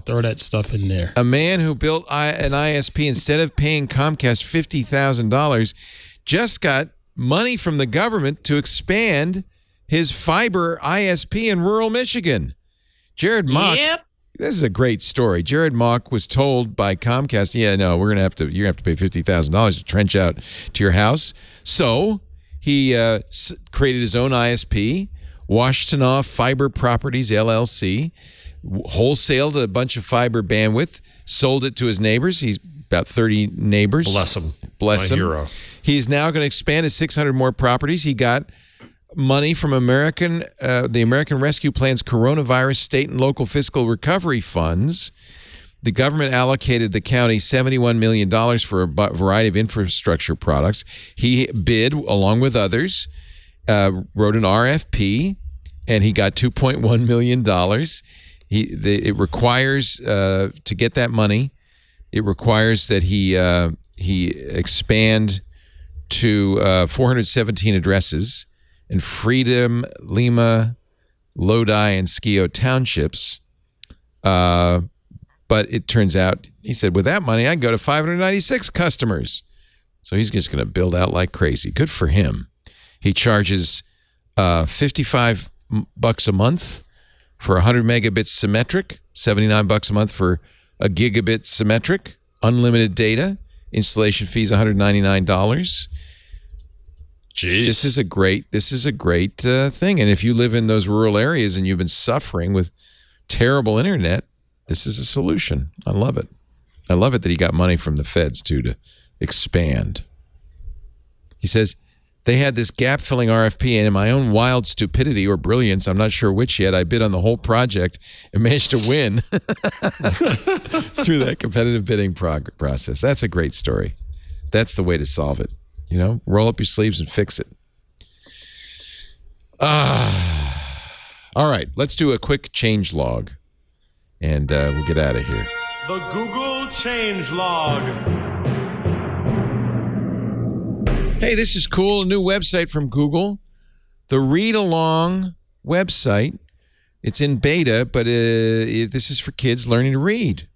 throw that stuff in there. A man who built an ISP instead of paying Comcast $50,000 just got money from the government to expand his fiber ISP in rural Michigan. Jared Mock. Yep. This is a great story. Jared Mock was told by Comcast, you're going to have to pay $50,000 to trench out to your house. So he created his own ISP, Washtenaw Fiber Properties, LLC, wholesaled a bunch of fiber bandwidth, sold it to his neighbors. He's about 30 neighbors. Bless him. Bless him. Hero. He's now going to expand to 600 more properties. He got money from the American Rescue Plan's coronavirus state and local fiscal recovery funds. The government allocated the county $71 million for a variety of infrastructure products. He bid, along with others, wrote an RFP, and he got $2.1 million. It requires, to get that money, it requires that he expand to 417 addresses in Freedom, Lima, Lodi, and Skio townships. But it turns out, he said, with that money, I can go to 596 customers. So he's just going to build out like crazy. Good for him. He charges $55 a month for 100 megabits symmetric, $79 a month for a gigabit symmetric, unlimited data. Installation fees $199. Jeez. This is a great thing. And if you live in those rural areas and you've been suffering with terrible internet, this is a solution. I love it. I love it that he got money from the feds too to expand. He says, they had this gap-filling RFP, and in my own wild stupidity or brilliance, I'm not sure which yet, I bid on the whole project and managed to win through that competitive bidding process. That's a great story. That's the way to solve it. Roll up your sleeves and fix it. All right, let's do a quick change log, and we'll get out of here. The Google change log. Hey, this is cool. A new website from Google. The Read Along website. It's in beta, but this is for kids learning to read.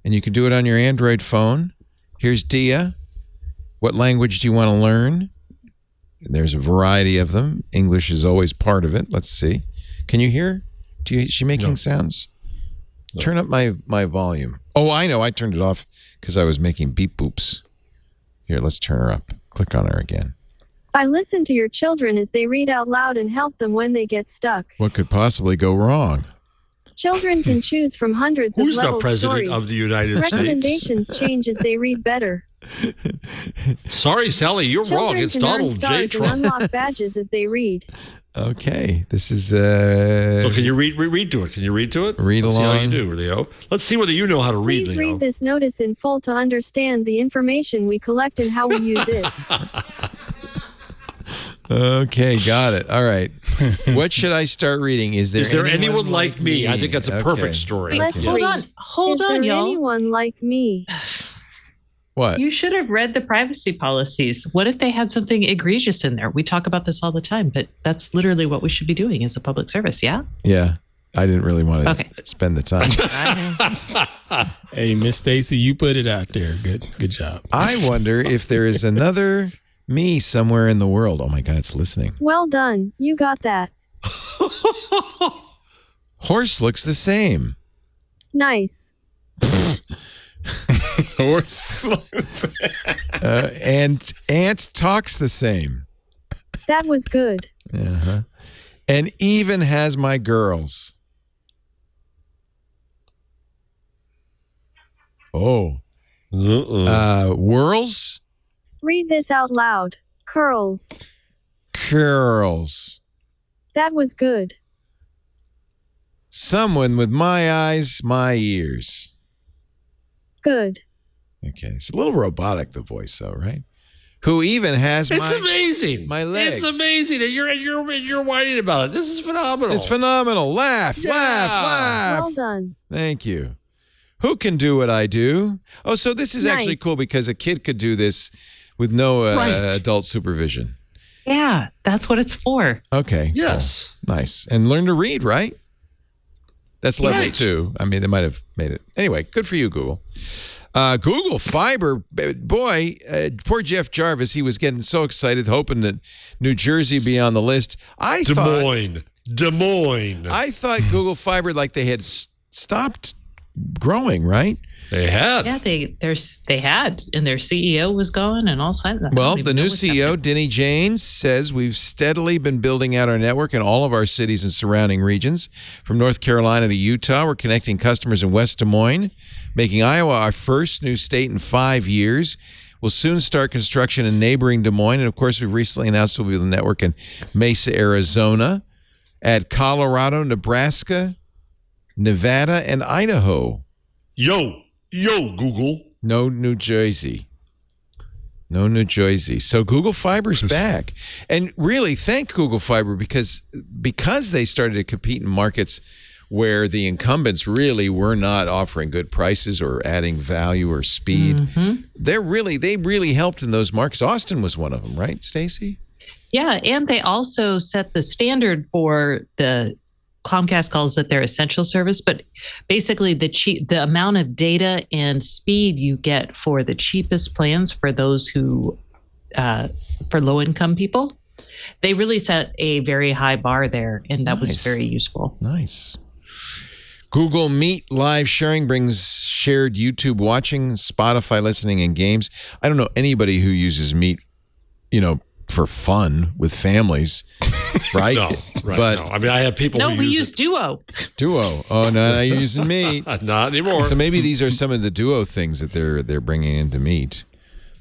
And you can do it on your Android phone. Here's Dia. What language do you want to learn? And there's a variety of them. English is always part of it. Let's see. Can you hear? Is she making sounds? No. Turn up my volume. Oh, I know. I turned it off because I was making beep boops. Here, let's turn her up. Click on her again. I listen to your children as they read out loud and help them when they get stuck. What could possibly go wrong? Children can choose from hundreds of level stories. Who's the president of the United States? Recommendations change as they read better. Sorry, Sally, you're wrong. It's Donald J. Trump. And unlock badges as they read. Okay, this is. So can you read to it? Can you read to it? Read Let's along. See how you do, Leo. Let's see whether you know how to read, Please Leo. read this notice in full to understand the information we collect and how we use it. Okay, got it. All right. What should I start reading? Is there anyone like me? I think that's a perfect story. Hold on, y'all. Anyone like me? What? You should have read the privacy policies. What if they had something egregious in there? We talk about this all the time, but that's literally what we should be doing as a public service, yeah? Yeah. I didn't really want to spend the time. Hey, Miss Stacy, you put it out there. Good job. I wonder if there is another me somewhere in the world. Oh my God, it's listening. Well done. You got that. Horse looks the same. Nice. Horse. And ant talks the same. That was good. Uh-huh. And even has my girls. Oh. Whirls? Read this out loud. Curls. Curls. That was good. Someone with my eyes, my ears. Good. Okay. It's a little robotic, the voice, though, right? Who even has amazing. My legs. It's amazing. And you're whining about it. This is phenomenal. It's phenomenal. Laugh, laugh. Well done. Thank you. Who can do what I do? Oh, so this is actually cool because a kid could do this with no adult supervision. Yeah, that's what it's for. Okay. Yes. Cool. Nice. And learn to read, right? That's level 2. I mean, they might have made it. Anyway, good for you, Google. Google Fiber, boy, poor Jeff Jarvis, he was getting so excited, hoping that New Jersey would be on the list. Des Moines. I thought Google Fiber, like they had stopped growing, right? They had. Yeah, they had, and their CEO was going and all kinds of. Well, the new CEO, Denny James, says we've steadily been building out our network in all of our cities and surrounding regions. From North Carolina to Utah, we're connecting customers in West Des Moines, making Iowa our first new state in 5 years. We'll soon start construction in neighboring Des Moines. And, of course, we've recently announced we'll be the network in Mesa, Arizona, at Colorado, Nebraska, Nevada, and Idaho. Yo, Google. No New Jersey. So Google Fiber's back. And really, thank Google Fiber because they started to compete in markets where the incumbents really were not offering good prices or adding value or speed. Mm-hmm. They really helped in those markets. Austin was one of them, right, Stacey? Yeah, and they also set the standard for the Comcast calls it their essential service, but basically the amount of data and speed you get for the cheapest plans for those who for low income people, they really set a very high bar there, and that was very useful. Nice. Google Meet live sharing brings shared YouTube watching, Spotify listening, and games. I don't know anybody who uses Meet, for fun with families, right? No. I mean, I have people who use Duo. Duo. Oh, no, not using Meet. Not anymore. So maybe these are some of the Duo things that they're bringing into Meet.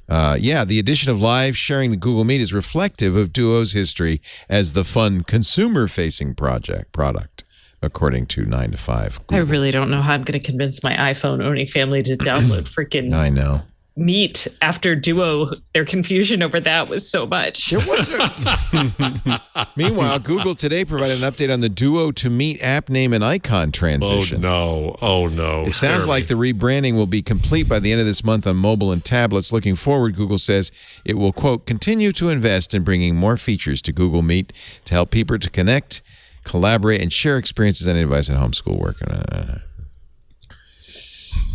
The addition of live sharing to Google Meet is reflective of Duo's history as the fun consumer-facing product, according to 9 to 5. Google. I really don't know how I'm going to convince my iPhone-owning family to download freaking I know. Meet after Duo. Their confusion over that was so much. Meanwhile, Google today provided an update on the Duo to Meet app name and icon transition. Oh, no. It sounds like the rebranding will be complete by the end of this month on mobile and tablets. Looking forward, Google says it will, quote, continue to invest in bringing more features to Google Meet to help people to connect, collaborate, and share experiences on any device at home, school, work.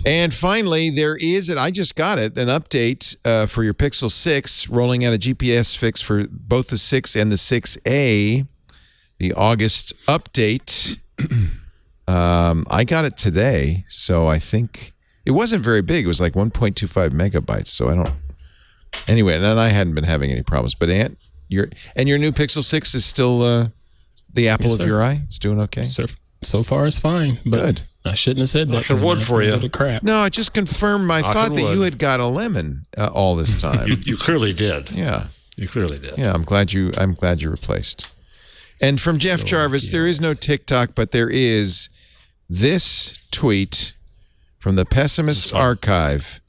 And finally, there is, I just got it, an update for your Pixel 6, rolling out a GPS fix for both the 6 and the 6A, the August update. I got it today, so I think it wasn't very big. It was like 1.25 megabytes, so I don't... Anyway, and I hadn't been having any problems. But, Ant, your new Pixel 6 is still the apple of your eye? It's doing okay? So far, it's fine. But good. I shouldn't have said that. Knock on wood for you. Crap. No, it just confirmed my thought that you had got a lemon all this time. You clearly did. Yeah, you clearly did. Yeah, I'm glad you replaced. And from Jeff Jarvis, there is no TikTok, but there is this tweet from the Pessimist Archive.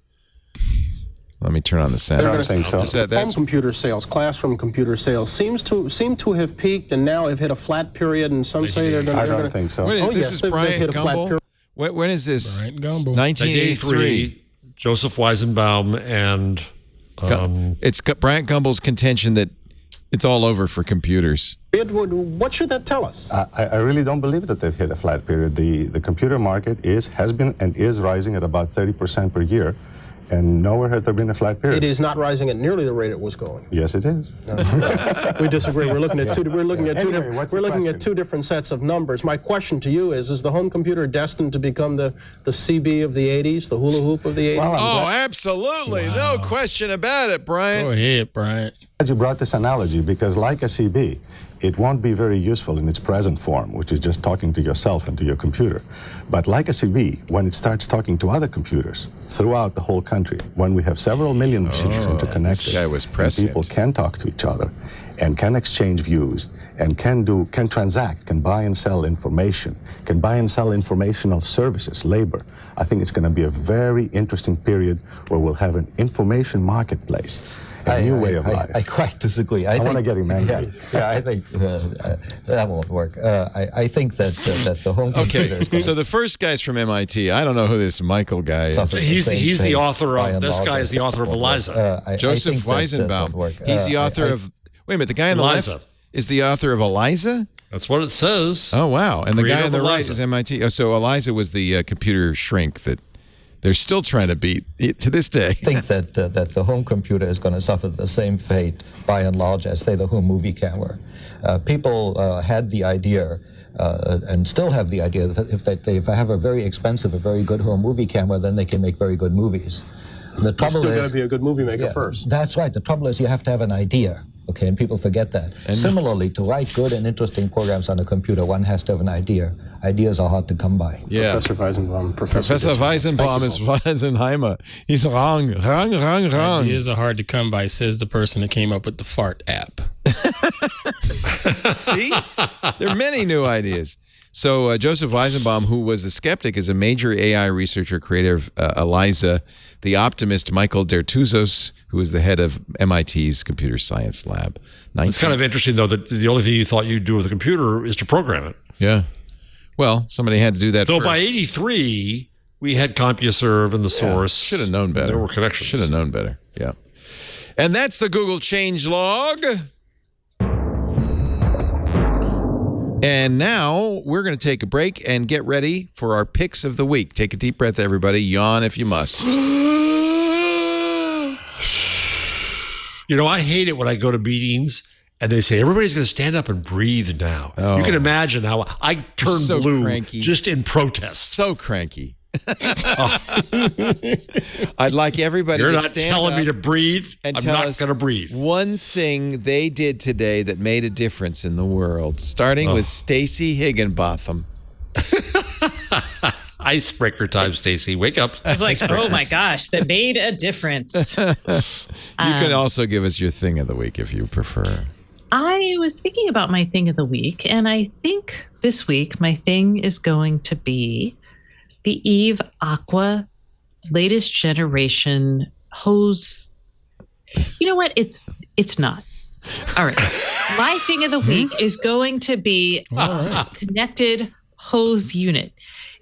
Let me turn on the sound. I don't think so. Home computer sales, classroom computer sales seem to have peaked and now have hit a flat period. And some say they're going to. I don't think so. This is Bryant Gumbel. When is this? Bryant Gumbel. 1983. Joseph Weizenbaum and it's Bryant Gumbel's contention that it's all over for computers. What should that tell us? I really don't believe that they've hit a flat period. The computer market has been and is rising at about 30% per year. And nowhere has there been a flat period. It is not rising at nearly the rate it was going. Yes, it is. We disagree. We're looking at two different sets of numbers. My question to you is the home computer destined to become the CB of the 80s, the hula hoop of the 80s? Oh, absolutely. Wow. No question about it, Brian. Go ahead, Brian. You brought this analogy because like a CB, it won't be very useful in its present form, which is just talking to yourself and to your computer. But like a CB, when it starts talking to other computers throughout the whole country, when we have several million machines interconnected, this guy was people can talk to each other and can exchange views and can transact, can buy and sell information, can buy and sell informational services, labor. I think it's going to be a very interesting period where we'll have an information marketplace. A new way of life. I quite disagree. I want to get him angry. I think that won't work. I think that the home computer is going so the first guy's from MIT. I don't know who this Michael guy is. He's the author of, this guy is the author of Eliza. Joseph Weizenbaum. He's the author of, wait a minute, the guy on the left is the author of Eliza? That's what it says. Oh, wow. And the guy on the right is MIT. Oh, so Eliza was the computer shrink that they're still trying to beat to this day. I think that the home computer is going to suffer the same fate, by and large, as, say, the home movie camera. People had the idea, and still have the idea, that if I have a very expensive, a very good home movie camera, then they can make very good movies. The trouble You're still going to be a good movie maker first. That's right. The trouble is you have to have an idea. Okay, and people forget that. And similarly, to write good and interesting programs on a computer, one has to have an idea. Ideas are hard to come by. Yeah. Professor Weizenbaum. Professor Weizenbaum is Weisenheimer. He's wrong. Ideas are hard to come by, says the person that came up with the fart app. See? There are many new ideas. So Joseph Weizenbaum, who was a skeptic, is a major AI researcher, creator of Eliza. The optimist Michael Dertouzos, who is the head of MIT's computer science lab. It's kind of interesting, though, that the only thing you thought you'd do with a computer is to program it. Yeah. Well, somebody had to do that first. By 83, we had CompuServe and the source. Should have known better. There were connections. Should have known better, yeah. And that's the Google changelog. And now we're going to take a break and get ready for our picks of the week. Take a deep breath, everybody. Yawn if you must. You know, I hate it when I go to meetings and they say, everybody's going to stand up and breathe now. Oh. You can imagine how I turn blue cranky. Just in protest. So cranky. I'd like everybody to stand up. You're not telling me to breathe. And I'm not going to breathe. One thing they did today that made a difference in the world, starting with Stacey Higginbotham. Icebreaker time, Stacey. Wake up. I was like, oh my gosh, that made a difference. You can also give us your thing of the week if you prefer. I was thinking about my thing of the week, and I think this week my thing is going to be the Eve Aqua latest generation hose. You know what? It's not. All right. My thing of the week is going to be a connected hose unit.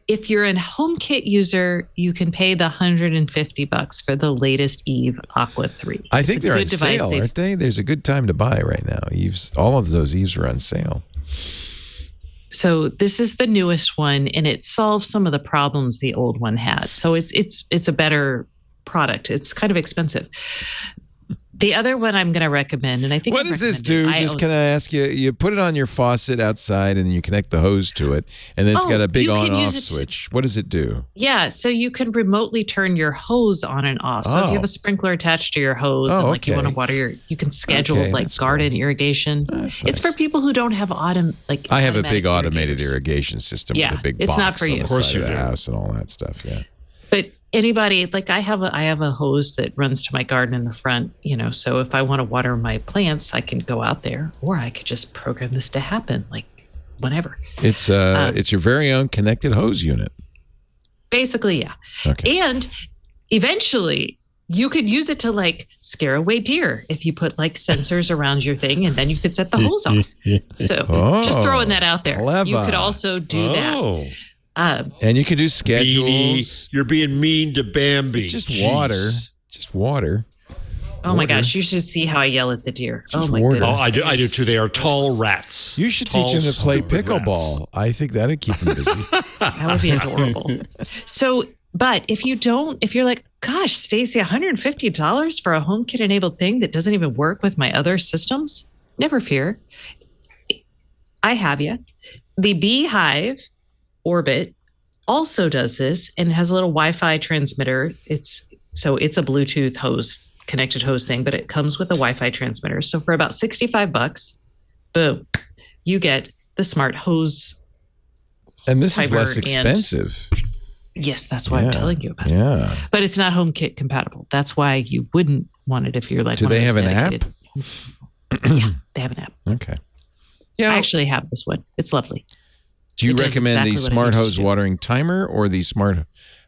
If you're a HomeKit user, you can pay the $150 for the latest Eve Aqua 3. I think they're on sale, aren't they? There's a good time to buy right now. Eves, all of those Eves are on sale. So this is the newest one, and it solves some of the problems the old one had. So it's a better product. It's kind of expensive. The other one I'm going to recommend, and I think what does this do? Can I ask you? You put it on your faucet outside, and then you connect the hose to it, and then it's got a big on-off switch. What does it do? Yeah, so you can remotely turn your hose on and off. So if you have a sprinkler attached to your hose, and you want to water you can schedule garden irrigation. It's for people who don't have I have a big automated irrigation system with a big box not for you. Of course, the house and all that stuff. Yeah, but. Anybody, I have a hose that runs to my garden in the front, so if I want to water my plants, I can go out there, or I could just program this to happen, whenever. It's your very own connected hose unit. Basically, yeah. Okay. And eventually you could use it to scare away deer if you put sensors around your thing, and then you could set the hose off. So just throwing that out there. Clever. You could also do that. And you can do schedules. You're being mean to Bambi. It's just water. Just water. Oh my gosh! You should see how I yell at the deer. Just oh my water. goodness! Oh, I do too. They are tall rats. You should teach them to play pickleball. Rats. I think that'd keep them busy. That would be adorable. But if you're like, gosh, Stacey, $150 for a HomeKit enabled thing that doesn't even work with my other systems, never fear. I have you. The Beehive Orbit also does this, and it has a little Wi-Fi transmitter. It's a Bluetooth connected hose thing, but it comes with a Wi-Fi transmitter. So for about $65, boom, you get the smart hose. And this is timer less expensive. Yes, that's why I'm telling you about it. Yeah. But it's not HomeKit compatible. That's why you wouldn't want it if you're like. Do they have an app? Yeah, they have an app. Okay. Yeah. I actually have this one. It's lovely. Do you recommend the smart hose watering timer or the smart,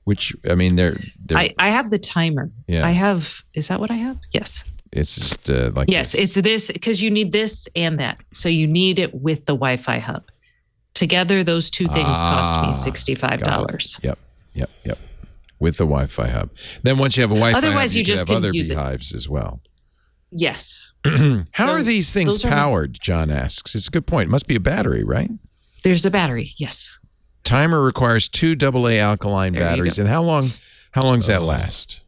which, I mean, they're I have the timer. Yeah. I have, is that what I have? Yes. It's just like. Yes, it's this because you need this and that. So you need it with the Wi-Fi hub. Together, those two things cost me $65. Yep. With the Wi-Fi hub. Then once you have a Wi-Fi Otherwise, hub, you just have other use beehives as well. Yes. How are these things powered, John asks? It's a good point. It must be a battery, right? There's a battery, yes. Timer requires 2 AA alkaline batteries. And how long does that last?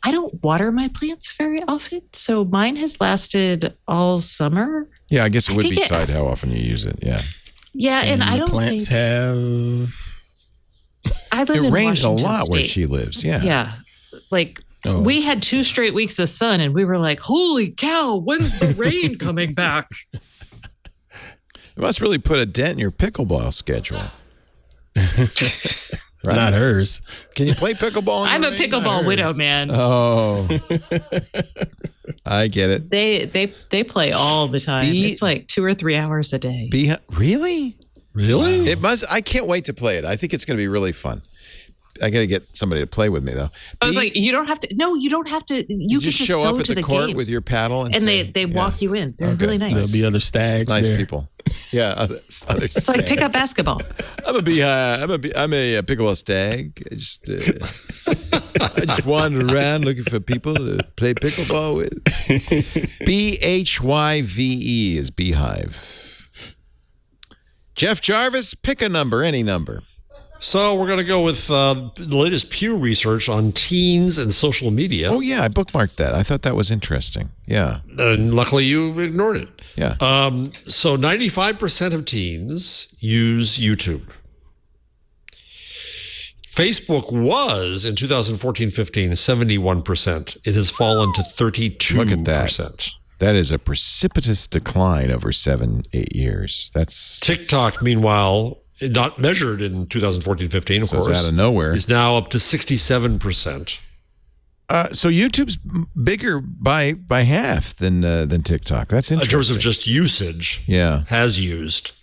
I don't water my plants very often, so mine has lasted all summer. Yeah, I guess it would be tied how often you use it. Yeah. Yeah, and I don't plants think have. I live it in rains Washington a lot State. where she lives. Yeah. Yeah. Like we had 2 straight weeks of sun and we were like, holy cow, when's the rain coming back? It must really put a dent in your pickleball schedule. Right? Not hers. Can you play pickleball? I'm a pickleball widow, man. Oh, I get it. They play all the time. It's like 2 or 3 hours a day. Really? Really? Wow. It must. I can't wait to play it. I think it's going to be really fun. I got to get somebody to play with me though. I was like, you don't have to. No, you don't have to. You can just show go up at to the court games. with your paddle and they walk you in. They're really nice. There'll be other stags. Nice there. people. Yeah, other it's like pickup basketball. I'm a pickleball stag. I just wander around looking for people to play pickleball with. BHYVE is beehive. Jeff Jarvis, pick a number, any number. So we're going to go with the latest Pew research on teens and social media. Oh, yeah. I bookmarked that. I thought that was interesting. Yeah. And luckily you ignored it. Yeah. So 95% of teens use YouTube. Facebook was, in 2014-15, 71%. It has fallen to 32%. Look at that. That is a precipitous decline over 7-8 years. That's TikTok, meanwhile, not measured in 2014-15, of course. It's out of nowhere. Is now up to 67%. So YouTube's bigger by half than TikTok. That's interesting. In terms of just usage, has used.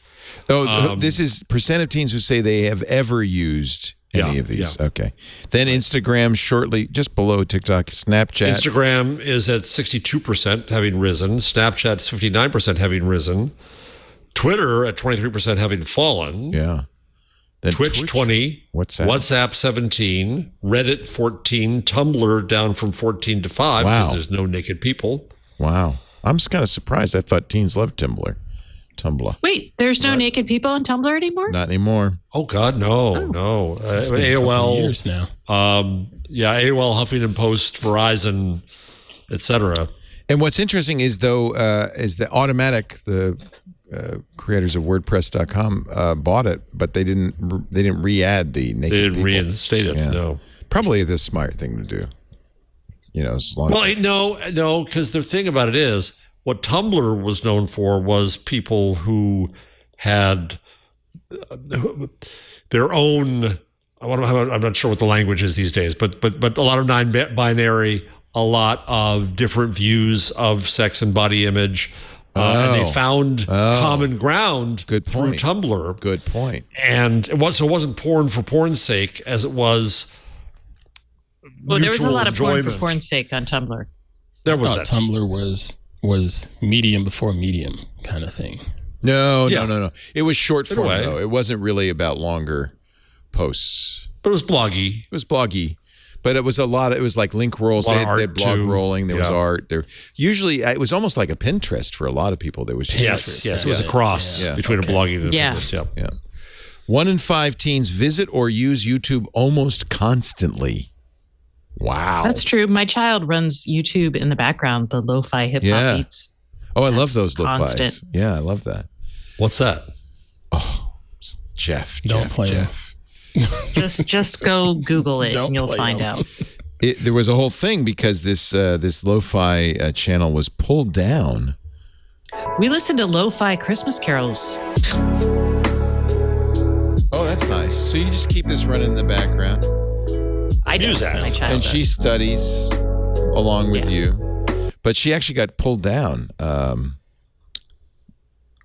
Oh, this is percent of teens who say they have ever used any of these. Yeah. Okay. Then Instagram shortly, just below TikTok, Snapchat. Instagram is at 62% having risen. Snapchat's 59% having risen. Twitter at 23% having fallen. Yeah. Then Twitch 20. WhatsApp 17. Reddit 14. Tumblr down from 14 to 5 because there's no naked people. Wow. I'm just kind of surprised. I thought teens loved Tumblr. Wait, there's no naked people on Tumblr anymore? Not anymore. Oh, God, no. It's been AOL. years now. AOL, Huffington Post, Verizon, etc. And what's interesting is, though, is the Automatic, the creators of WordPress.com bought it, but they didn't re-add the naked people. They didn't reinstate it, no. Probably the smart thing to do. As long as... No, because the thing about it is, what Tumblr was known for was people who had their own. I'm not sure what the language is these days, but a lot of non-binary, a lot of different views of sex and body image, and they found common ground through Tumblr. Good point. And it wasn't porn for porn's sake, as it was. Well, there was a lot of porn enjoyment. for porn's sake on Tumblr. I thought Tumblr was medium before medium kind of thing. No. It was short form, though. It wasn't really about longer posts. But it was bloggy. But it was a lot. It was like link rolls. They had blog rolling. There was art. There usually it was almost like a Pinterest for a lot of people. There was just yes. It was a cross between a blogging and a Pinterest. Yeah. 1 in 5 teens visit or use YouTube almost constantly. Wow. That's true. My child runs YouTube in the background, the lo-fi hip-hop beats. Oh, I love those lo-fis. Constant. Yeah, I love that. What's that? Oh, Jeff. Don't play Jeff. Just go Google it and you'll find out. There was a whole thing because this lo-fi channel was pulled down We listen to lo-fi Christmas carols. Oh, that's nice. So you just keep this running in the background. I do that. My child and does. she studies along with you. But she actually got pulled down.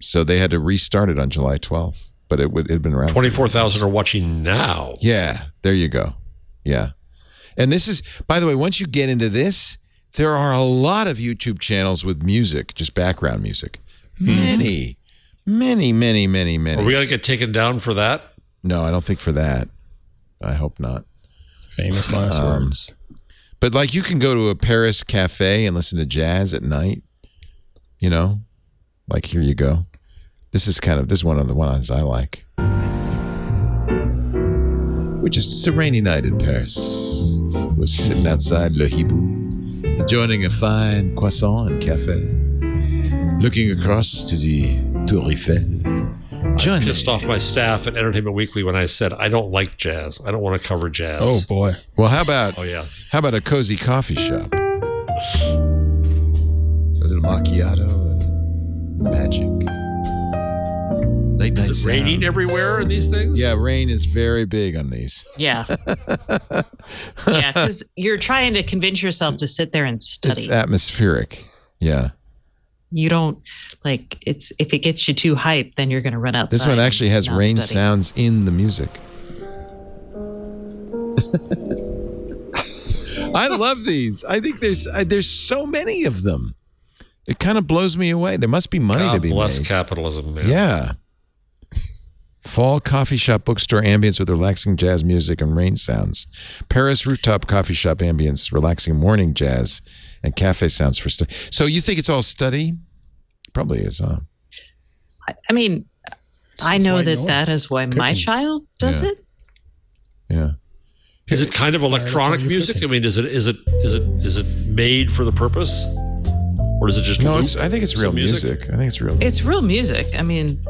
So they had to restart it on July 12th. But it had been around. 24,000 are watching now. Yeah, there you go. Yeah. And this is, by the way, once you get into this, there are a lot of YouTube channels with music, just background music. Many. Are we going to get taken down for that? No, I don't think for that. I hope not. Famous last words. But like you can go to a Paris cafe and listen to jazz at night. You know? Like here you go. This is one of the ones I like. It's a rainy night in Paris. We're sitting outside Le Hibou, enjoying a fine croissant and cafe, looking across to the Tour Eiffel. I pissed off my staff at Entertainment Weekly when I said I don't like jazz. I don't want to cover jazz. Oh boy. Well, how about how about a cozy coffee shop? A little macchiato and magic. Late night Is it raining everywhere in these things? Yeah, rain is very big on these. Yeah. Yeah, because you're trying to convince yourself to sit there and study. It's atmospheric. Yeah. You don't if it gets you too hyped, then you're going to run outside. This one actually has rain sounds in the music. I love these. I think there's so many of them. It kind of blows me away. There must be money to be made. Bless capitalism, man. Yeah. Fall coffee shop bookstore ambience with relaxing jazz music and rain sounds. Paris rooftop coffee shop ambience, relaxing morning jazz and cafe sounds for study. So you think it's all study? Probably is, huh? I mean, I know that is why my child does it. Yeah. Is it kind of electronic music? I mean, is it made for the purpose? Or is it just I think it's real music. I think it's real music. It's real music. I mean,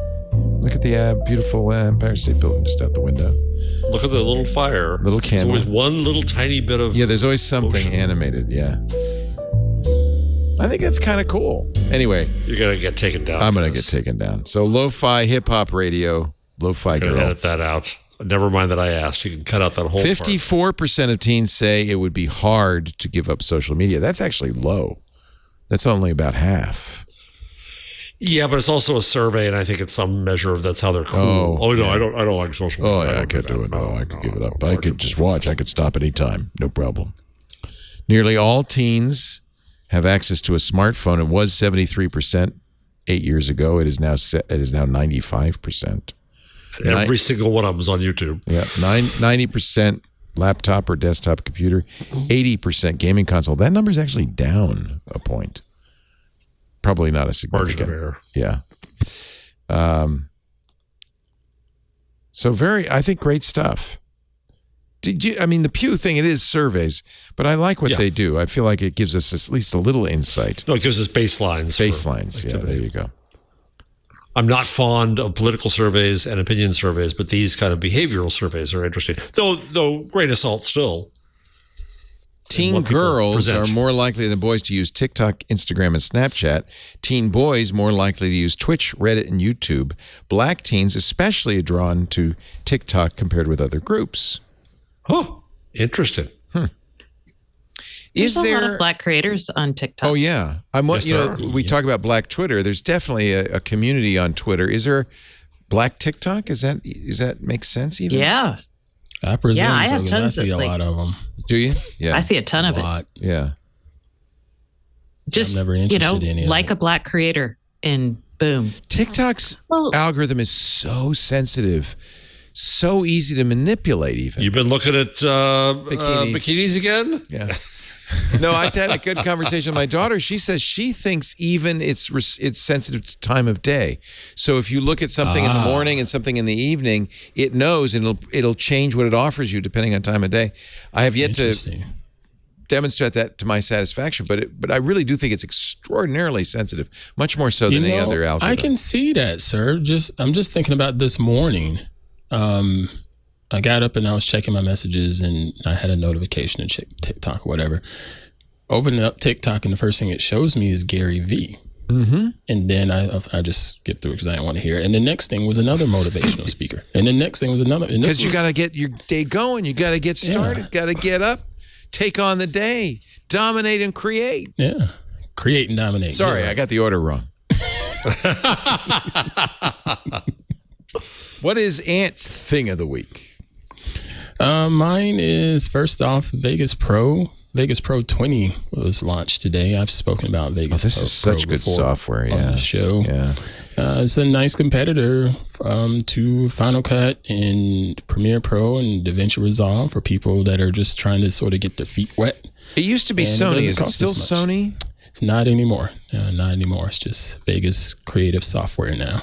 look at the beautiful Empire State Building just out the window. Look at the little fire. Little candle. There's always one little tiny bit of there's always something animated. Yeah. I think that's kind of cool. Anyway. You're going to get taken down. I'm going to get taken down. So lo-fi hip-hop radio, lo-fi girl. Edit that out. Never mind that I asked. You can cut out that whole 54% of teens say it would be hard to give up social media. That's actually low. That's only about half. Yeah, but it's also a survey, and I think it's some measure of that's how they're cool. I don't like social media. Oh, yeah, I can't do it. No, I could give it up. I could just watch. I could stop anytime. No problem. Nearly all teens have access to a smartphone. It was 73% 8 years ago. It is now 95%. Every single one of them is on YouTube. Yeah, 90% laptop or desktop computer, 80% gaming console. That number is actually down a point. Probably not a significant margin of error. Yeah. So I think great stuff. The Pew thing, it is surveys, but I like what they do. I feel like it gives us at least a little insight. No, it gives us baselines. Yeah, there you go. I'm not fond of political surveys and opinion surveys, but these kind of behavioral surveys are interesting. Though grain of salt still. Teen girls are more likely than boys to use TikTok, Instagram, and Snapchat. Teen boys more likely to use Twitch, Reddit, and YouTube. Black teens especially are drawn to TikTok compared with other groups. Oh, interesting. There's a lot of black creators on TikTok. Oh yeah, we talk about black Twitter. There's definitely a community on Twitter. Is there black TikTok? Does that make sense? Even I presume. I have tons of a lot of them. Do you? Yeah, I see a ton of it. Yeah, just I'm never interested in any like a black creator, and boom. TikTok's algorithm is so sensitive. So easy to manipulate, even. You've been looking at bikinis again? Yeah. No, I had a good conversation with my daughter. She says she thinks even it's sensitive to time of day. So if you look at something in the morning and something in the evening, it knows and it'll change what it offers you depending on time of day. I have yet to demonstrate that to my satisfaction, but I really do think it's extraordinarily sensitive, much more so than any other algorithm. I can see that, sir. I'm just thinking about this morning. I got up and I was checking my messages and I had a notification to check TikTok or whatever. Opening up TikTok and the first thing it shows me is Gary V. Mm-hmm. And then I just skipped through because I didn't want to hear it. And the next thing was another motivational speaker. And the next thing was another. Because you got to get your day going. You got to get started. Got to get up, take on the day, dominate and create. Yeah. Create and dominate. Sorry, I got the order wrong. What is Ant's thing of the week? Mine is, first off, Vegas Pro. Vegas Pro 20 was launched today. I've spoken about Vegas Pro. This is such good software, on the show. Yeah. It's a nice competitor to Final Cut and Premiere Pro and DaVinci Resolve for people that are just trying to sort of get their feet wet. It used to be Sony. Is it still Sony? It's not anymore. Not anymore. It's just Vegas creative software now.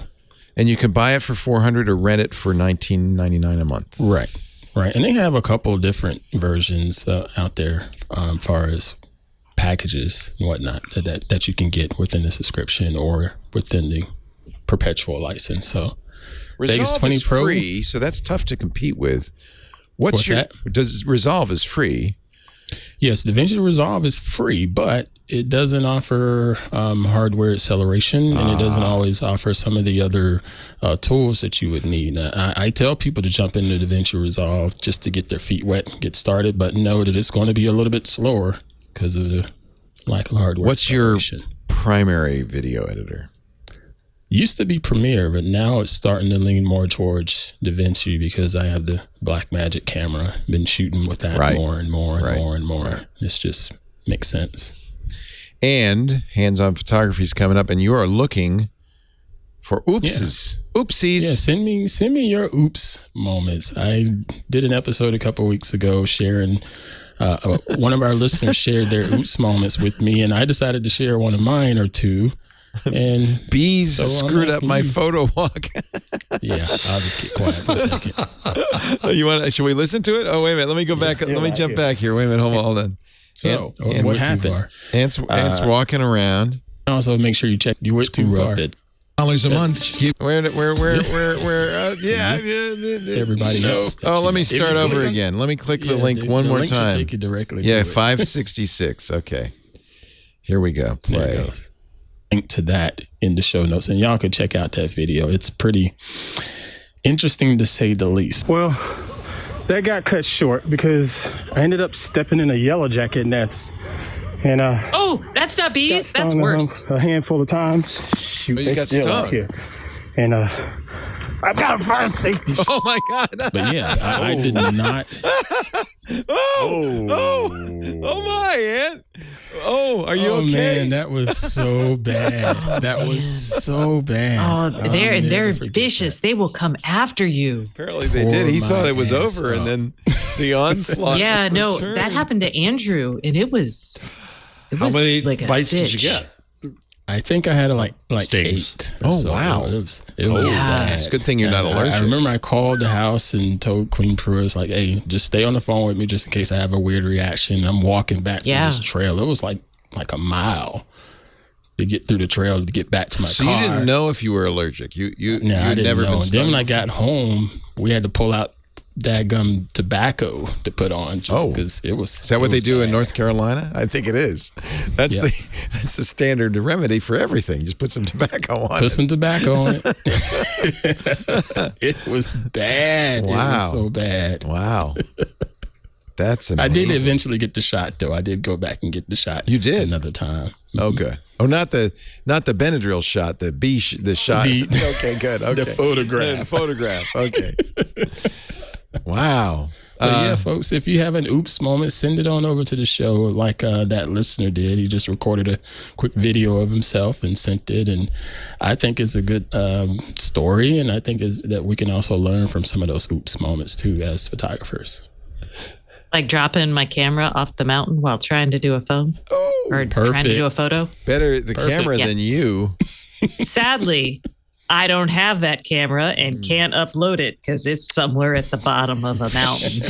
And you can buy it for $400 or rent it for $19.99 a month. Right. Right. And they have a couple of different versions out there as far as packages and whatnot that you can get within the subscription or within the perpetual license. So Vegas 20 is Pro, free, so that's tough to compete with. What's your that? Does Resolve is free? Yes, DaVinci Resolve is free, but it doesn't offer hardware acceleration, and it doesn't always offer some of the other tools that you would need. I tell people to jump into DaVinci Resolve just to get their feet wet and get started, but know that it's going to be a little bit slower because of the lack of hardware. What's your primary video editor? Used to be Premiere, but now it's starting to lean more towards DaVinci because I have the Blackmagic camera. Been shooting with that more and more and more and more. This just makes sense. And hands-on photography is coming up, and you are looking for oopses. Yeah. Oopsies. Yeah, send me your oops moments. I did an episode a couple of weeks ago sharing. One of our listeners shared their oops moments with me, and I decided to share one of mine or two. And bees screwed up my photo walk. Yeah, I'll just get quiet for a second. Should we listen to it? Oh, wait a minute. Let me go back. Let me jump back here. Wait a minute. Hold on. So, what happened? Ant's walking around. Also, make sure you check. You went too far. $2 a month. Where? Yeah. Everybody else. Oh, let me start over again. Let me click the link one more time. Take you directly. Yeah, 566. Okay. Here we go. Play. Link to that in the show notes, and y'all can check out that video. It's pretty interesting to say the least. Well, that got cut short because I ended up stepping in a yellow jacket nest, and oh, that's not bees. That's worse. A handful of times. Shoot, you got stung out here, and I've got a fire safety. Oh my God! But yeah, I did not. Oh my, Ant. Oh, are you okay? Man, that was so bad. That was so bad. Oh, they're vicious. They will come after you. Apparently they did. He thought it was over, and then the onslaught. Yeah, no, that happened to Andrew, and it was How many like bites did you get? I think I had like Stings. 8. Oh, wow. It was bad. It's a good thing you're not allergic. I remember I called the house and told Queen Pruitt, like, hey, just stay on the phone with me just in case I have a weird reaction. I'm walking back through this trail. It was like a mile to get through the trail to get back to my car. So you didn't know if you were allergic? I didn't never know. And then when I got home, we had to pull out daggum tobacco to put on just because it was. Is that what they do in North Carolina? I think it is. That's the standard remedy for everything. Just put some tobacco on it. Put some tobacco on it. It was bad. Wow. It was so bad. Wow. That's amazing. I did eventually get the shot though. I did go back and get the shot. You did another time. Okay. Oh, not the Benadryl shot. The shot. Okay, good. Okay. The photograph. The photograph. Okay. Wow. But yeah, folks, if you have an oops moment, send it on over to the show like that listener did. He just recorded a quick video of himself and sent it. And I think it's a good story. And I think that we can also learn from some of those oops moments too as photographers. Like dropping my camera off the mountain while trying to do a phone? Oh, or perfect. Trying to do a photo? Better the camera than you. Sadly, I don't have that camera and can't upload it because it's somewhere at the bottom of a mountain.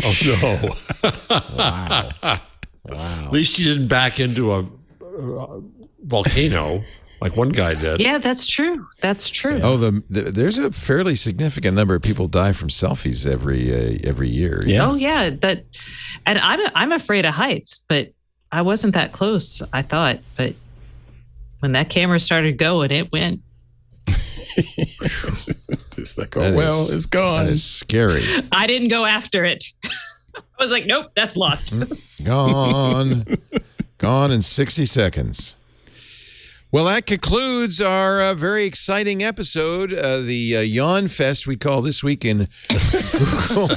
Oh, no. Wow. At least you didn't back into a volcano like one guy did. Yeah, that's true. That's true. Oh, there's a fairly significant number of people die from selfies every year. Yeah. Oh, yeah. And I'm afraid of heights, but I wasn't that close, I thought. But when that camera started going, it went. Just like, it's gone. That is scary. I didn't go after it. I was like, nope, that's lost. Gone. Gone in 60 seconds. Well, that concludes our very exciting episode, the Yawn Fest we call this week in Google.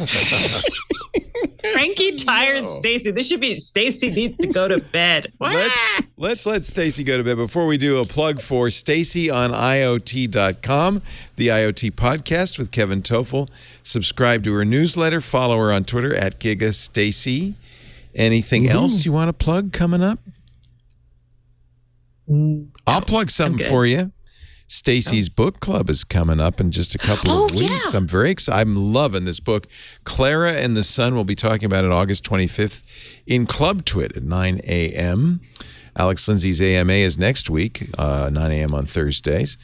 Cranky, tired Stacy. This should be Stacy needs to go to bed. Let's let Stacy go to bed. Before we do, a plug for Stacy on IoT.com, the IoT podcast with Kevin Toffel. Subscribe to her newsletter. Follow her on Twitter at GigaStacy. Anything else you want to plug coming up? I'll plug something for you. Stacy's book club is coming up in just a couple of weeks. I'm very excited. I'm loving this book. Clara and the Sun will be talking about it August 25th in Club Twit at 9 a.m. Alex Lindsay's AMA is next week, 9 a.m. on Thursdays.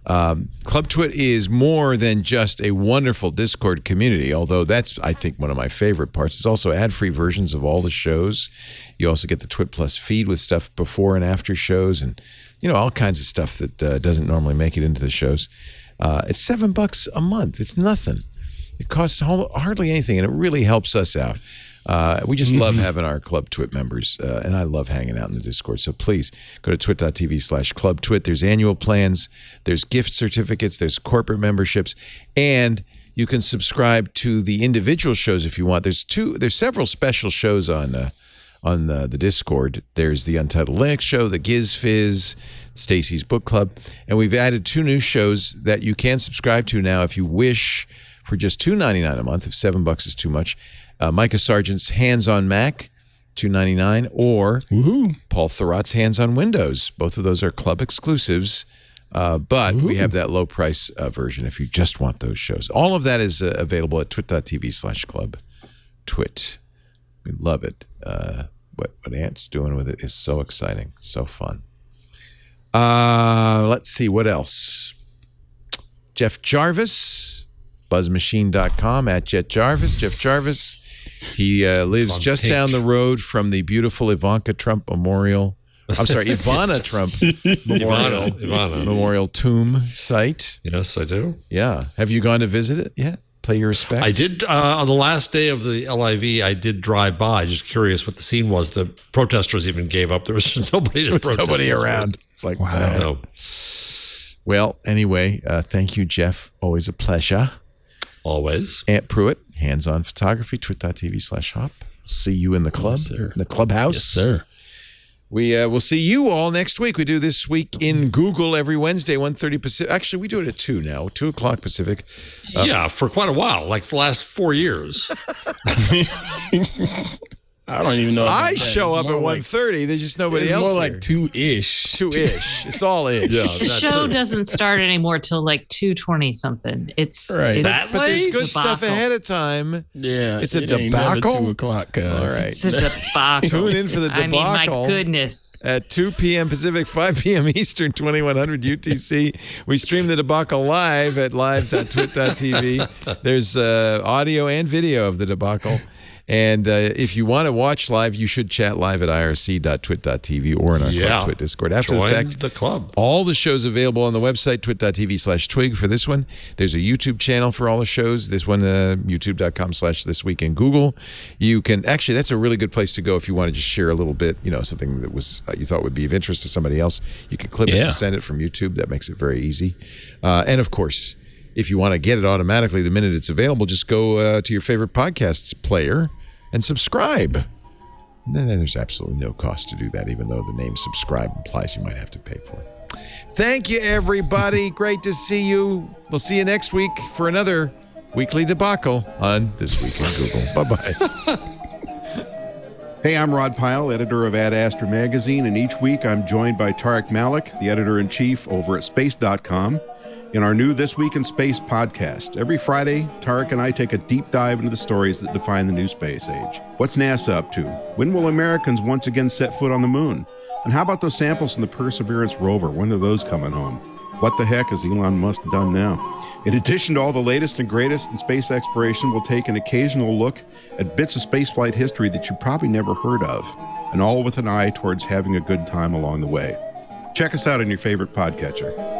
Club Twit is more than just a wonderful Discord community, although that's, I think, one of my favorite parts. It's also ad-free versions of all the shows. You also get the Twit Plus feed with stuff before and after shows and, all kinds of stuff that doesn't normally make it into the shows. It's $7 a month. It's nothing. It costs hardly anything, and it really helps us out. We just love having our Club Twit members, and I love hanging out in the Discord. So please go to twit.tv/clubtwit. There's annual plans, there's gift certificates, there's corporate memberships, and you can subscribe to the individual shows if you want. There's several special shows on the Discord. There's the Untitled Linux show, the Giz Fizz, Stacy's Book Club, and we've added 2 new shows that you can subscribe to now if you wish for just $2.99 a month, if $7 is too much. Micah Sargent's Hands on Mac, $2.99, or Paul Thurrott's Hands on Windows. Both of those are club exclusives, but we have that low price version if you just want those shows. All of that is available at twit.tv/clubtwit. We love it. What Ant's doing with it is so exciting, so fun. Let's see, what else? Jeff Jarvis, buzzmachine.com, at Jet Jarvis. Jeff Jarvis, he lives just down the road from the beautiful Ivanka Trump Memorial. I'm sorry, Ivana Trump Memorial. Ivana. Memorial Tomb site. Yes, I do. Yeah. Have you gone to visit it yet? Pay your respects? I did. On the last day of the LIV, I did drive by, just curious what the scene was. The protesters even gave up. There was just nobody to protest. Nobody around. It's like, wow. No. Well, anyway, thank you, Jeff. Always a pleasure. Always. Ant Pruitt, Hands On Photography, twit.tv/hop. See you in the club, in the clubhouse. Yes, sir. We will see you all next week. We do This Week in Google every Wednesday, 1:30 Pacific. Actually, we do it at 2 now, 2 o'clock Pacific. Yeah, for quite a while, like for the last 4 years. I don't even know. I show up at 1:30. There's just nobody else. It's more here. like 2-ish. 2-ish. It's all ish. Yeah, The show doesn't start anymore till like 2:20 something. It's right. It's But there's good debacle. stuff ahead of time. Yeah, it's a it ain't never debacle. 2 o'clock. All right. It's a debacle. Tune in for the debacle. I mean, my goodness. At 2 p.m. Pacific, 5 p.m. Eastern, 2100 UTC. We stream the debacle live at live.twit.tv. There's audio and video of the debacle. And if you want to watch live, you should chat live at irc.twit.tv or in our Club Twit Discord. After Join the fact, the club. All the shows available on the website, twit.tv/twig for this one. There's a YouTube channel for all the shows. This one, youtube.com/thisweekingoogle. You can, actually, that's a really good place to go if you want to just share a little bit, something that was you thought would be of interest to somebody else. You can clip it and send it from YouTube. That makes it very easy. And of course, if you want to get it automatically the minute it's available, just go to your favorite podcast player and subscribe. And then there's absolutely no cost to do that, even though the name subscribe implies you might have to pay for it. Thank you, everybody. Great to see you. We'll see you next week for another weekly debacle on This Week in Google. Bye-bye. Hey, I'm Rod Pyle, editor of Ad Astra Magazine, and each week I'm joined by Tarek Malik, the editor-in-chief over at Space.com, in our new This Week in Space podcast. Every Friday, Tarek and I take a deep dive into the stories that define the new space age. What's NASA up to? When will Americans once again set foot on the moon? And how about those samples from the Perseverance rover? When are those coming home? What the heck has Elon Musk done now? In addition to all the latest and greatest in space exploration, we'll take an occasional look at bits of spaceflight history that you probably never heard of, and all with an eye towards having a good time along the way. Check us out on your favorite podcatcher.